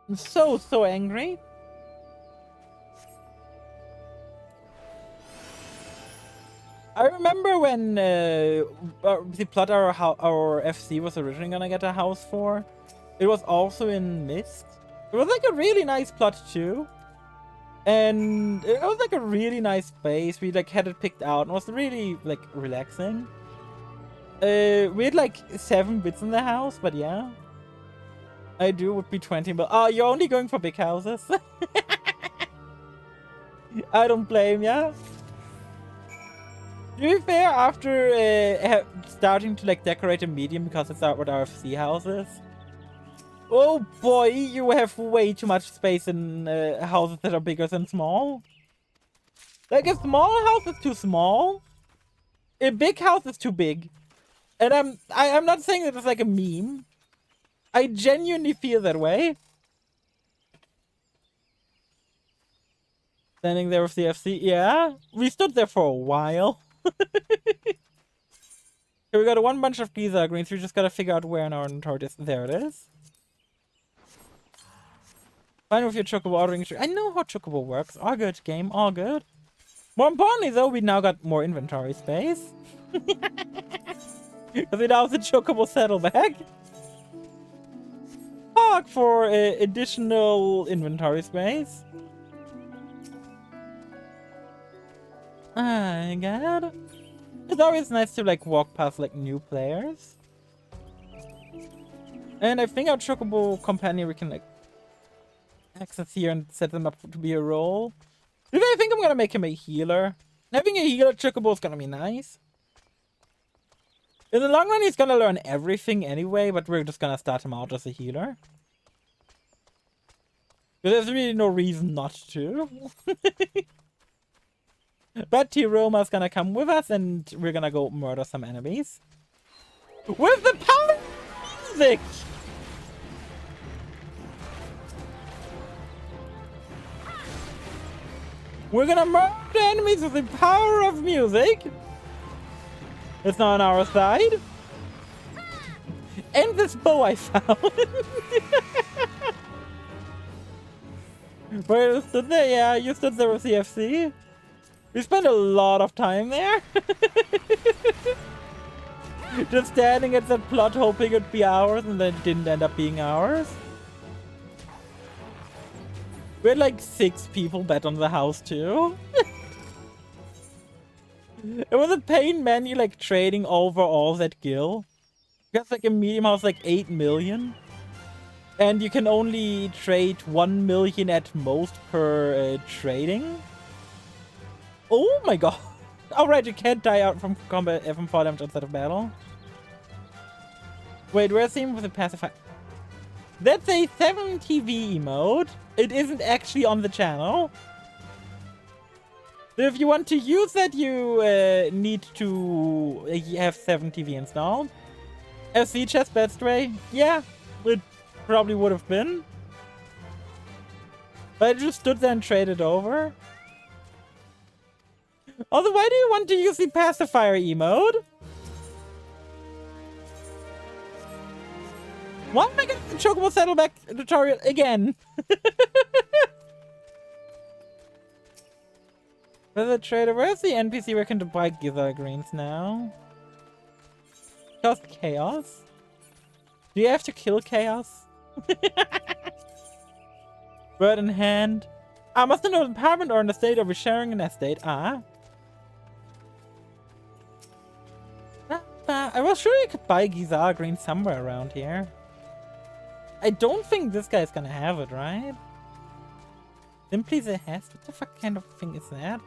I'm so angry. I remember when the plot our FC was originally gonna get a house for. It was also in Mist. It was like a really nice plot too. And it was like a really nice base. We like had it picked out and it was really like relaxing. We had like 7 bits in the house, but yeah. I do would be 20, but oh, you're only going for big houses. I don't blame ya. To be fair, after starting to like decorate a medium because it's what our FC house is. Oh boy, you have way too much space in houses that are bigger than small. Like a small house is too small, a big house is too big. And I'm not saying that it's like a meme. I genuinely feel that way. Standing there with the FC, yeah, we stood there for a while. Here we got one bunch of Giza greens. We just gotta figure out where in our inventory it is. There it is. Fine with your chocobo ordering. I know how chocobo works. All good, game. All good. More importantly, though, we now got more inventory space. Because we now have the chocobo saddlebag. dog for additional inventory space. My god. It's always nice to like walk past like new players. And I think our Chocobo companion we can like access here and set them up to be a role. I think I'm gonna make him a healer. Having a healer Chocobo is gonna be nice. In the long run, he's gonna learn everything anyway, but we're just gonna start him out as a healer. There's really no reason not to. But Tiroma's gonna come with us, and we're gonna go murder some enemies. With the power of music! We're gonna murder enemies with the power of music! It's not on our side. And this bow I found. Where you stood there? Yeah, you stood there with CFC. We spent a lot of time there. Just standing at that plot hoping it'd be ours, and then it didn't end up being ours. We had like 6 people bet on the house too. It was a pain menu, like trading over all that gil. Because like a medium house like 8 million. And you can only trade 1 million at most per trading. Oh my god. Alright, you can't die out from combat FM4 damage outside of battle. Wait, where's the with the pacifier? That's a 7 TV emote. It isn't actually on the channel. So if you want to use that, you need to have 7 TV installed. FC chest bad stray? Yeah, it probably would have been. But I just stood there and traded over. Also, why do you want to use the pacifier emote? Why am I getting the Chocobo Saddleback tutorial again? There's a trader. Where's the NPC where I can buy Giza greens now? Cost chaos? Do you have to kill chaos? Bird in hand. I must know an apartment or an estate, or be sharing an estate. Ah. I was sure you could buy Giza green somewhere around here. I don't think this guy's gonna have it, right? Simply the Hest? What the fuck kind of thing is that?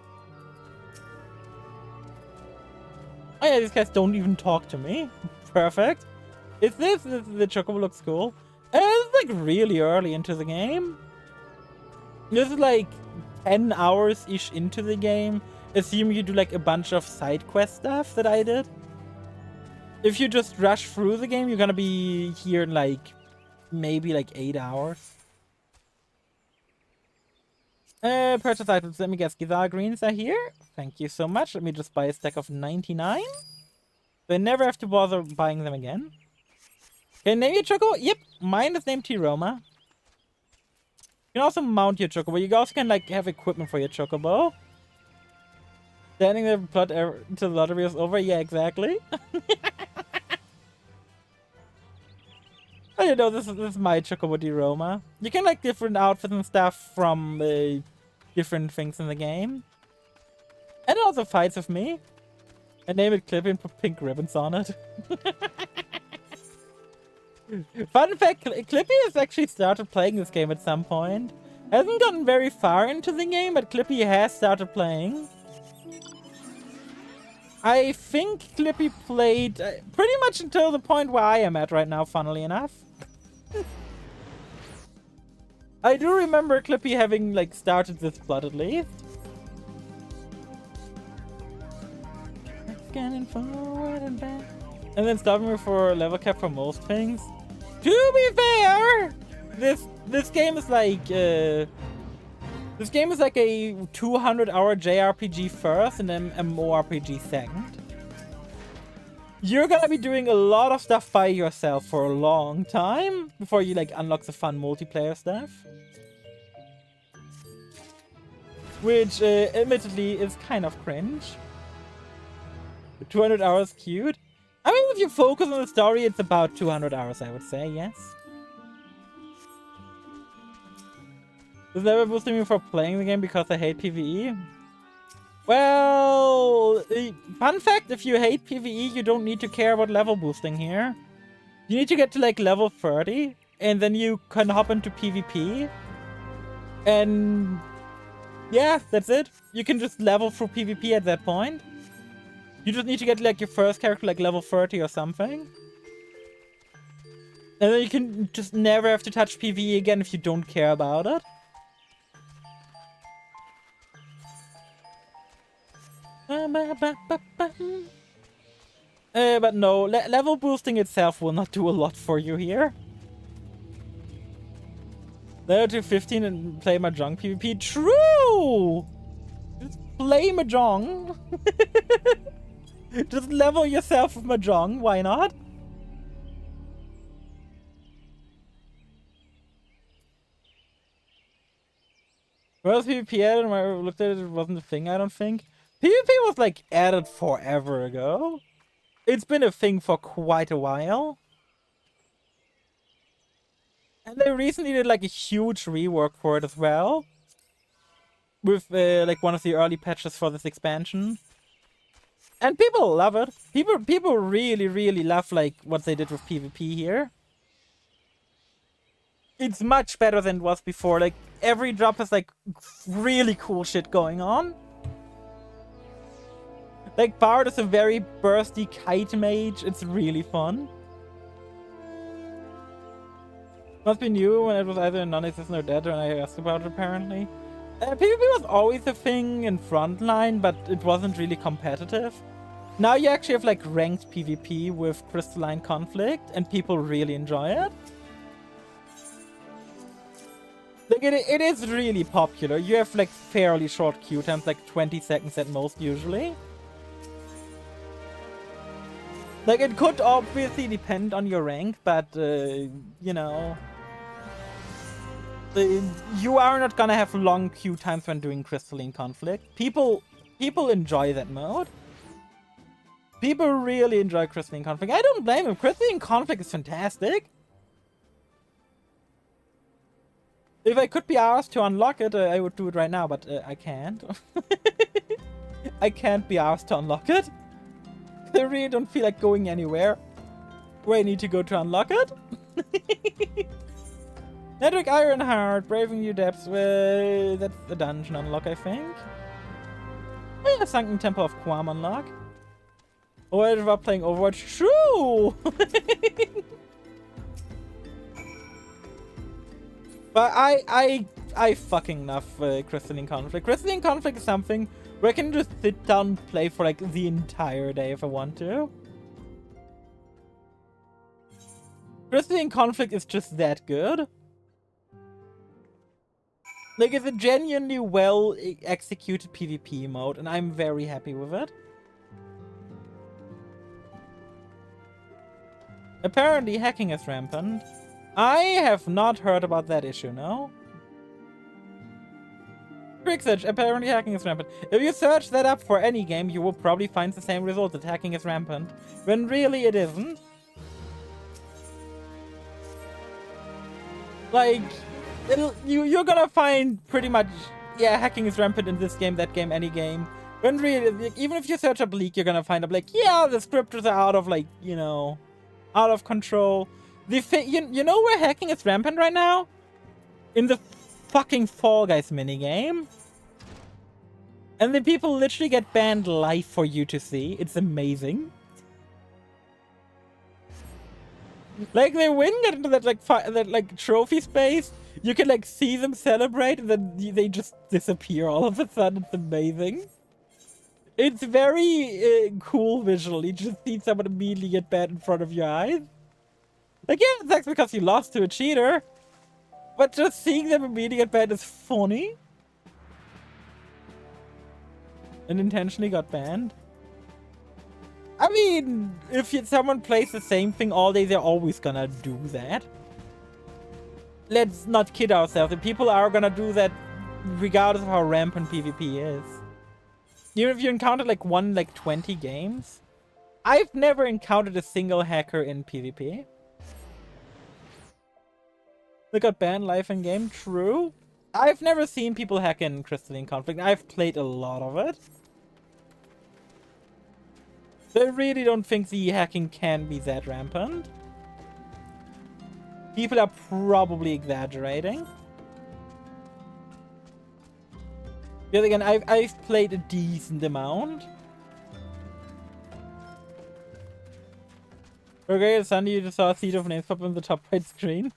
Oh yeah, these guys don't even talk to me. Perfect. Is this the Chocobo looks cool? It's like really early into the game. This is like 10 hours-ish into the game. Assume you do like a bunch of side quest stuff that I did. If you just rush through the game, you're gonna be here in like maybe like 8 hours. Purchase items. Let me guess. Giza greens are here. Thank you so much. Let me just buy a stack of 99. So I never have to bother buying them again. Okay, name your Chocobo? Yep. Mine is named Tiroma. You can also mount your Chocobo. You also can like have equipment for your Chocobo. Standing there plot until the lottery is over. Yeah, exactly. I didn't know this is my Chocobo Tiroma. You can like different outfits and stuff from different things in the game. And it also fights with me. I name it Clippy and put pink ribbons on it. Fun fact, Clippy has actually started playing this game at some point. Hasn't gotten very far into the game, but Clippy has started playing. I think Clippy played pretty much until the point where I am at right now, funnily enough. I do remember Clippy having like started this plot at least. Scanning forward and back. And then stopping me for level cap for most things. To be fair, this game is like a 200-hour JRPG first and then a MMORPG second. You're gonna be doing a lot of stuff by yourself for a long time before you like unlock the fun multiplayer stuff. Which admittedly is kind of cringe. 200 hours cute. I mean, if you focus on the story, it's about 200 hours, I would say, yes. Is level boosting me for playing the game because I hate PvE? Well, fun fact, if you hate PvE, you don't need to care about level boosting here. You need to get to like level 30, and then you can hop into PvP. And yeah, that's it. You can just level through PvP at that point. You just need to get like your first character like level 30 or something. And then you can just never have to touch PvE again if you don't care about it. But no, level boosting itself will not do a lot for you here. Level to 15 and play Mahjong PvP. True! Just play Mahjong. Just level yourself with Mahjong, why not? Was PvP added? When I looked at it, it wasn't a thing, I don't think. PvP was like added forever ago. It's been a thing for quite a while. And they recently did like a huge rework for it as well. With like one of the early patches for this expansion. And people love it. People really, really love like what they did with PvP here. It's much better than it was before. Like every drop has like really cool shit going on. Like Bard is a very bursty kite mage. It's really fun. Must be new when it was either non-existent or dead when I asked about it apparently. PvP was always a thing in Frontline, but it wasn't really competitive. Now you actually have like ranked PvP with Crystalline Conflict and people really enjoy it. Like it is really popular. You have like fairly short queue times, like 20 seconds at most usually. Like it could obviously depend on your rank, but you know, you are not gonna have long queue times when doing Crystalline Conflict. People enjoy that mode. People really enjoy Crystalline Conflict. I don't blame them. Crystalline Conflict is fantastic. If I could be asked to unlock it, I would do it right now, but I can't. I can't be asked to unlock it. I really don't feel like going anywhere where I need to go to unlock it. Network Ironheart, Braving New Depths. That's the dungeon unlock, I think. Yeah, Sunken Temple of Quam unlock. Oh, I was playing Overwatch. True! But I fucking love Crystalline Conflict. Crystalline Conflict is something where I can just sit down and play for like the entire day if I want to. Crystalline Conflict is just that good. Like, it's a genuinely well executed PvP mode, and I'm very happy with it. Apparently hacking is rampant. I have not heard about that issue, no? Quick search, apparently hacking is rampant. If you search that up for any game, you will probably find the same result, that hacking is rampant. When really it isn't. Like, you're gonna find pretty much, yeah, hacking is rampant in this game, that game, any game. When really, even if you search up leak, you're gonna find up like, yeah, the scripters are out of like, you know, out of control. You know where hacking is rampant right now? In the fucking Fall Guys minigame. And the people literally get banned live for you to see. It's amazing. Like, they win, get into that like trophy space. You can like see them celebrate, and then they just disappear all of a sudden. It's amazing. It's very cool visually. You just see someone immediately get banned in front of your eyes. Like, yeah, that's because you lost to a cheater. But just seeing them immediately get banned is funny. And intentionally got banned. I mean, if someone plays the same thing all day, they're always gonna do that. Let's not kid ourselves. The people are gonna do that regardless of how rampant PvP is. Even if you encounter like 20 games. I've never encountered a single hacker in PvP. They got banned live in game, true. I've never seen people hack in Crystalline Conflict. I've played a lot of it. So I really don't think the hacking can be that rampant. People are probably exaggerating. Yet again, I've played a decent amount. Okay, Sunday, you just saw a seed of names pop on the top right screen.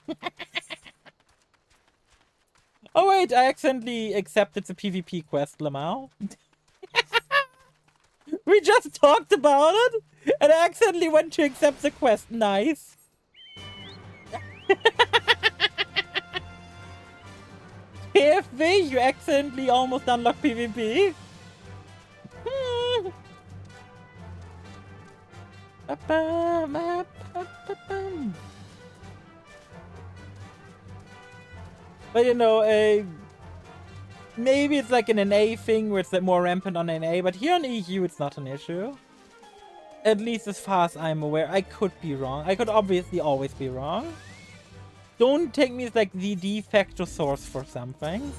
Oh wait, I accidentally accepted the PvP quest, Lamau. We just talked about it, and I accidentally went to accept the quest. Nice. PFV, you accidentally almost unlocked PvP. But you know, maybe it's like an NA thing where it's like more rampant on NA, but here on EU it's not an issue. At least as far as I'm aware. I could be wrong. I could obviously always be wrong. Don't take me as like the de facto source for something.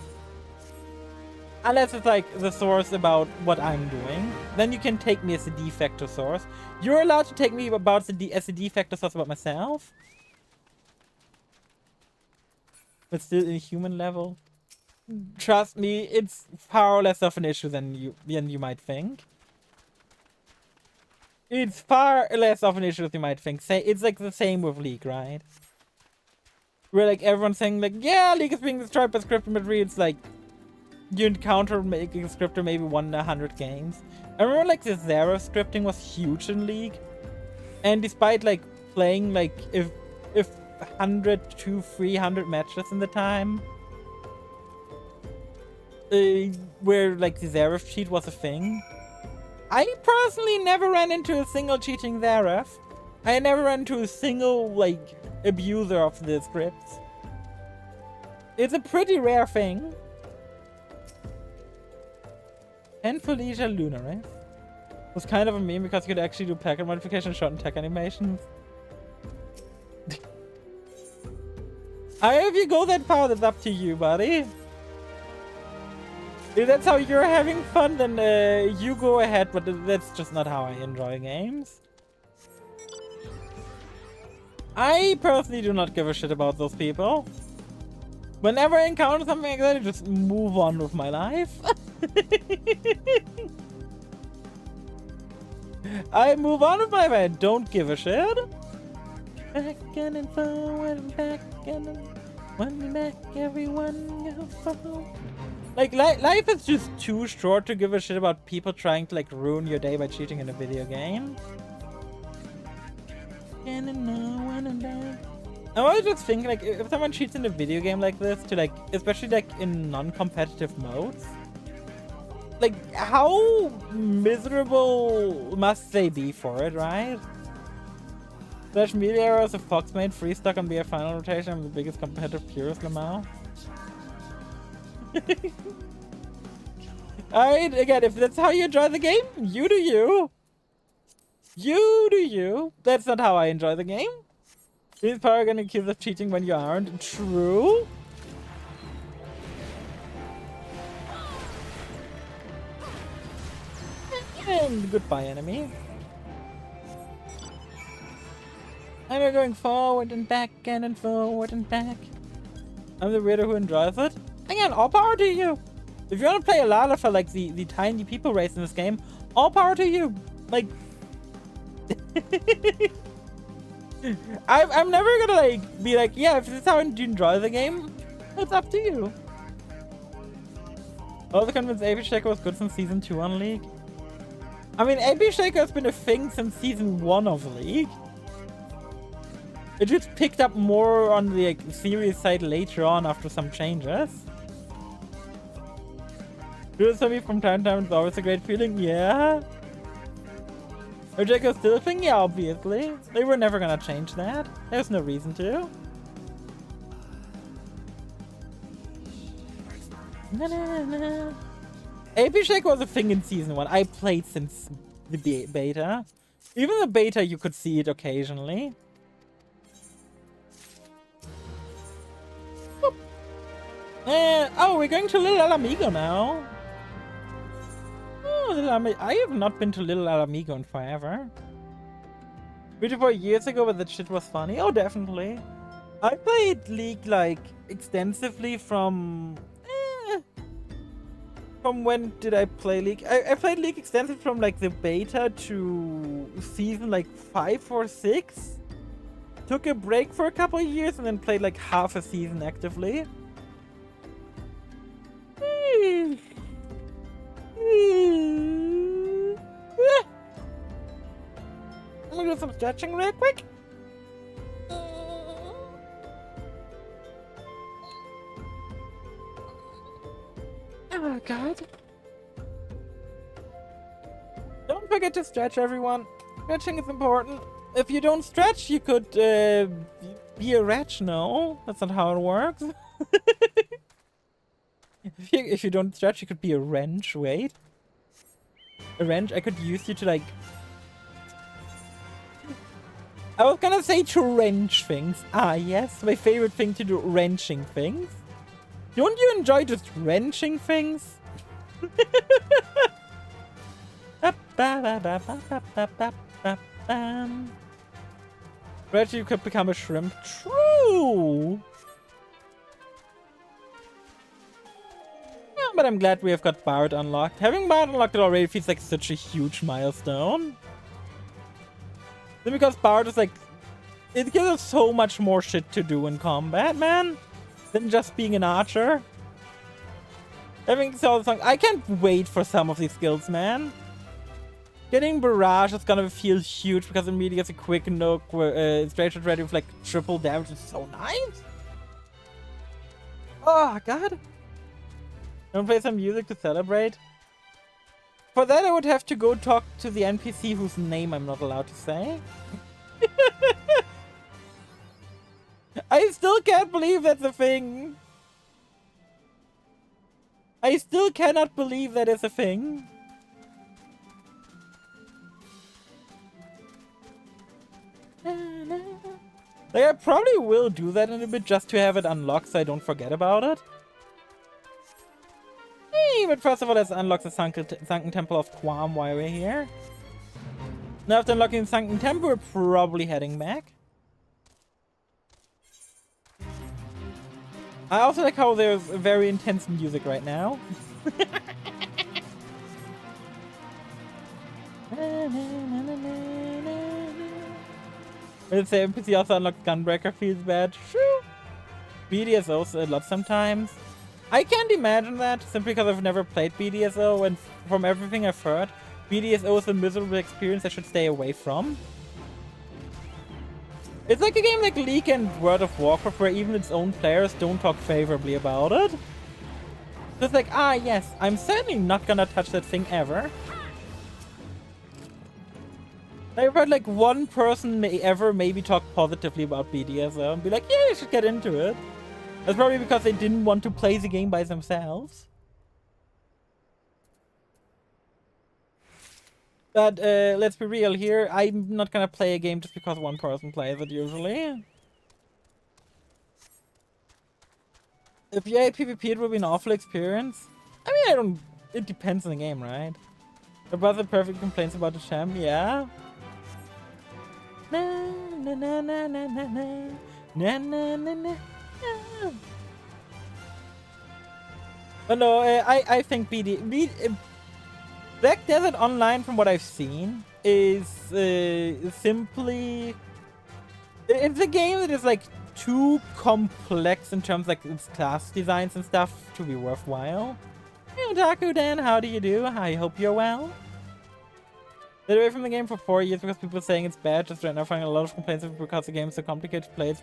Unless it's like the source about what I'm doing. Then you can take me as a de facto source. You're allowed to take me as a de facto source about myself. But still in human level. Trust me, it's far less of an issue than you might think. It's far less of an issue than you might think. It's like the same with League, right? Where like everyone's saying like, yeah, League is being destroyed by scripting, but really it's like you encounter making a scripter maybe 1 in 100 games. I remember like the Zero scripting was huge in League. And despite like playing like if 100 to 300 matches in the time, where like the Zareth cheat was a thing, I personally never ran into a single cheating Zareth. I never ran into a single like abuser of the scripts. It's a pretty rare thing. And Felicia Lunaris was kind of a meme because you could actually do packet modification, shot and tech animations. If you go that far, that's up to you, buddy. If that's how you're having fun, then you go ahead, but that's just not how I enjoy games. I personally do not give a shit about those people. Whenever I encounter something like that, I just move on with my life. I move on with my life, I don't give a shit. Back and forward and back and one back, everyone go forward. Like, life is just too short to give a shit about people trying to, like, ruin your day by cheating in a video game. I always just think, like, if someone cheats in a video game like this, to, like, especially, like, in non-competitive modes, like, how miserable must they be for it, right? Slash media errors of Fox made free stock on BF final rotation. I'm the biggest competitive purist, Lamau. Alright, again, if that's how you enjoy the game, you do you. You do you. That's not how I enjoy the game. Is Power gonna accuse of cheating when you aren't? True. And goodbye, enemy. And we're going forward and back and forward and back. I'm the weirdo who enjoys it. Again, all power to you. If you want to play a lot for like the tiny people race in this game, all power to you. Like, I'm never gonna like be like, yeah, if this is how you enjoy the game, it's up to you. Also convinced AB Shaker was good since season 2 on League. I mean, AB Shaker has been a thing since season 1 of League. It just picked up more on the like, serious side later on after some changes. Do this for me from time to time, it's always a great feeling, yeah. Are Jacob still a thing? Yeah, obviously. They were never gonna change that. There's no reason to. AP Shaker was a thing in season 1. I played since the beta. Even the beta, you could see it occasionally. Oh, we're going to Little Alamigo now. Oh, I have not been to Little Alamigo in forever. 3 to 4 years ago, but that shit was funny. Oh, definitely. I played League, like, extensively from... From when did I play League? I played League extensively from, like, the beta to season, like, 5 or 6. Took a break for a couple of years and then played, like, half a season actively. I'm gonna do some stretching real quick. Oh god. Don't forget to stretch, everyone. Stretching is important. If you don't stretch, you could be a wretch. No, that's not how it works. If you don't stretch, you could be a wrench. Wait. A wrench? I could use you to, like... I was gonna say to wrench things. Ah, yes. My favorite thing to do, wrenching things. Don't you enjoy just wrenching things? Right, you could become a shrimp. True! Yeah, but I'm glad we have got Bard unlocked. Having Bard unlocked it already feels like such a huge milestone. Then because Bard is like... It gives us so much more shit to do in combat, man. Than just being an archer. Having saw the song, I can't wait for some of these skills, man. Getting Barrage is gonna feel huge because immediately gets a quick nook where straight shot ready with like triple damage is so nice. Oh god. Don't play some music to celebrate. For that I would have to go talk to the NPC whose name I'm not allowed to say. I still can't believe that's a thing. I still cannot believe that is a thing. Like, I probably will do that in a bit just to have it unlocked so I don't forget about it. Hey, but first of all, let's unlock the Sunken Temple of Quam while we're here. Now after unlocking the Sunken Temple, we're probably heading back. I also like how there's very intense music right now. Let's say NPC also unlocked Gunbreaker feels bad. True. BDSO a lot sometimes. I can't imagine that simply because I've never played BDSO, and from everything I've heard, BDSO is a miserable experience I should stay away from. It's like a game like League and World of Warcraft where even its own players don't talk favorably about it. So it's like, ah yes, I'm certainly not gonna touch that thing ever. I've heard like one person may ever maybe talk positively about BDSM and be like, yeah, you should get into it. That's probably because they didn't want to play the game by themselves. But let's be real here, I'm not gonna play a game just because one person plays it usually. If you had PvP, it would be an awful experience. I mean, I don't... It depends on the game, right? My brother perfect complaints about the champ, yeah. Na na na na na na na na na na. But no, I think Black Desert Online, from what I've seen, is simply... It's a game that is like too complex in terms of like its class designs and stuff to be worthwhile. Hey Otaku Dan, how do you do? I hope you're well. Been away from the game for 4 years because people are saying it's bad. Just right now finding a lot of complaints because the game is so complicated to play.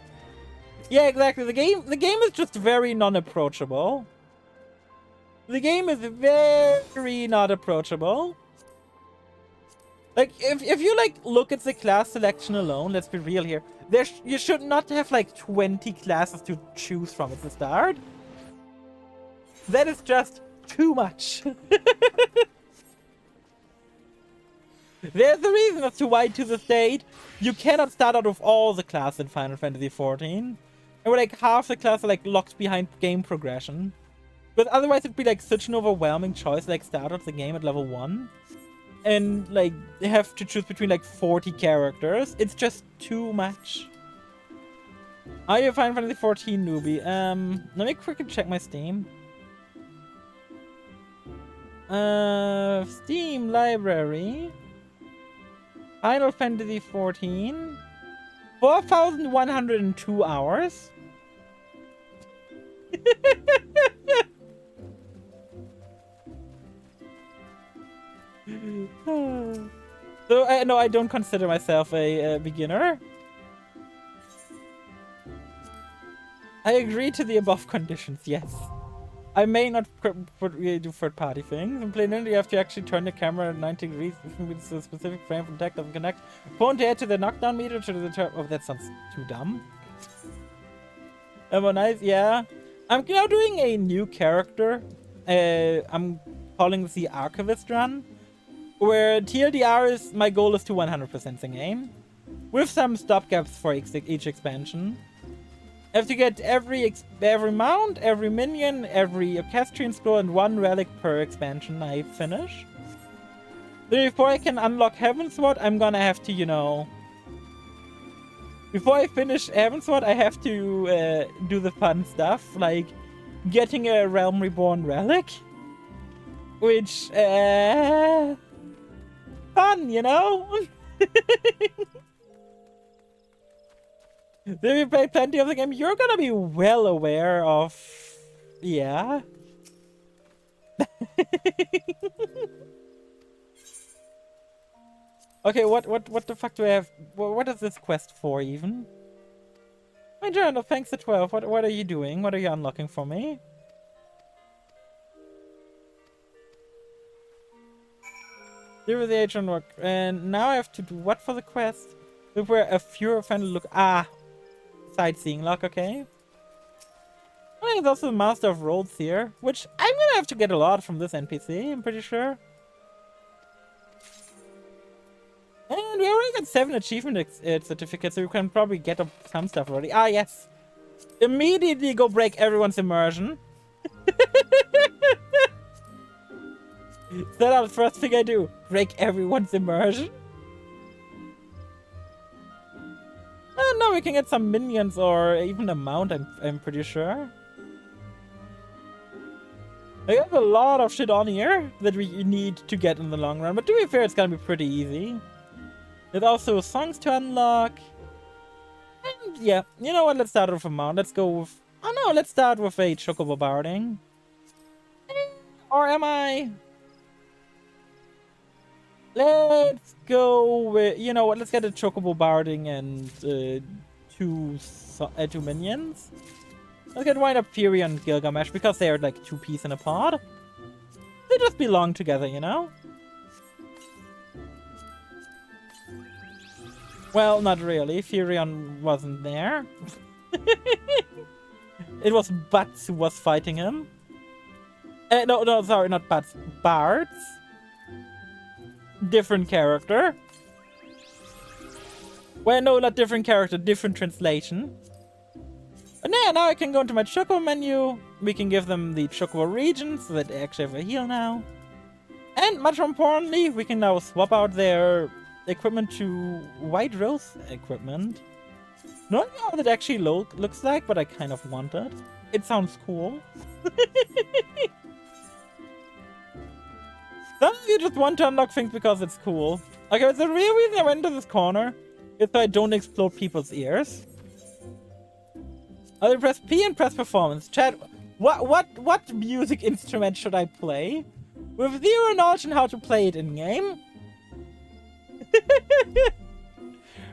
Yeah, exactly. The game is just very non-approachable. The game is very not approachable. Like, if you like look at the class selection alone, let's be real here. You should not have like 20 classes to choose from at the start. That is just too much. There's a reason as to why, to this date, you cannot start out with all the classes in Final Fantasy XIV. And like half the class are like locked behind game progression. But otherwise it'd be like such an overwhelming choice, like start out the game at level 1. And like they have to choose between like 40 characters. It's just too much. Are you a Final Fantasy 14 newbie? Let me quickly check my Steam. Steam library. Final Fantasy 14. 4,102 hours. So, no, I don't consider myself a beginner. I agree to the above conditions, yes. I may not do third-party things. In plain English, you have to actually turn the camera at 90 degrees with a specific frame from tech doesn't connect. Phone to head to the knockdown meter to the turn. Oh, that sounds too dumb. Nice, yeah. I'm now doing a new character. I'm calling this the ARCHIVIST run, where TLDR is my goal is to 100% the game, with some stopgaps for each expansion. I have to get every mount, every minion, every equestrian scroll, and 1 relic per expansion I finish. So before I can unlock Heavensward, I'm gonna have to, you know... Before I finish Heavensward, I have to do the fun stuff, like getting a Realm Reborn relic. Which, fun, you know? If you play plenty of the game, you're gonna be well aware of... Yeah. Okay, what the fuck do I have? What is this quest for, even? My journal, thanks to 12. What are you doing? What are you unlocking for me? Zero the age unlock. And now I have to do what for the quest? Look where a fewer friendly look. Ah! Sightseeing lock, okay. Oh, there's also the Master of Roads here, which I'm gonna have to get a lot from this NPC, I'm pretty sure. And we already got 7 achievement certificates, so we can probably get some stuff already. Ah, yes. Immediately go break everyone's immersion. That's the first thing I do. Break everyone's immersion. And now we can get some minions or even a mount, I'm pretty sure. I have a lot of shit on here that we need to get in the long run, but to be fair, it's gonna be pretty easy. There's also songs to unlock. And yeah, you know what, let's start with a mount. Let's go with... Oh no, let's start with a chocobo barding. Or am I... Let's go with... You know what, let's get a chocobo barding and two minions. Let's get Wind Up Fury and Gilgamesh because they are like 2 peas in a pod. They just belong together, you know? Well, not really. Furion wasn't there. It was Butts who was fighting him. No, sorry, not Butts. Bards. Different character. Well, no, not different character, different translation. And yeah, now I can go into my Chocobo menu. We can give them the Chocobo region so that they actually have a heal now. And much more importantly, we can now swap out their equipment to White Rose equipment. Not how that actually looks like, but I kind of want it. It sounds cool. Some of you just want to unlock things because it's cool. Okay, the real reason I went to this corner is so I don't explode people's ears. I'll press P and press performance. Chat, what music instrument should I play? With zero knowledge on how to play it in game?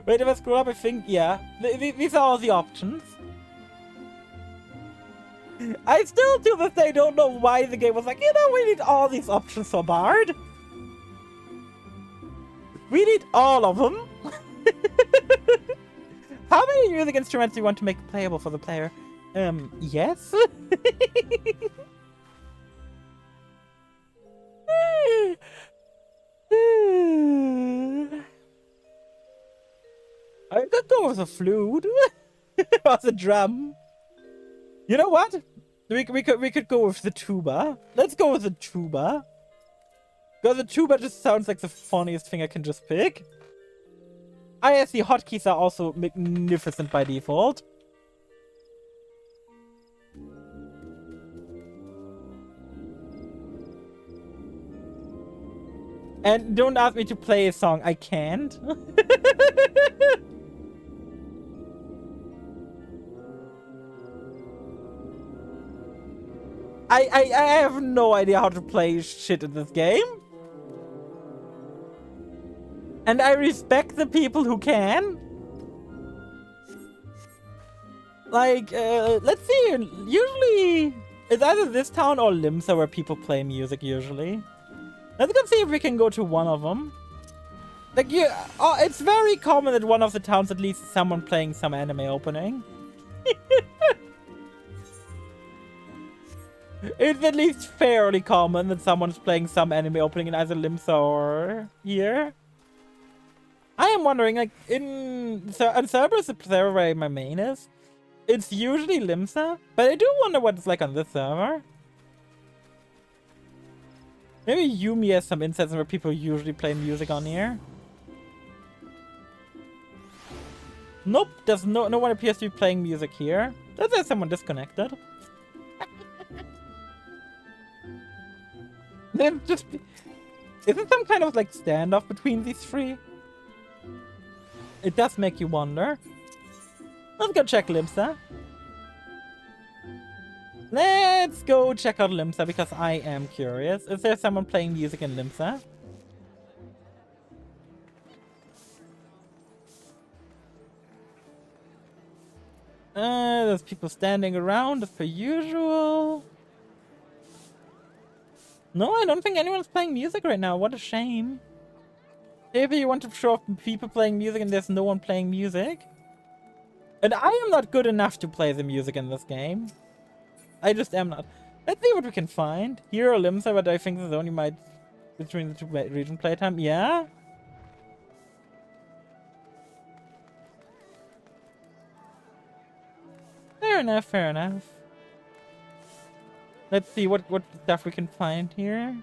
Wait, if I scroll up, I think, yeah. These are all the options. I still to this day don't know why the game was like, you know, we need all these options for Bard. We need all of them. How many music instruments do you want to make playable for the player? Yes? I could go with a flute. Or the drum. You know what? We could go with the tuba. Let's go with the tuba. Because the tuba just sounds like the funniest thing I can just pick. I guess the hotkeys are also magnificent by default. And don't ask me to play a song. I can't. I have no idea how to play shit in this game. And I respect the people who can. Like, let's see. Usually, it's either this town or Limsa where people play music usually. Let's go see if we can go to one of them. Like, it's very common that one of the towns at least someone playing some anime opening. It's at least fairly common that someone's playing some anime opening in either Limsa or here. I am wondering, like, on Cerberus, the server where my main is, it's usually Limsa, but I do wonder what it's like on this server. Maybe Yumi has some insights on where people usually play music on here. Nope, there's no one appears to be playing music here. There's someone disconnected. Then just is it some kind of like standoff between these three? It does make you wonder. Let's go check Limsa. Let's go check out Limsa because I am curious. Is there someone playing music in Limsa? There's people standing around as per usual. No, I don't think anyone's playing music right now. What a shame. Maybe you want to show off people playing music and there's no one playing music. And I am not good enough to play the music in this game. I just am not. Let's see what we can find. Here or Limsa, but I think there's only between the two region playtime. Yeah? Fair enough, fair enough. Let's see what stuff we can find here.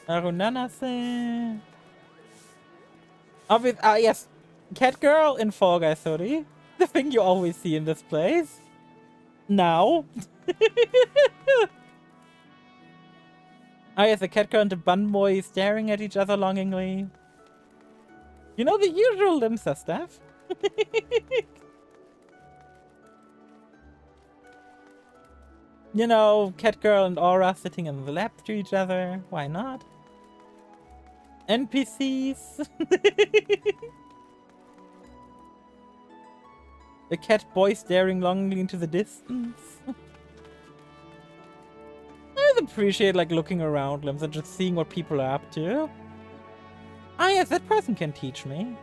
Arunanase. Yes. Cat Girl in Fall Guys hoodie. The thing you always see in this place. Now. Yes, the cat girl and the bun boy staring at each other longingly. You know, the usual Limsa stuff. You know, cat girl and Aura sitting in the lap to each other. Why not? NPCs. The cat boy staring longingly into the distance. I just appreciate like looking around Limbs and just seeing what people are up to. Ah yes, that person can teach me.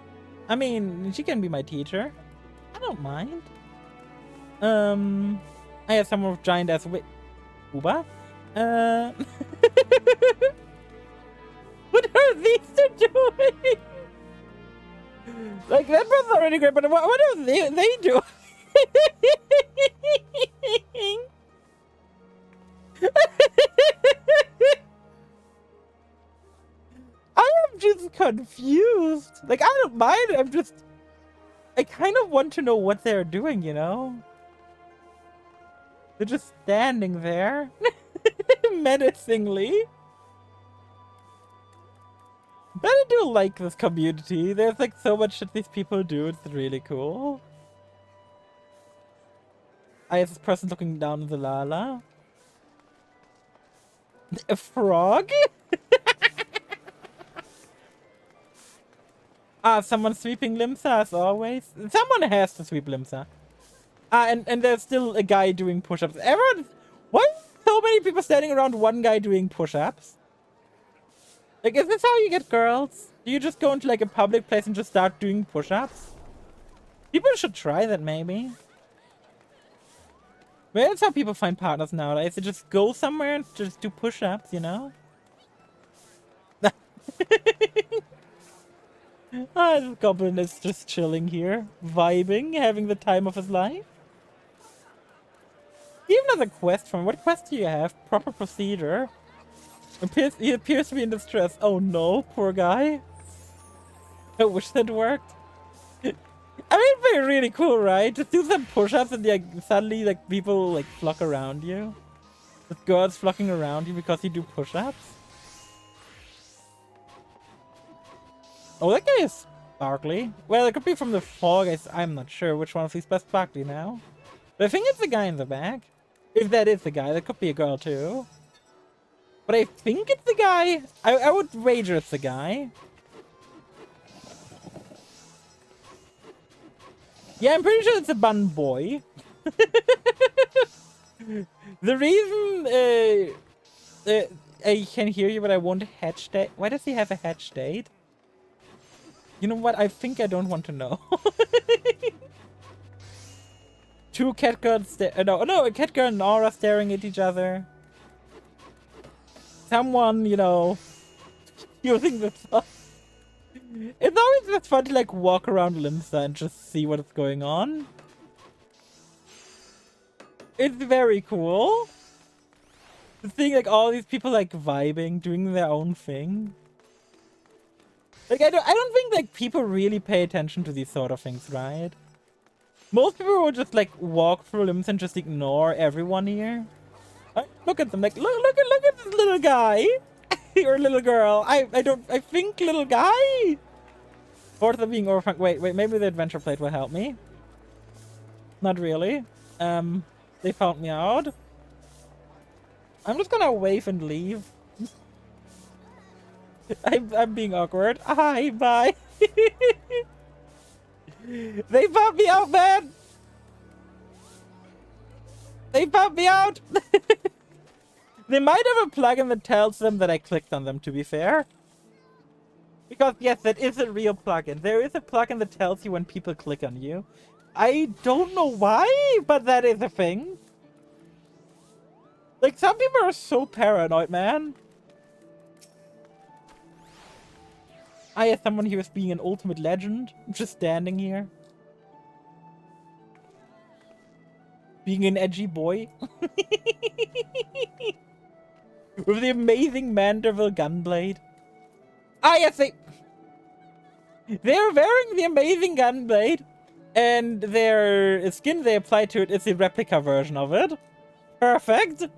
I mean, she can be my teacher. I don't mind. I have someone with giant ass Uba? What are these two doing? Like, that was already great, but what are they doing? I am just confused. Like, I don't mind. I kind of want to know what they're doing, you know? They're just standing there. Menacingly. But I do like this community. There's like so much shit these people do. It's really cool. I have this person looking down the lala. A frog? Someone sweeping Limsa as always. Someone has to sweep Limsa. And there's still a guy doing push-ups. Why are so many people standing around one guy doing push-ups? Like, is this how you get girls? Do you just go into like a public place and just start doing push-ups? People should try that maybe. Well, that's how people find partners nowadays. They just go somewhere and just do push-ups, you know? This goblin is just chilling here, vibing, having the time of his life. even has a quest from what quest do you have? Proper procedure. He appears to be in distress. Oh no, poor guy. I wish that worked. I mean, it'd be really cool, right? Just do some push-ups and like suddenly like people like flock around you. With girls flocking around you because you do push-ups. Oh, that guy is sparkly. Well, it could be from the fog. I'm not sure which one of these best sparkly now. But I think it's the guy in the back. If that is the guy, that could be a girl too. But I think it's the guy. I would wager it's the guy. Yeah, I'm pretty sure it's a bun boy. The reason I can hear you, but I won't hatch date. Why does he have a hatch date? You know what? I think I don't want to know. Two cat girls. No, a cat girl and Nora staring at each other. Someone, you know, using the stuff. It's always just fun to like walk around Limsa and just see what is going on. It's very cool. Seeing like all these people like vibing, doing their own thing. Like I don't think like people really pay attention to these sort of things, right? Most people will just like walk through Limsa and just ignore everyone here. Look at them, like look at this little guy or little girl. I think little guy. Fourth of being overfranked. Wait, maybe the adventure plate will help me. Not really. They found me out. I'm just gonna wave and leave. I'm being awkward. Hi, bye. They found me out, man. They found me out! They might have a plugin that tells them that I clicked on them, to be fair. Because, yes, that is a real plugin. There is a plugin that tells you when people click on you. I don't know why, but that is a thing. Like, some people are so paranoid, man. I, as someone who is being an ultimate legend, just standing here. Being an edgy boy. With the amazing Manderville gunblade. Ah, yes, they're wearing the amazing gunblade. And their skin they apply to it is the replica version of it. Perfect.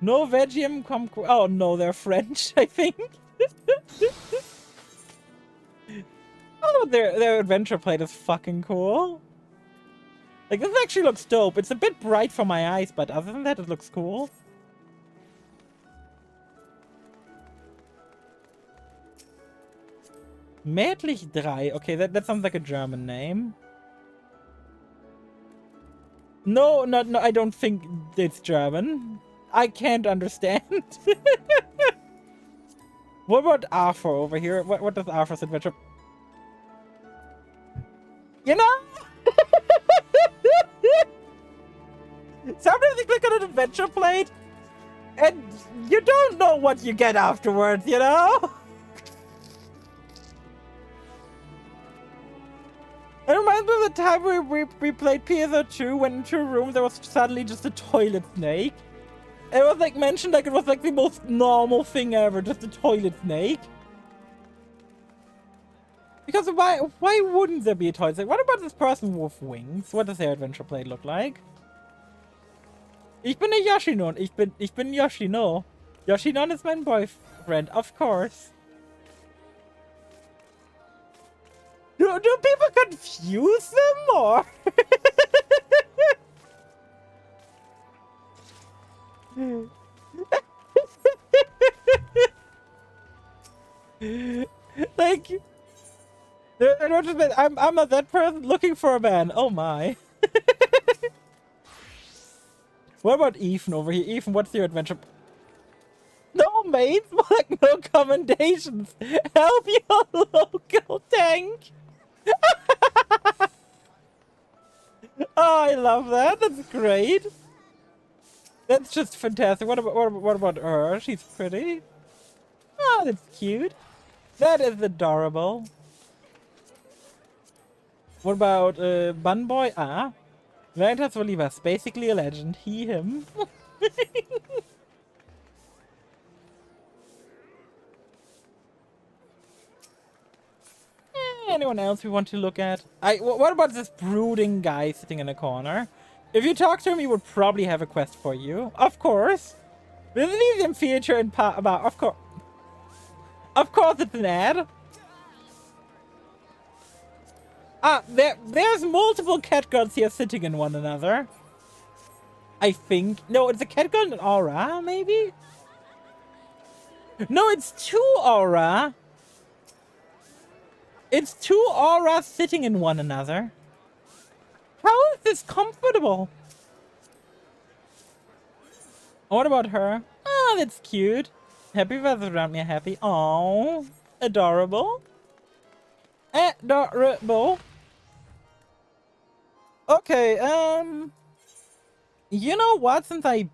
No Vegium oh no, they're French, I think. Oh, their adventure plate is fucking cool. Like, this actually looks dope. It's a bit bright for my eyes, but other than that, it looks cool. Mädlich 3. Okay, that sounds like a German name. No, I don't think it's German. I can't understand. What about Arthur over here? What does Arthur's adventure... You know? Sometimes you click on an adventure plate, and you don't know what you get afterwards, you know? It reminds me of the time we played PSO2, went into a room, there was suddenly just a toilet snake. And it was like mentioned like it was like the most normal thing ever, just a toilet snake. Because why wouldn't there be a toilet snake? What about this person with wings? What does their adventure plate look like? Ich bin nicht Yoshinon. Ich bin Yoshino. Yoshinon is my boyfriend, of course. Do people confuse them or? Like, I'm not that person looking for a man. Oh my. What about Ethan over here? Ethan, what's your adventure? No mates, like no commendations. Help your local tank. Oh, I love that. That's great. That's just fantastic. What about her? She's pretty. Oh, that's cute. That is adorable. What about Bun Boy? Ah. Veritas Olivas, basically a legend. He, him. Anyone else we want to look at? What about this brooding guy sitting in a corner? If you talk to him, he would probably have a quest for you. Of course. Will leave him feature in part about, of course. Of course it's an ad. There's multiple cat girls here sitting in one another. I think. No, it's a cat girl and an aura, maybe? No, it's two aura. It's two auras sitting in one another. How is this comfortable? What about her? Oh, that's cute. Happy feathers around me are happy. Oh, adorable. Adorable. Okay, you know what? Since I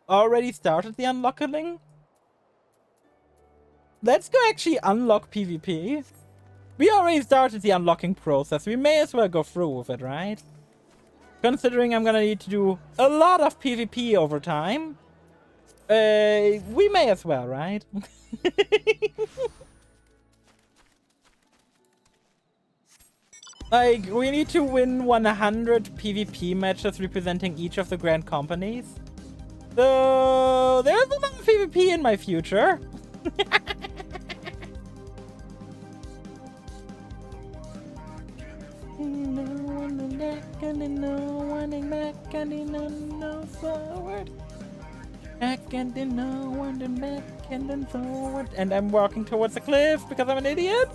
already started the unlocking, let's go actually unlock PvP. We already started the unlocking process. We may as well go through with it, right? Considering I'm gonna need to do a lot of PvP over time. We may as well, right? Like, we need to win 100 PvP matches representing each of the grand companies. So, there's a lot of PvP in my future. No one in back and no one in back and no forward. Back and then no one in back and then forward. And I'm walking towards the cliff because I'm an idiot.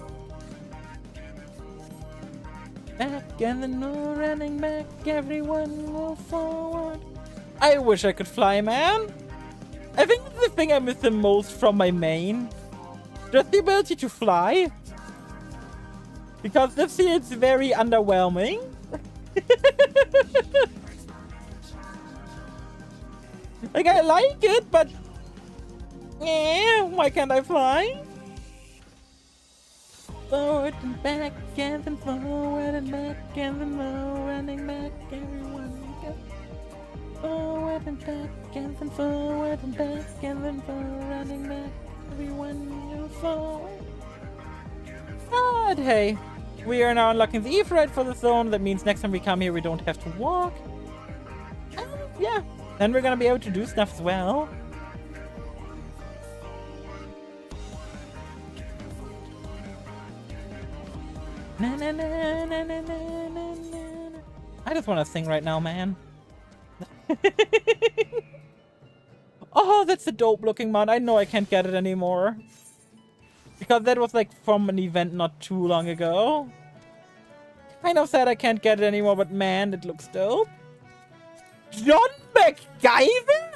Back and then no running back, everyone move forward. I wish I could fly, man. I think that's the thing I miss the most from my main. Just the ability to fly. Because this feels very underwhelming. Like, I like it, but... why can't I fly? Forward and back, and then forward and back, and then no running back, everyone go. Forward and back, and then forward and back, and then running back, everyone go forward. But hey, we are now unlocking the Aetheryte for the zone. That means next time we come here, we don't have to walk. Yeah, then we're gonna be able to do stuff as well. Na, na, na, na, na, na, na, na. I just want to sing right now, man. Oh, that's a dope looking mod. I know I can't get it anymore. Because that was like from an event not too long ago. Kind of sad I can't get it anymore, but man, it looks dope. John MacGyver?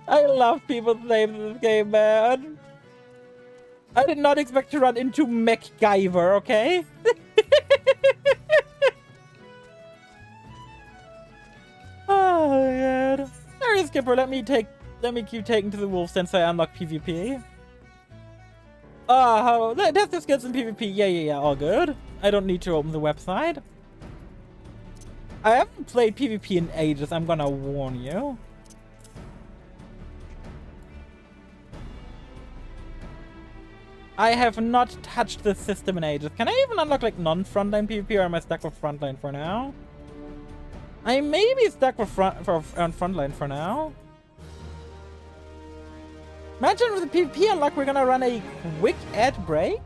I love people's names in this game, man. I did not expect to run into MacGyver, okay? Oh, God. Alright, Skipper, let me keep taking to the wolf since I unlock PvP. That's the skills in PvP. Yeah, all good. I don't need to open the website. I haven't played PvP in ages, I'm gonna warn you. I have not touched the system in ages. Can I even unlock like non-frontline PvP, or am I stuck with frontline for now? I may be stuck with frontline for now. Imagine with the PvP unlock, we're gonna run a quick ad break.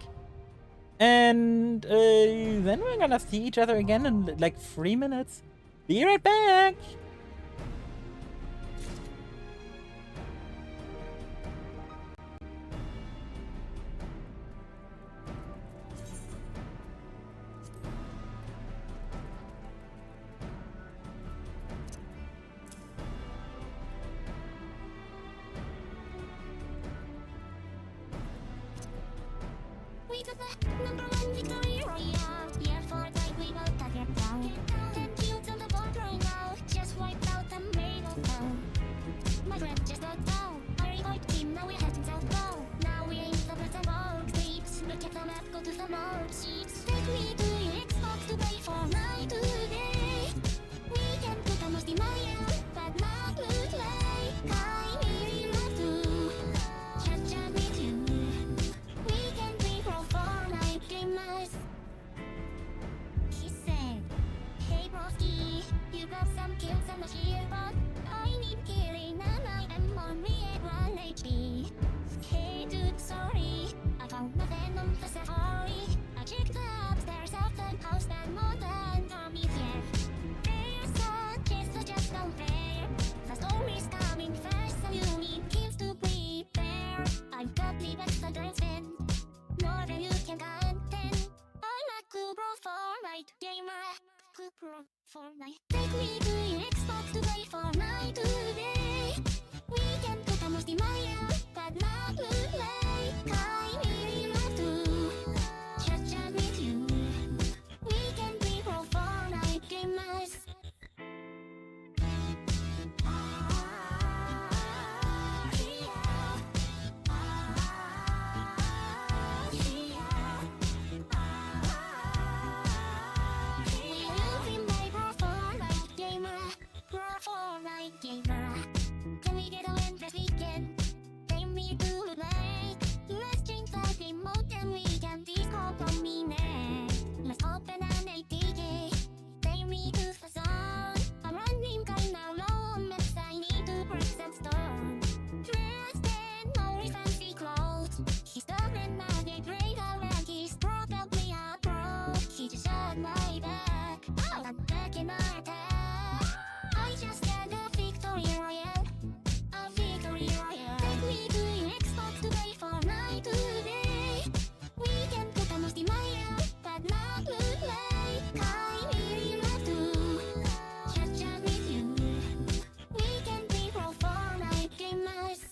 And then we're gonna see each other again in like 3 minutes. Be right back. We took the #1 victory royale. Yeah, for a day we both target down. And you on the board right now. Just wiped out the middle town. My friend just got down. I revolt team, now we're heading south now. Now we ain't the person walk deeps. Look at the map, go to the march. Fortnite. Take me to your Xbox to play Fortnite today. We can put a most in my ear, but not play. I really love to chat with you. We can be pro Fortnite gamers. Fortnite gamer. Can we get a win this weekend? Take me to the play. Let's change the game mode and we can disco from me next. Let's open an ATK. Take me to the zone. I'm running kinda low, mess I need to break some stone. Dressed in no fancy clothes. He's stuck in my gate radar and he's probably a pro. He just shot my back. I'm back in my attack. I just had a victory royale. A victory royale. Take me to your Xbox to play Fortnite today. We can put a most in my ear, but not play. I really love to chat with you. We can be pro Fortnite gamers.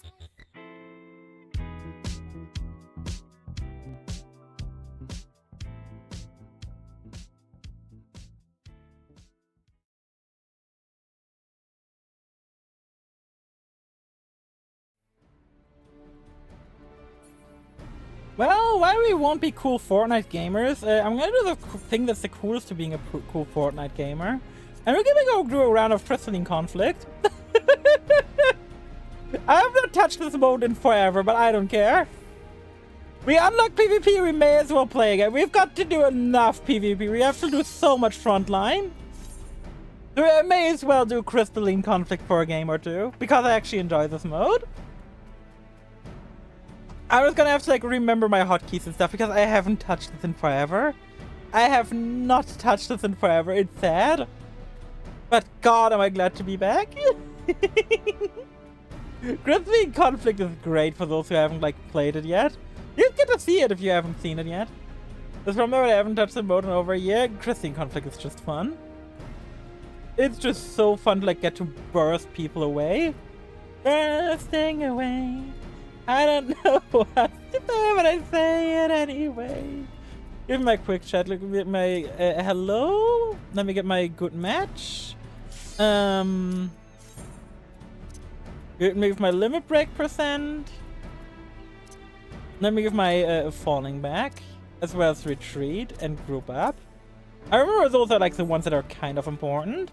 Well, why we won't be cool Fortnite gamers? I'm gonna do the thing that's the coolest to being a cool Fortnite gamer. And we're gonna go do a round of crystalline conflict. I have not touched this mode in forever, but I don't care. We unlock PvP, we may as well play again. We've got to do enough PvP. We have to do so much frontline. So I may as well do crystalline conflict for a game or two, because I actually enjoy this mode. I was gonna have to like remember my hotkeys and stuff because I haven't touched this in forever. I have not touched this in forever. It's sad. But God, am I glad to be back. Crystalline Conflict is great for those who haven't like played it yet. You get to see it if you haven't seen it yet. Just remember I haven't touched the mode in over a year. Crystalline Conflict is just fun. It's just so fun to like get to burst people away. Bursting away. I don't know what to say, but I say it anyway. Give me my quick chat. Look at my hello. Let me get my good match. Let me give my limit break percent. Let me give my falling back, as well as retreat and group up. I remember those are like the ones that are kind of important.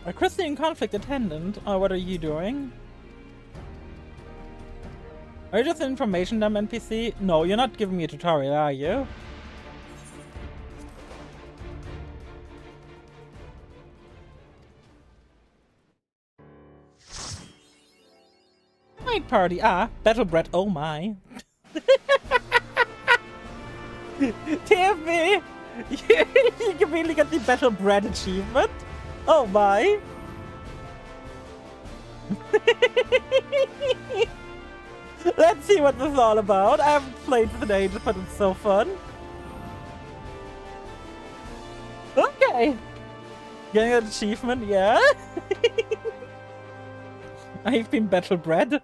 A Crystalline Conflict attendant? Oh, what are you doing? Are you just an information dump NPC? No, you're not giving me a tutorial, are you? Night party. Ah, battle bread. Oh my. TFB! You can really get the battle bread achievement. Oh my! Let's see what this is all about. I haven't played this in ages, but it's so fun. Okay. Getting an achievement, yeah. I've been battle bred.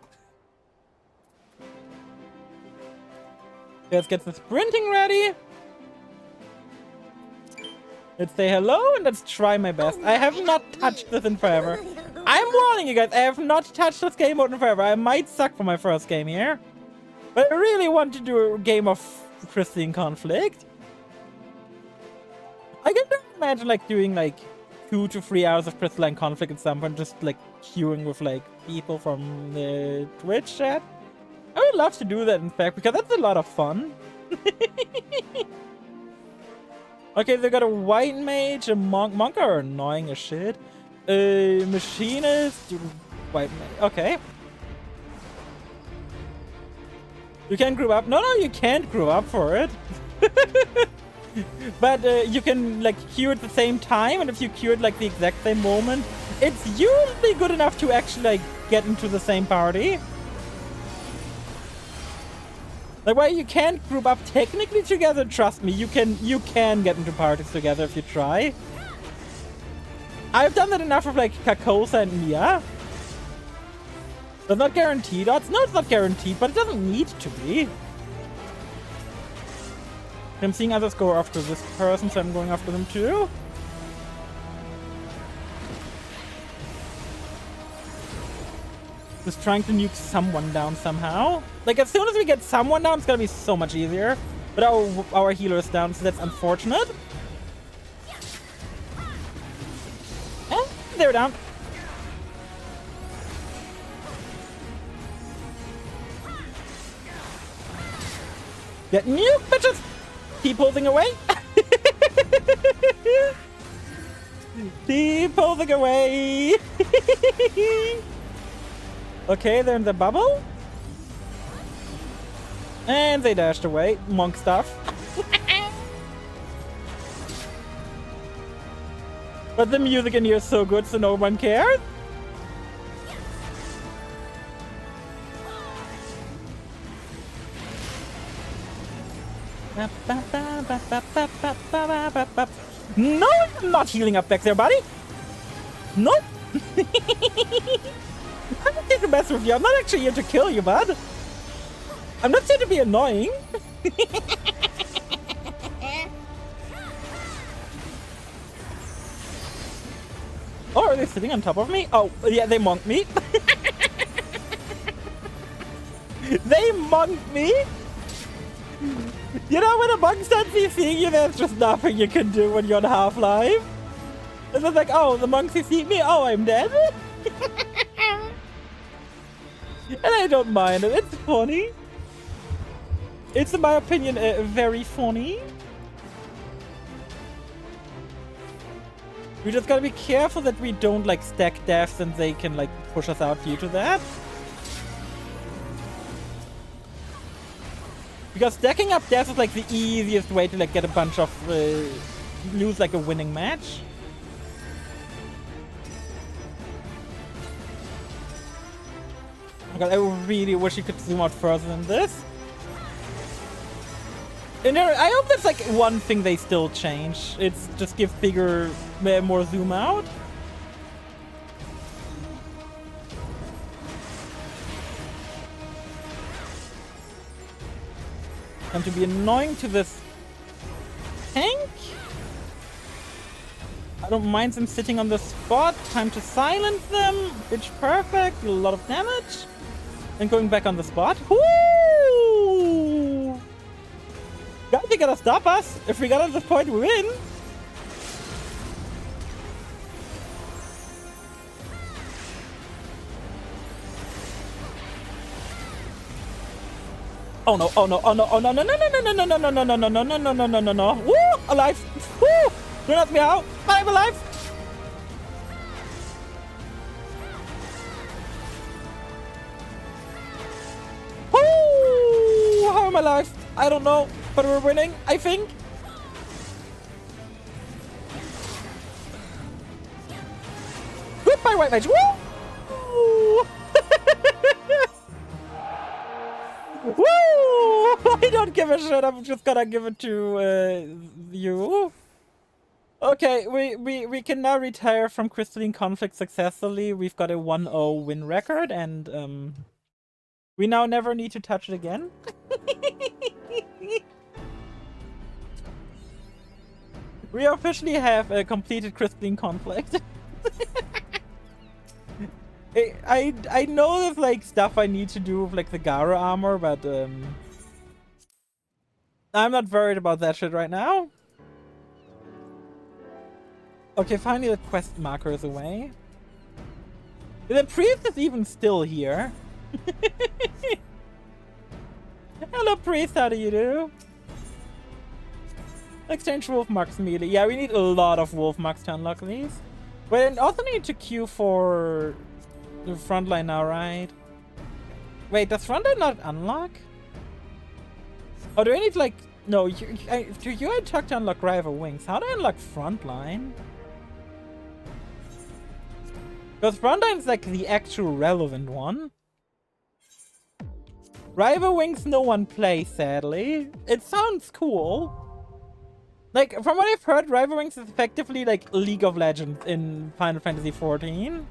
Let's get the sprinting ready. Let's say hello and let's try my best. I have not touched this in forever. I'm warning you guys, I have not touched this game mode in forever. I might suck for my first game here. But I really want to do a game of Crystalline Conflict. I can imagine like doing like 2 to 3 hours of Crystalline Conflict at some point, just like queuing with like people from the Twitch chat. I would love to do that in fact, because that's a lot of fun. Okay, they got a white mage, a monk. Monk are annoying as shit. A machinist, white mage. Okay. You can group up. No, you can't group up for it. But you can like queue at the same time, and if you queue at like the exact same moment, it's usually good enough to actually like get into the same party. Like, why you can't group up technically together? Trust me, you can get into parties together if you try. I've done that enough with like Carcosa and Mia. That's not guaranteed. No, it's not guaranteed, but it doesn't need to be. I'm seeing others go after this person, so I'm going after them too. Just trying to nuke someone down somehow. Like, as soon as we get someone down, it's gonna be so much easier. But our healer is down, so that's unfortunate. And they're down. Get nuked, bitches! Keep holding away. Keep holding away. Okay, they're in the bubble. And they dashed away. Monk stuff. But the music in here is so good, so no one cares. No, I'm not healing up back there, buddy. Nope. I'm not here to mess with you. I'm not actually here to kill you, bud. I'm not here to be annoying. Oh, are they sitting on top of me? Oh, yeah, they monked me. They monked me. You know, when a monk starts CCing you, there's just nothing you can do when you're on Half-Life. It's just like, oh, the monk CC'd me. Oh, I'm dead. And I don't mind it. It's funny. It's, in my opinion, very funny. We just gotta be careful that we don't, like, stack deaths and they can, like, push us out due to that. Because stacking up deaths is, like, the easiest way to, like, get a bunch of, lose, like, a winning match. Oh god, I really wish you could zoom out further than this. And there, I hope that's like one thing they still change. It's just give bigger, more zoom out. Time to be annoying to this tank. I don't mind them sitting on the spot. Time to silence them. Pitch perfect. A lot of damage. And going back on the spot. Woo! Guys, you gotta stop us. If we got at this point, we win. Oh no, oh no, oh no, oh no, no, no, no, no, no, no, no, no, no, no, no, no, no, no, no, no, no. Woo! Alive! Woo! Don't knock me out! I'm alive! Woo! How am I alive? I don't know, but we're winning, I think. Goodbye, white mage! Woo! Woo! I don't give a shit. I'm just gonna give it to you. Okay, we can now retire from Crystalline Conflict successfully. We've got a 1-0 win record, and we now never need to touch it again. We officially have a completed Crystalline Conflict. I know there's like stuff I need to do with like the Gara armor, but I'm not worried about that shit right now. Okay, finally the quest marker is away. The priest is even still here. Hello priest, how do you do? Exchange wolf marks melee. Yeah, we need a lot of wolf marks to unlock these. But I also need to queue for the frontline now, right? Wait, does frontline not unlock? Oh, do I need like... No, you had talked to unlock Rival Wings. How do I unlock frontline? Because frontline is like the actual relevant one. Rival Wings no one plays, sadly. It sounds cool. Like, from what I've heard, Rival Wings is effectively like League of Legends in Final Fantasy XIV.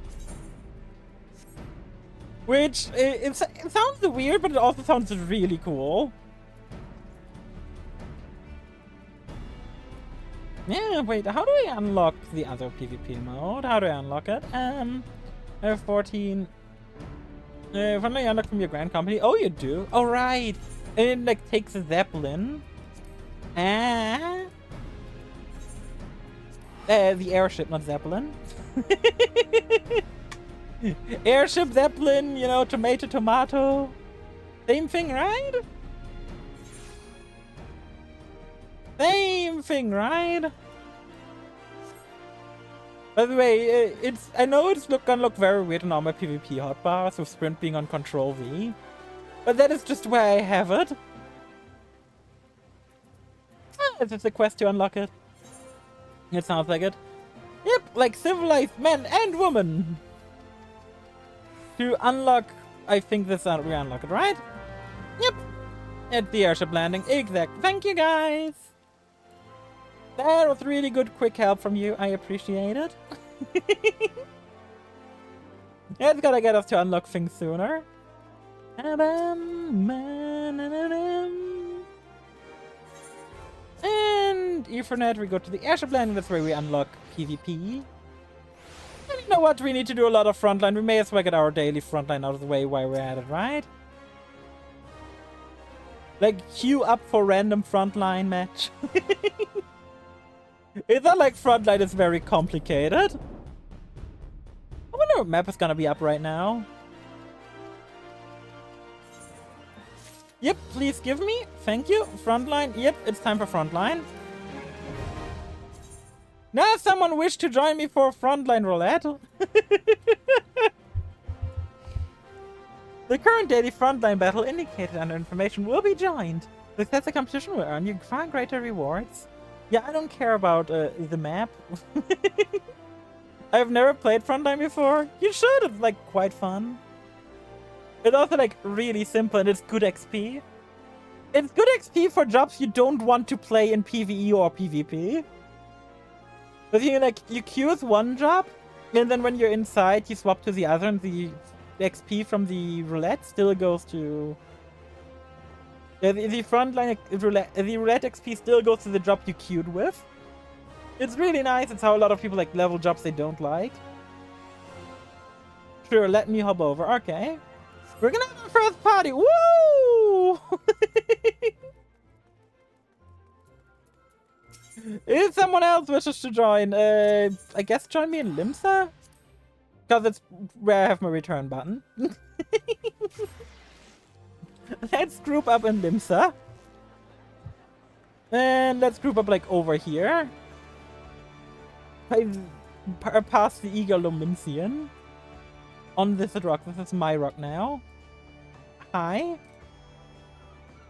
Which, it sounds weird, but it also sounds really cool. Yeah, wait, how do I unlock the other PvP mode? How do I unlock it? F14. If I unlock from your grand company. Oh, you do? Oh, right. And it, like, takes a Zeppelin. The airship, not Zeppelin. Airship, Zeppelin, you know, tomato, tomato. Same thing, right? Same thing, right? By the way, I know it's gonna look very weird on all my PvP hotbars with sprint being on Control V, but that is just where I have it. Is this a quest to unlock it? It sounds like it. Yep, like civilized men and women. To unlock, I think this we unlock it, right? Yep. At the airship landing, exact. Thank you, guys. That was really good, quick help from you. I appreciate it. Yeah, it's gotta get us to unlock things sooner. And Ethernet, we go to the airship landing. That's where we unlock PvP. And you know what? We need to do a lot of frontline. We may as well get our daily frontline out of the way while we're at it, right? Like, queue up for random frontline match. It's not like frontline is very complicated. I wonder what map is gonna be up right now. Yep, please give me. Thank you. Frontline. Yep, it's time for frontline. Now someone wished to join me for frontline roulette. The current daily frontline battle indicated under information will be joined. Success the competition will earn you far greater rewards. Yeah, I don't care about the map. I've never played frontline before. You should. It's like quite fun. It's also like really simple and it's good XP. It's good XP for jobs you don't want to play in PvE or PvP. But you queue with one job, and then when you're inside, you swap to the other, and the XP from the roulette still goes to... the frontline roulette, the roulette XP still goes to the job you queued with. It's really nice. It's how a lot of people like level jobs they don't like. Sure, let me hop over. Okay. We're gonna have our first party. Woo! If someone else wishes to join, I guess join me in Limsa? Because it's where I have my return button. Let's group up in Limsa. And let's group up like over here. Past the Eagle Luminsian. On this rock. This is my rock now. Hi.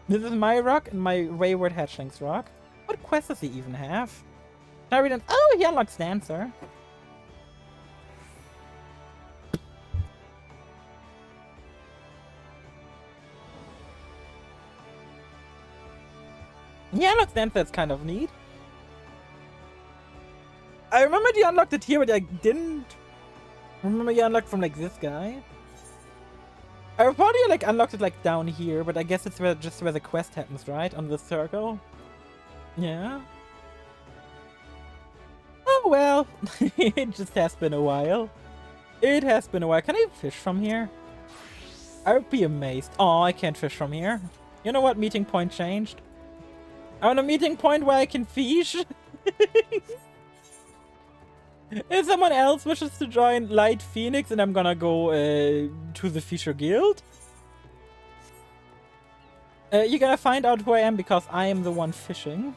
This is my rock and my Wayward Hatchling's rock. What quest does he even have? Can I read it? Oh, he unlocks Dancer. Yeah, unlocks Dancer. That's kind of neat. I remember you unlocked it here, but I didn't remember you unlocked from like this guy. I thought you like unlocked it like down here, but I guess it's just where the quest happens, right? On this circle. Yeah. Oh well. It just has been a while. It has been a while. Can I fish from here? I would be amazed. Oh, I can't fish from here. You know what? Meeting point changed. I want a meeting point where I can fish. If someone else wishes to join Light Phoenix, and I'm gonna go to the Fisher Guild. You're gonna find out who I am because I am the one fishing.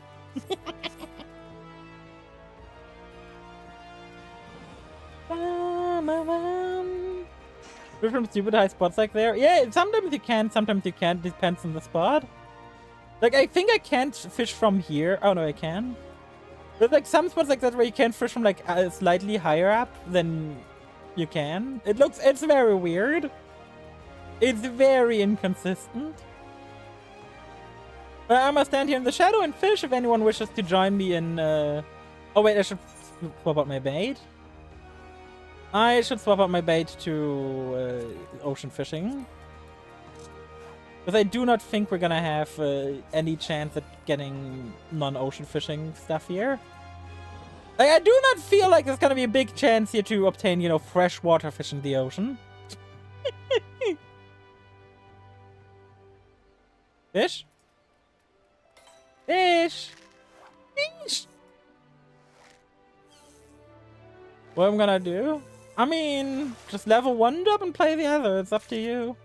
We're from stupid high spots like there. Yeah, sometimes you can, sometimes you can't. Depends on the spot. Like, I think I can't fish from here. Oh, no, I can. There's like some spots like that where you can't fish from like slightly higher up than you can. It's very weird. It's very inconsistent. But I must stand here in the shadow and fish if anyone wishes to join me in... Oh wait, I should swap out my bait. I should swap out my bait to ocean fishing. Because I do not think we're gonna have any chance at getting non-ocean fishing stuff here. Like, I do not feel like there's gonna be a big chance here to obtain, you know, freshwater fish in the ocean. Fish? Fish! Fish! What I'm gonna do? I mean, just level one up and play the other. It's up to you.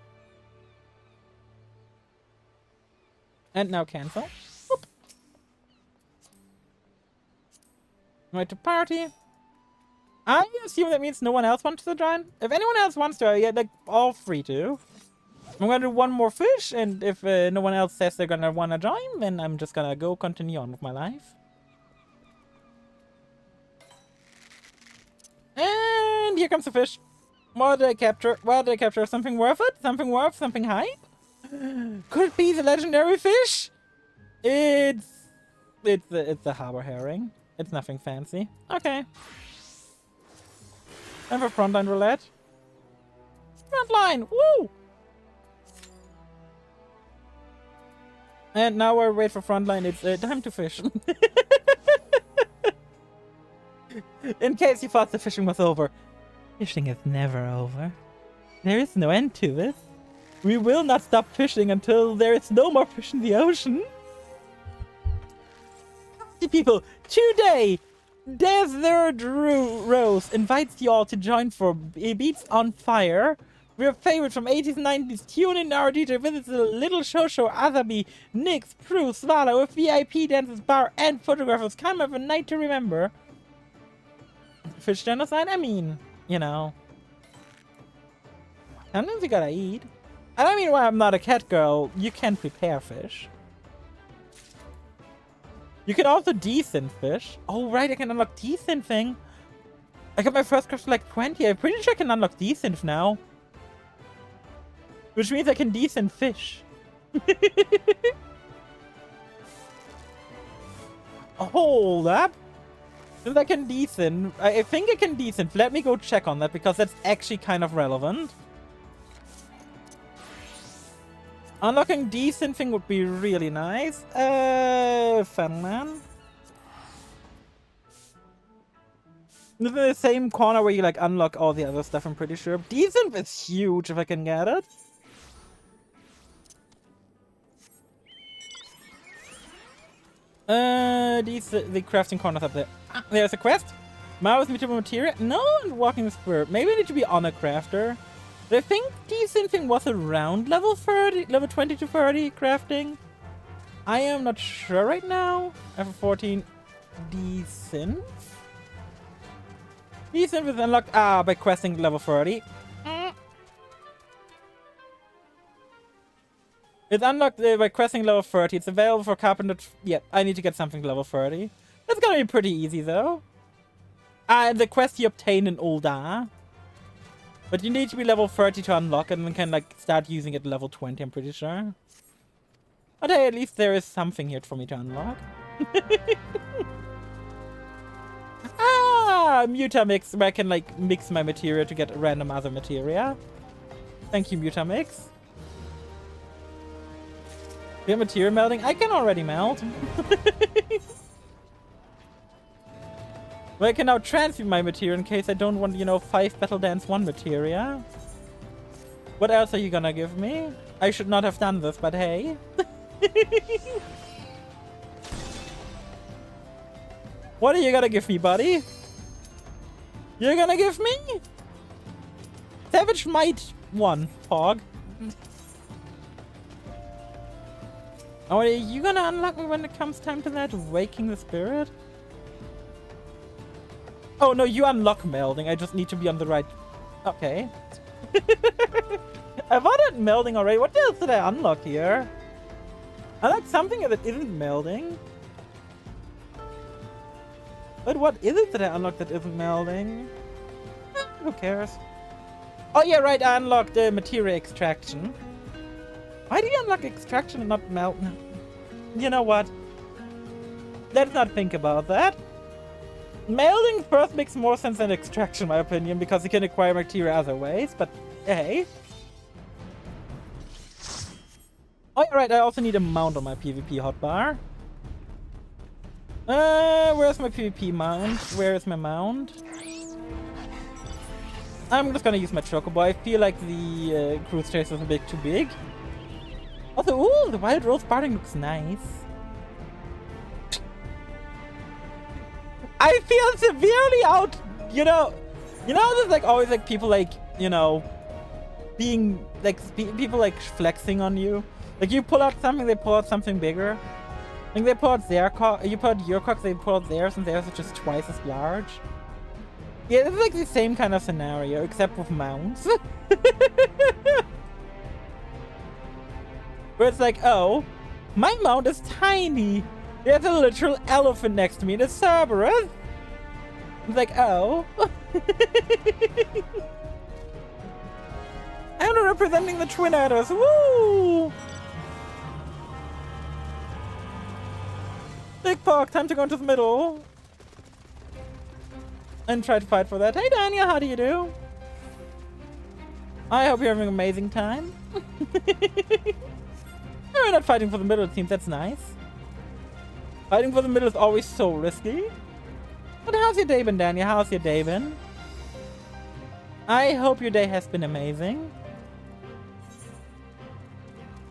And now cancel. Whoop. Right to party. I assume that means no one else wants to join. If anyone else wants to, yeah, like, all free to. I'm gonna do one more fish, and if no one else says they're gonna wanna join, then I'm just gonna go continue on with my life. And here comes the fish. What did I capture? What did I capture? Something worth it? Something worth? Something hype? Could it be the legendary fish? It's a harbor herring. It's nothing fancy. Okay. And for frontline roulette. Frontline! Woo! And now I wait for frontline. It's time to fish. In case you thought the fishing was over. Fishing is never over. There is no end to this. We will not stop fishing until there is no more fish in the ocean. People, today, Desert Rose invites you all to join for Beats on Fire. We're favorites from 80s and 90s. Tune in our DJ visits the Little Shosho, Azabi, Nix, Prue, Swallow, with VIP dancers, bar, and photographers. Come have a night to remember. Fish genocide? I mean, you know. Sometimes you gotta eat. I don't mean why I'm not a cat girl. You can prepare fish. You can also desynth fish. Oh, right, I can unlock desynth thing. I got my first craft like 20. I'm pretty sure I can unlock desynth now. Which means I can desynth fish. Hold up. Since I can desynth, I think I can desynth. Let me go check on that because that's actually kind of relevant. Unlocking desynthing would be really nice. Fun man. This is the same corner where you like unlock all the other stuff, I'm pretty sure. Desynth is huge if I can get it. The crafting corner's up there. Ah, there's a quest. Marvelous Vtuber materia. No, and walking the spirit. Maybe I need to be on a crafter. But I think desynthing was around level 30, level 20 to 30 crafting. I am not sure right now. FF14 desynth. Desynth is unlocked by questing level 30. It's unlocked by questing level 30. It's available for carpenter. Yeah, I need to get something level 30. That's gonna be pretty easy though. The quest you obtain in Ulda. But you need to be level 30 to unlock and then can like start using it level 20, I'm pretty sure. But hey, at least there is something here for me to unlock. Mutamix, where I can like mix my materia to get random other materia. Thank you, Mutamix. Do you have materia melting? I can already melt. Well, I can now transfer my materia in case I don't want, you know, 5 Battle Dance 1 materia. What else are you gonna give me? I should not have done this, but hey. What are you gonna give me, buddy? You're gonna give me? Savage Might 1, Pog. Oh, are you gonna unlock me when it comes time to that? Waking the Spirit? Oh, no, you unlock melding. I just need to be on the right... Okay. I've ordered melding already. What else did I unlock here? I like something that isn't melding. But what is it that I unlocked that isn't melding? Who cares? Oh yeah, right, I unlocked the material extraction. Why do you unlock extraction and not melt? You know what? Let's not think about that. Melting first makes more sense than extraction, in my opinion, because you can acquire material other ways, but hey. Oh yeah, right, I also need a mount on my PvP hotbar. Where's my PvP mount? Where is my mount? I'm just gonna use my chocobo. I feel like the cruise chase is a bit too big. Also, ooh, the wild rose parting looks nice. I feel severely out, you know, there's like always like people like, you know, being like, people like flexing on you. Like you pull out something, they pull out something bigger. Like they pull out their cock, you pull out your cock, they pull out theirs, and theirs are just twice as large. Yeah, it's like the same kind of scenario, except with mounts. Where it's like, oh, my mount is tiny. There's a literal elephant next to me in a Cerberus. It's like, oh. I'm representing the Twin Adders. Woo! Big Pog, time to go into the middle. And try to fight for that. Hey Daniel, how do you do? I hope you're having an amazing time. We're not fighting for the middle, it seems. That's nice. Fighting for the middle is always so risky. But how's your day been, Daniel? How's your day been? I hope your day has been amazing.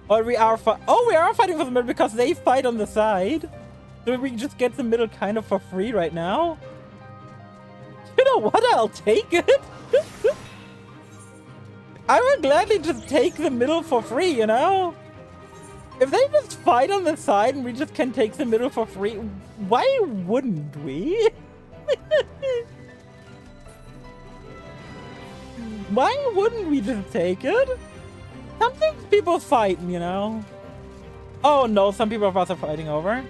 Or we are fighting for the middle because they fight on the side. So we just get the middle kind of for free right now. You know what? I'll take it. I would gladly just take the middle for free, you know? If they just fight on the side and we just can take the middle for free, why wouldn't we? Why wouldn't we just take it? Sometimes people fight, you know? Oh no, some people of us are fighting over.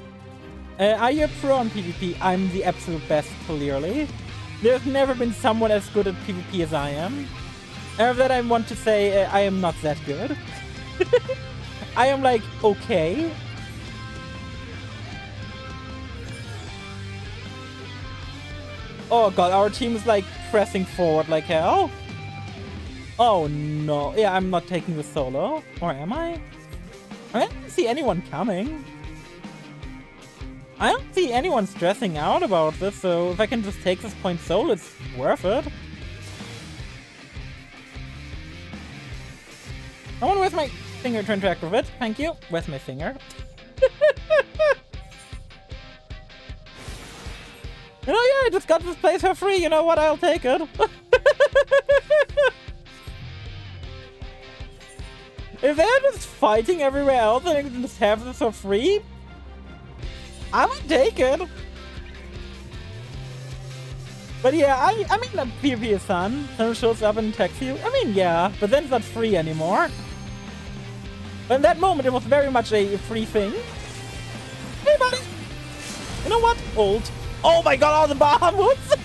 Are you a pro on PvP? I'm the absolute best, clearly. There's never been someone as good at PvP as I am. And that I want to say I am not that good. I am like, okay. Oh god, our team is like pressing forward like hell. Oh no. Yeah, I'm not taking the solo. Or am I? I don't see anyone coming. I don't see anyone stressing out about this, so if I can just take this point solo, it's worth it. I wonder where's my finger to interact with it. Thank you. Where's my finger? You know, yeah, I just got this place for free. You know what? I'll take it. If they're just fighting everywhere else and I can just have this for free, I would take it. But yeah, I mean, PvP is fun. Someone shows up and attacks you. I mean, yeah, but then it's not free anymore. But in that moment, it was very much a free thing. Hey, buddy! You know what? Ult. Oh my god, all the Bahamut's!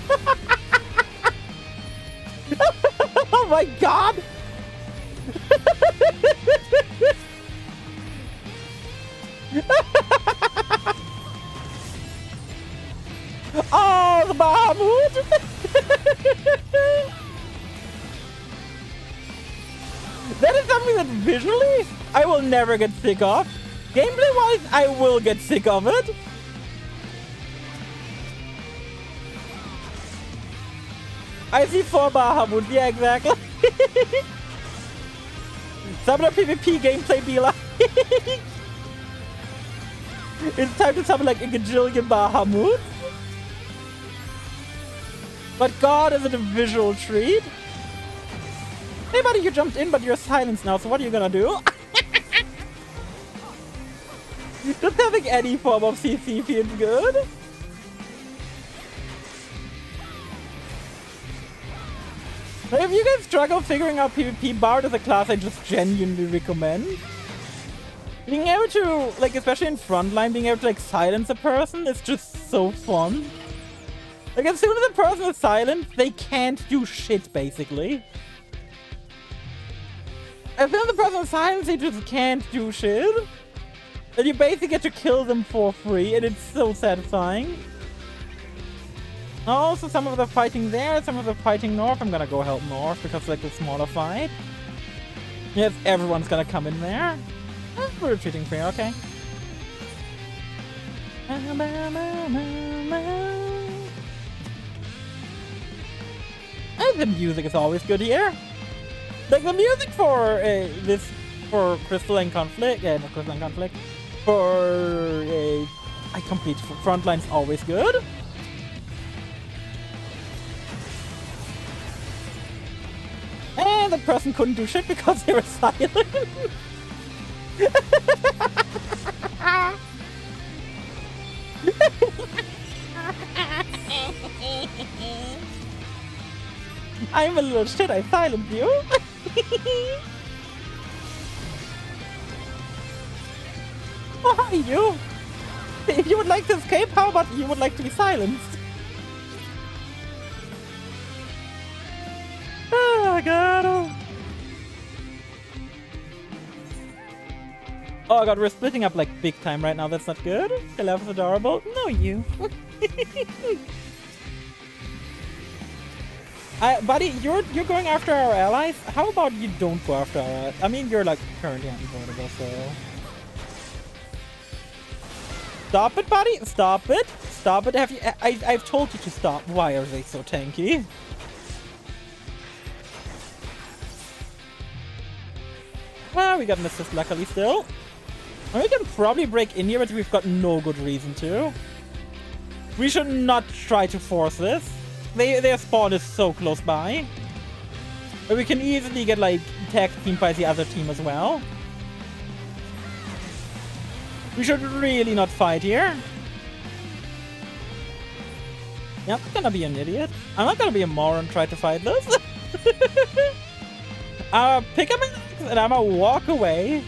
Oh my god! Oh, the Bahamut! That is something that visually I will never get sick of. Gameplay-wise, I will get sick of it. I see 4 Bahamut, yeah, exactly. Summon a PvP gameplay be like. It's time to summon like a gajillion Bahamut. But god, is it a visual treat? Hey buddy, you jumped in, but you're silenced now, so what are you gonna do? Just having any form of CC feels good. If you guys struggle figuring out PvP, Bard is a class I just genuinely recommend. Being able to, like, especially in frontline, being able to, like, silence a person is just so fun. Like, as soon as a person is silent, they can't do shit, basically. And then the person silence, they just can't do shit. And you basically get to kill them for free, and it's so satisfying. Also, some of the fighting there, some of the fighting north. I'm gonna go help north because it's like the smaller fight. Yes, everyone's gonna come in there. We're retreating free, okay. And the music is always good here. Like the music for for Crystalline Conflict, not Crystalline Conflict, for I complete Frontline's always good. And the person couldn't do shit because they were silent. I'm a little shit, I silenced you. Oh, hi, you. If you would like to escape, how about you would like to be silenced? Oh, God. Oh, God, we're splitting up like big time right now. That's not good. The love is adorable. No, you. Buddy, you're going after our allies? How about you don't go after our... I mean, you're like currently unavoidable, so... Stop it, buddy! Stop it! Stop it! Have you... I've told you to stop. Why are they so tanky? Well, we got an assist luckily still. And we can probably break in here, but we've got no good reason to. We should not try to force this. Their spawn is so close by. But we can easily get, like, tag teamed by the other team as well. We should really not fight here. Yeah, I'm gonna be an idiot. I'm not gonna be a moron and try to fight this. Pick up an axe and I'm gonna walk away.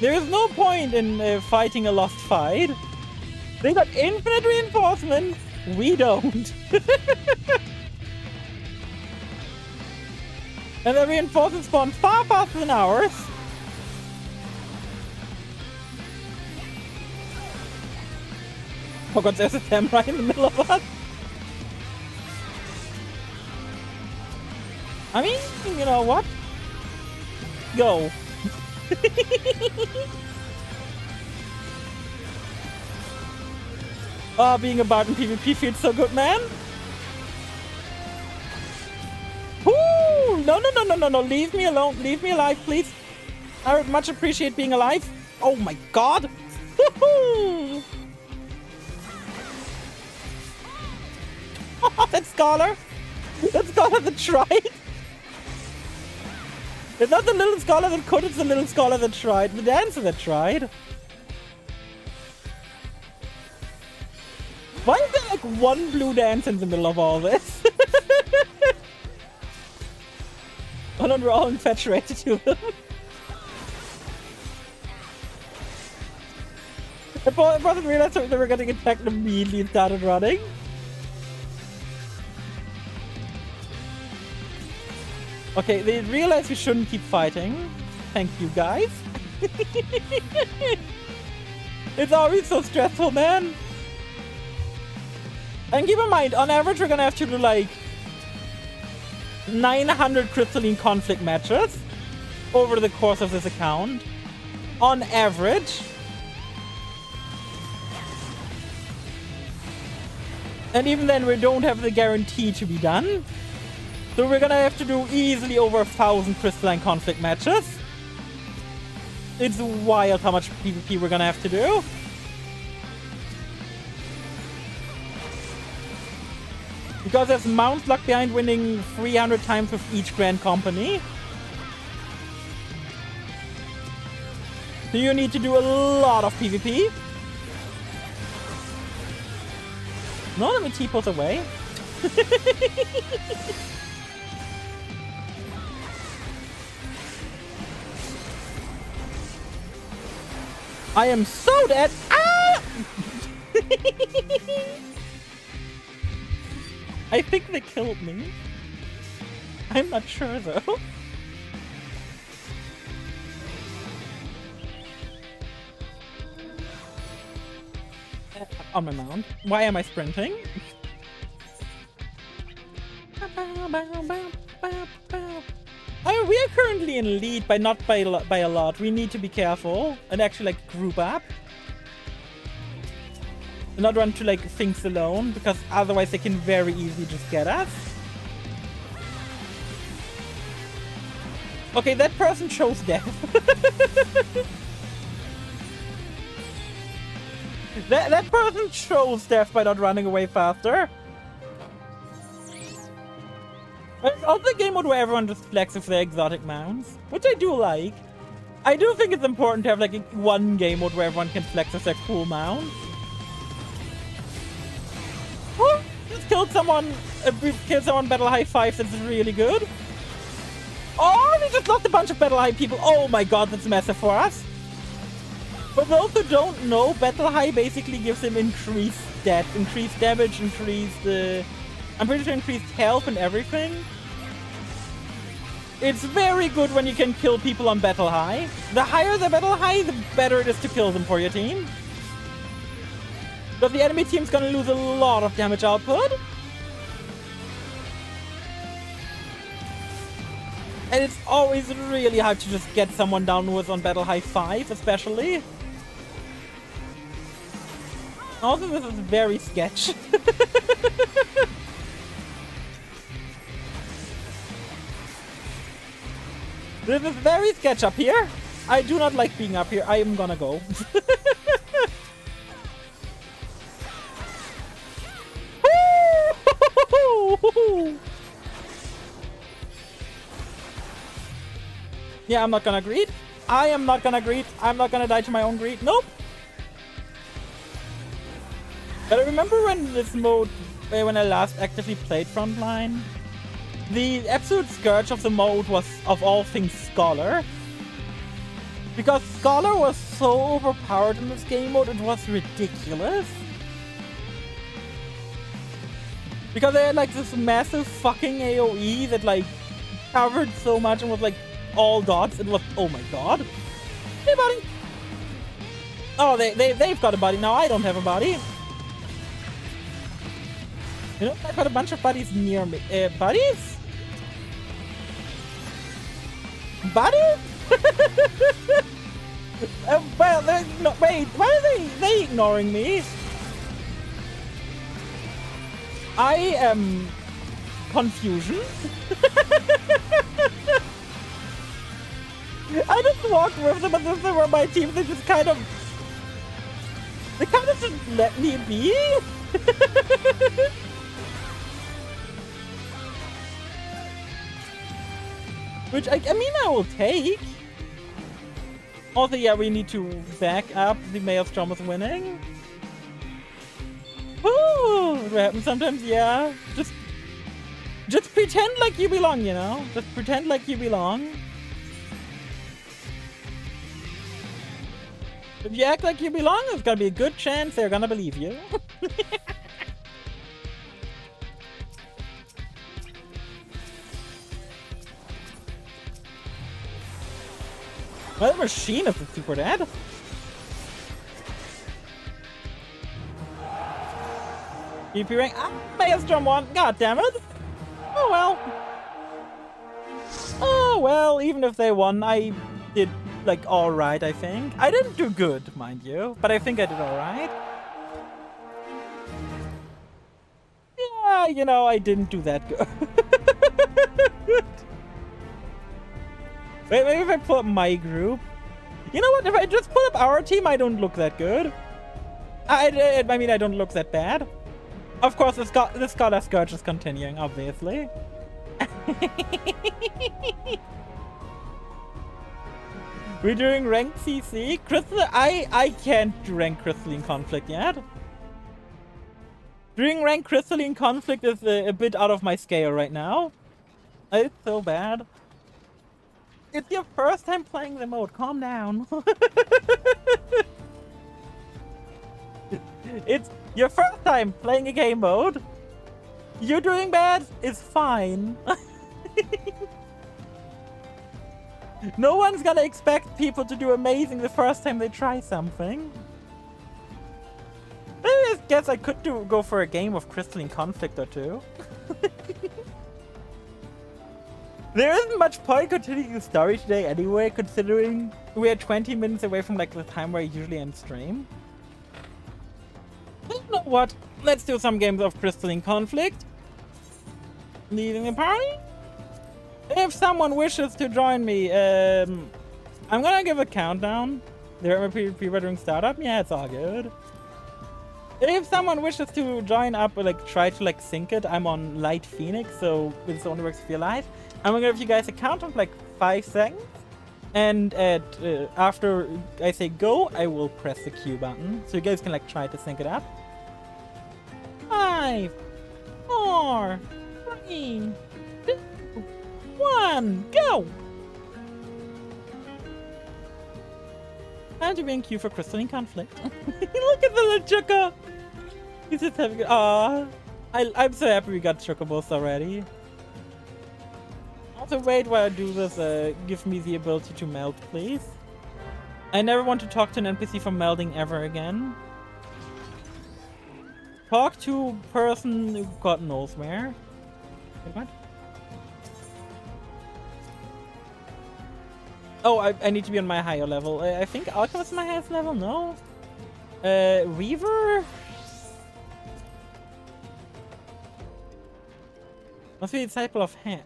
There is no point in fighting a lost fight. They got infinite reinforcement. We don't. And the reinforcement spawn far faster than ours. Oh god, there's a samurai in the middle of us. I mean, you know what? Go. Oh, being a bard in PvP feels so good, man. Woo! No, no, no, no, no, no. Leave me alone. Leave me alive, please. I would much appreciate being alive. Oh my god. Woohoo! Oh, that scholar. That scholar that tried. It's not the little scholar that could, it's the little scholar that tried. The dancer that tried. Why is there like one blue dance in the middle of all this? Oh no, we're all infatuated to them. I wasn't realized they were getting attacked and immediately started running. Okay, they realized we shouldn't keep fighting. Thank you, guys. It's always so stressful, man. And keep in mind, on average, we're gonna have to do like 900 crystalline conflict matches over the course of this account. On average. And even then, we don't have the guarantee to be done. So we're gonna have to do easily over 1,000 crystalline conflict matches. It's wild how much PvP we're gonna have to do. Because there's mount luck behind winning 300 times with each grand company. So you need to do a lot of PvP. No, let me T-pose away. I am so dead. Ah! I think they killed me. I'm not sure though. on my mount. Why am I sprinting? We are currently in lead, but not by a lot. We need to be careful and actually like group up. Not run to like things alone, because otherwise they can very easily just get us. Okay, that person chose death. that person chose death by not running away faster. It's also a game mode where everyone just flexes their exotic mounts, which I do like. I do think it's important to have like one game mode where everyone can flex their cool mounts. Oh, just killed someone. We've killed someone battle high 5. That's really good. Oh, we just lost a bunch of battle high people. Oh my god, that's massive for us. For those who don't know, battle high basically gives him increased stats, increased damage, increased. I'm pretty sure increased health and everything. It's very good when you can kill people on battle high. The higher the battle high, the better it is to kill them for your team. But the enemy team's gonna lose a lot of damage output. And it's always really hard to just get someone down who is on battle high 5, especially. Also, this is very sketch. This is very sketch up here. I do not like being up here. I am gonna go. Yeah, I'm not gonna greed. I am not gonna greed. I'm not gonna die to my own greed. Nope. But I remember when this mode, when I last actively played Frontline, the absolute scourge of the mode was, of all things, Scholar. Because Scholar was so overpowered in this game mode, it was ridiculous. Because they had like this massive fucking AoE that like covered so much and was like all dots. It was, oh my god. Hey buddy. Oh, they've got a body. Now I don't have a body. You know, I've got a bunch of buddies near me. Buddies? Buddies? Well, no, wait, why are they ignoring me? I am confusion. I just walked with them as if they were my team. They just kind of just let me be. Which I mean I will take. Also, yeah, we need to back up. The Maelstrom is winning. Ooh, what happens sometimes, yeah. Just pretend like you belong, you know? Just pretend like you belong. If you act like you belong, there's gonna be a good chance they're gonna believe you. Well, the machine is super dead. EP rank. Ah, Maelstrom won. God damn it. Oh well. Oh well, even if they won, I did like alright, I think. I didn't do good, mind you, but I think I did alright. Yeah, you know, I didn't do that good. Wait, maybe if I pull up my group. You know what? If I just pull up our team, I don't look that good. I mean, I don't look that bad. Of course, the Scholar Scourge is continuing, obviously. We're doing ranked CC. Crystal, I can't do ranked Crystalline Conflict yet. Doing ranked Crystalline Conflict is a bit out of my scale right now. It's so bad. It's your first time playing the mode. Calm down. It's your first time playing a game mode. You're doing bad. It's fine. No one's gonna expect people to do amazing the first time they try something. Maybe it's guess I could go for a game of Crystalline Conflict or two. There isn't much point continuing the story today anyway, considering we're 20 minutes away from like the time where I usually end stream. You know what? Let's do some games of Crystalline Conflict. Leading the party? If someone wishes to join me, I'm gonna give a countdown. There are people doing startup? Yeah, it's all good. If someone wishes to join up or like try to like sync it, I'm on Light Phoenix, so this only works if you're live. I'm gonna give you guys a count of like 5 seconds, and after I say go, I will press the Q button, so you guys can like try to sync it up. 5, 4, 3, 2, 1, go! Time to be in queue for Crystalline Conflict. Look at the little Chuka! He's just having it. Aww. I'm so happy we got Chocobos already. Also, wait while I do this. Give me the ability to meld, please. I never want to talk to an NPC from melding ever again. Talk to person who God knows where. Wait, what? Oh, I need to be on my higher level. I think Alchivist is my highest level, no? Weaver? Must be a disciple of Ham.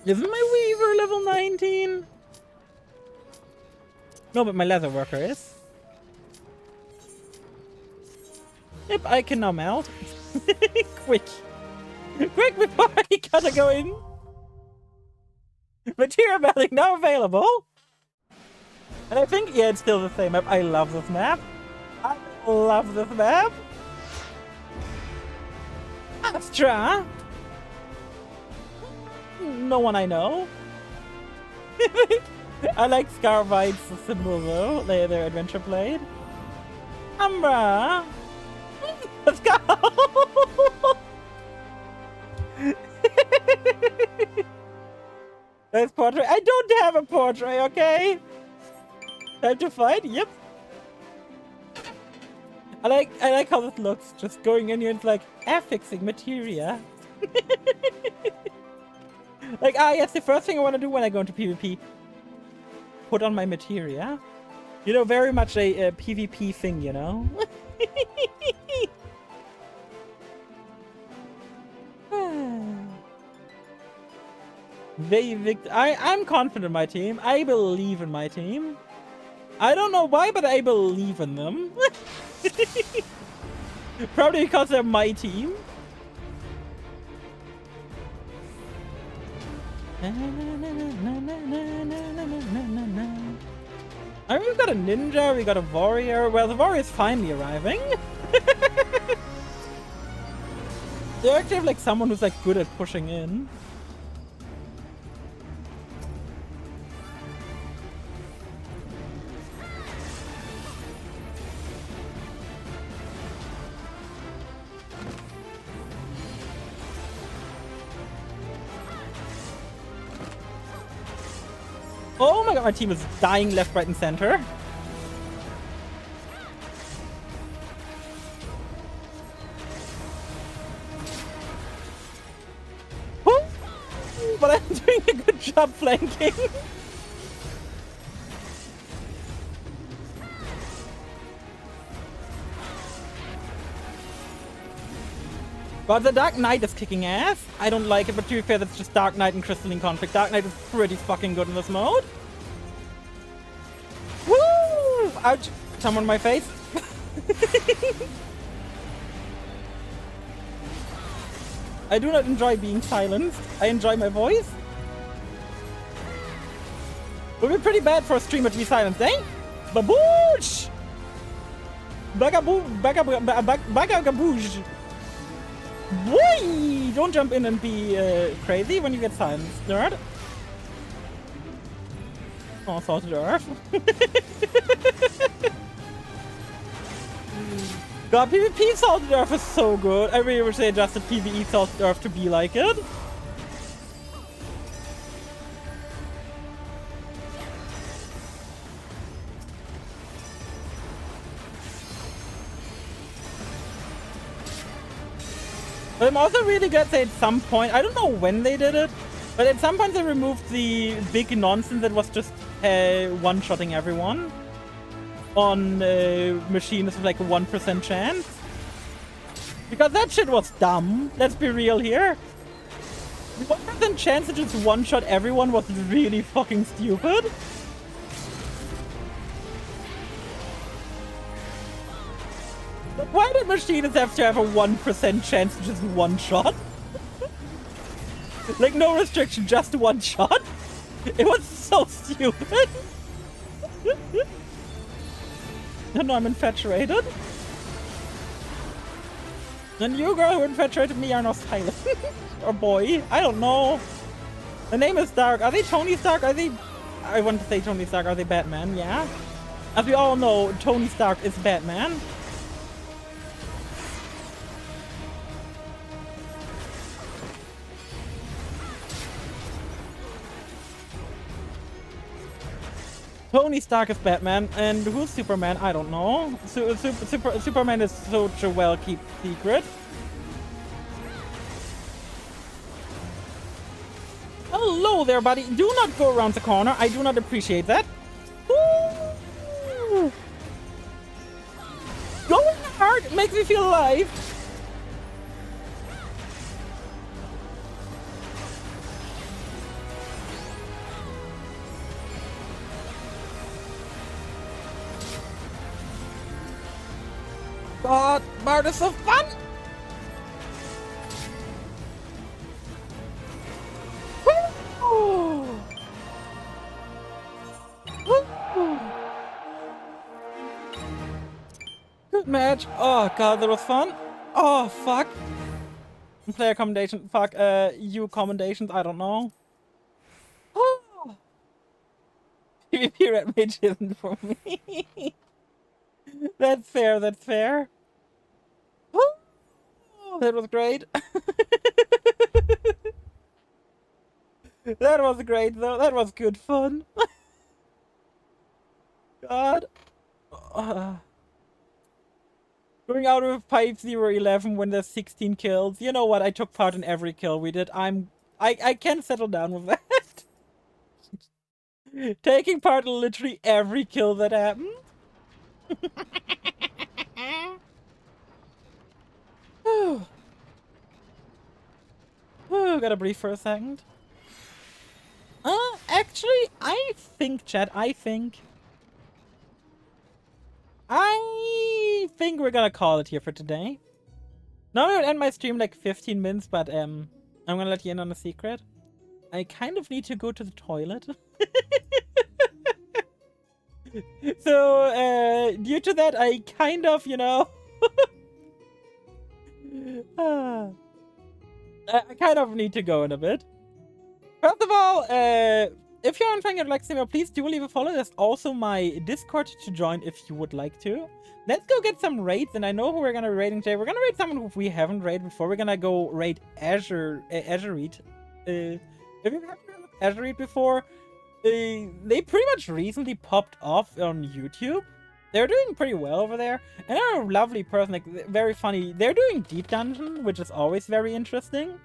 Isn't my Weaver level 19? No, but my leather worker is. Yep, I can now melt. Quick. Quick before I gotta go in. Material melting now available. And I think, yeah, it's still the same map. I love this map. I love this map. Astra. No one I know. I like Scarvite's symbol though. Their adventure blade. Umbra. Let's go. Nice portrait. I don't have a portrait, okay? Time to fight? Yep. I like how this looks. Just going in here and it's like affixing materia. Like, yes, the first thing I want to do when I go into PvP. Put on my materia. You know, very much a PvP thing, you know? I'm confident in my team. I believe in my team. I don't know why, but I believe in them. Probably because they're my team. I mean, we've got a ninja, we got a warrior. Well, the warrior is finally arriving. They actually have like someone who's like good at pushing in. Oh my god, my team is dying left, right, and center. Woo! But I'm doing a good job flanking. But the Dark Knight is kicking ass. I don't like it, but to be fair, that's just Dark Knight and Crystalline Conflict. Dark Knight is pretty fucking good in this mode. Woo! Ouch! Someone in my face. I do not enjoy being silenced. I enjoy my voice. It would be pretty bad for a streamer to be silenced, eh? Baboosh! Bagaboosh! Boy! Don't jump in and be crazy when you get silenced, nerd. Oh, Salted Earth. God, PvP Salted Earth is so good. I really wish they adjusted PvE Salted Earth to be like it. But I'm also really glad that at some point, I don't know when they did it, but at some point they removed the big nonsense that was just one-shotting everyone on machines with like a 1% chance. Because that shit was dumb. Let's be real here. The 1% chance to just one-shot everyone was really fucking stupid. But why did machines have to have a 1% chance to just one-shot? Like, no restriction, just one shot? It was so stupid. No, I'm infatuated. And you, girl, who infatuated me are not silent. Or boy, I don't know. The name is Stark. Are they Tony Stark? Are they... I want to say Tony Stark. Are they Batman? Yeah. As we all know, Tony Stark is Batman. Tony Stark is Batman, and who's Superman? I don't know. Superman is such a well-kept secret. Hello there, buddy. Do not go around the corner. I do not appreciate that. Woo! Going hard makes me feel alive. God, Bart is so fun! Woo! Woo! Good match. Oh god, that was fun. Oh fuck. Player commendation. Fuck. You commendations. I don't know. Oh. PvP Red Mage isn't for me. That's fair, that's fair. Oh, that was great. That was great, though. That was good fun. God. Going out with 5-0-11 when there's 16 kills. You know what? I took part in every kill we did. I can settle down with that. Taking part in literally every kill that happened. Gotta breathe for a second. Actually, I think, chat, I think we're gonna call it here for today. Now I would end my stream like 15 minutes, but I'm gonna let you in on a secret. I kind of need to go to the toilet. So, due to that, I kind of, you know... I kind of need to go in a bit. First of all, if you're enjoying your Relax Streamer, please do leave a follow. There's also my Discord to join if you would like to. Let's go get some raids, and I know who we're gonna be raiding today. We're gonna raid someone who we haven't raided before. We're gonna go raid Azurite. If you've heard of Azurite before, they pretty much recently popped off on YouTube. They're doing pretty well over there, and they're a lovely person, like, very funny. They're doing Deep Dungeon, which is always very interesting.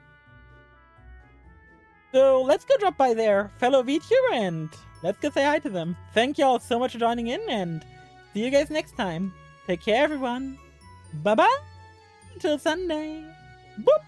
So let's go drop by there, fellow VTuber, and let's go say hi to them. Thank y'all so much for joining in, and see you guys next time. Take care, everyone. Bye-bye. Until Sunday. Boop.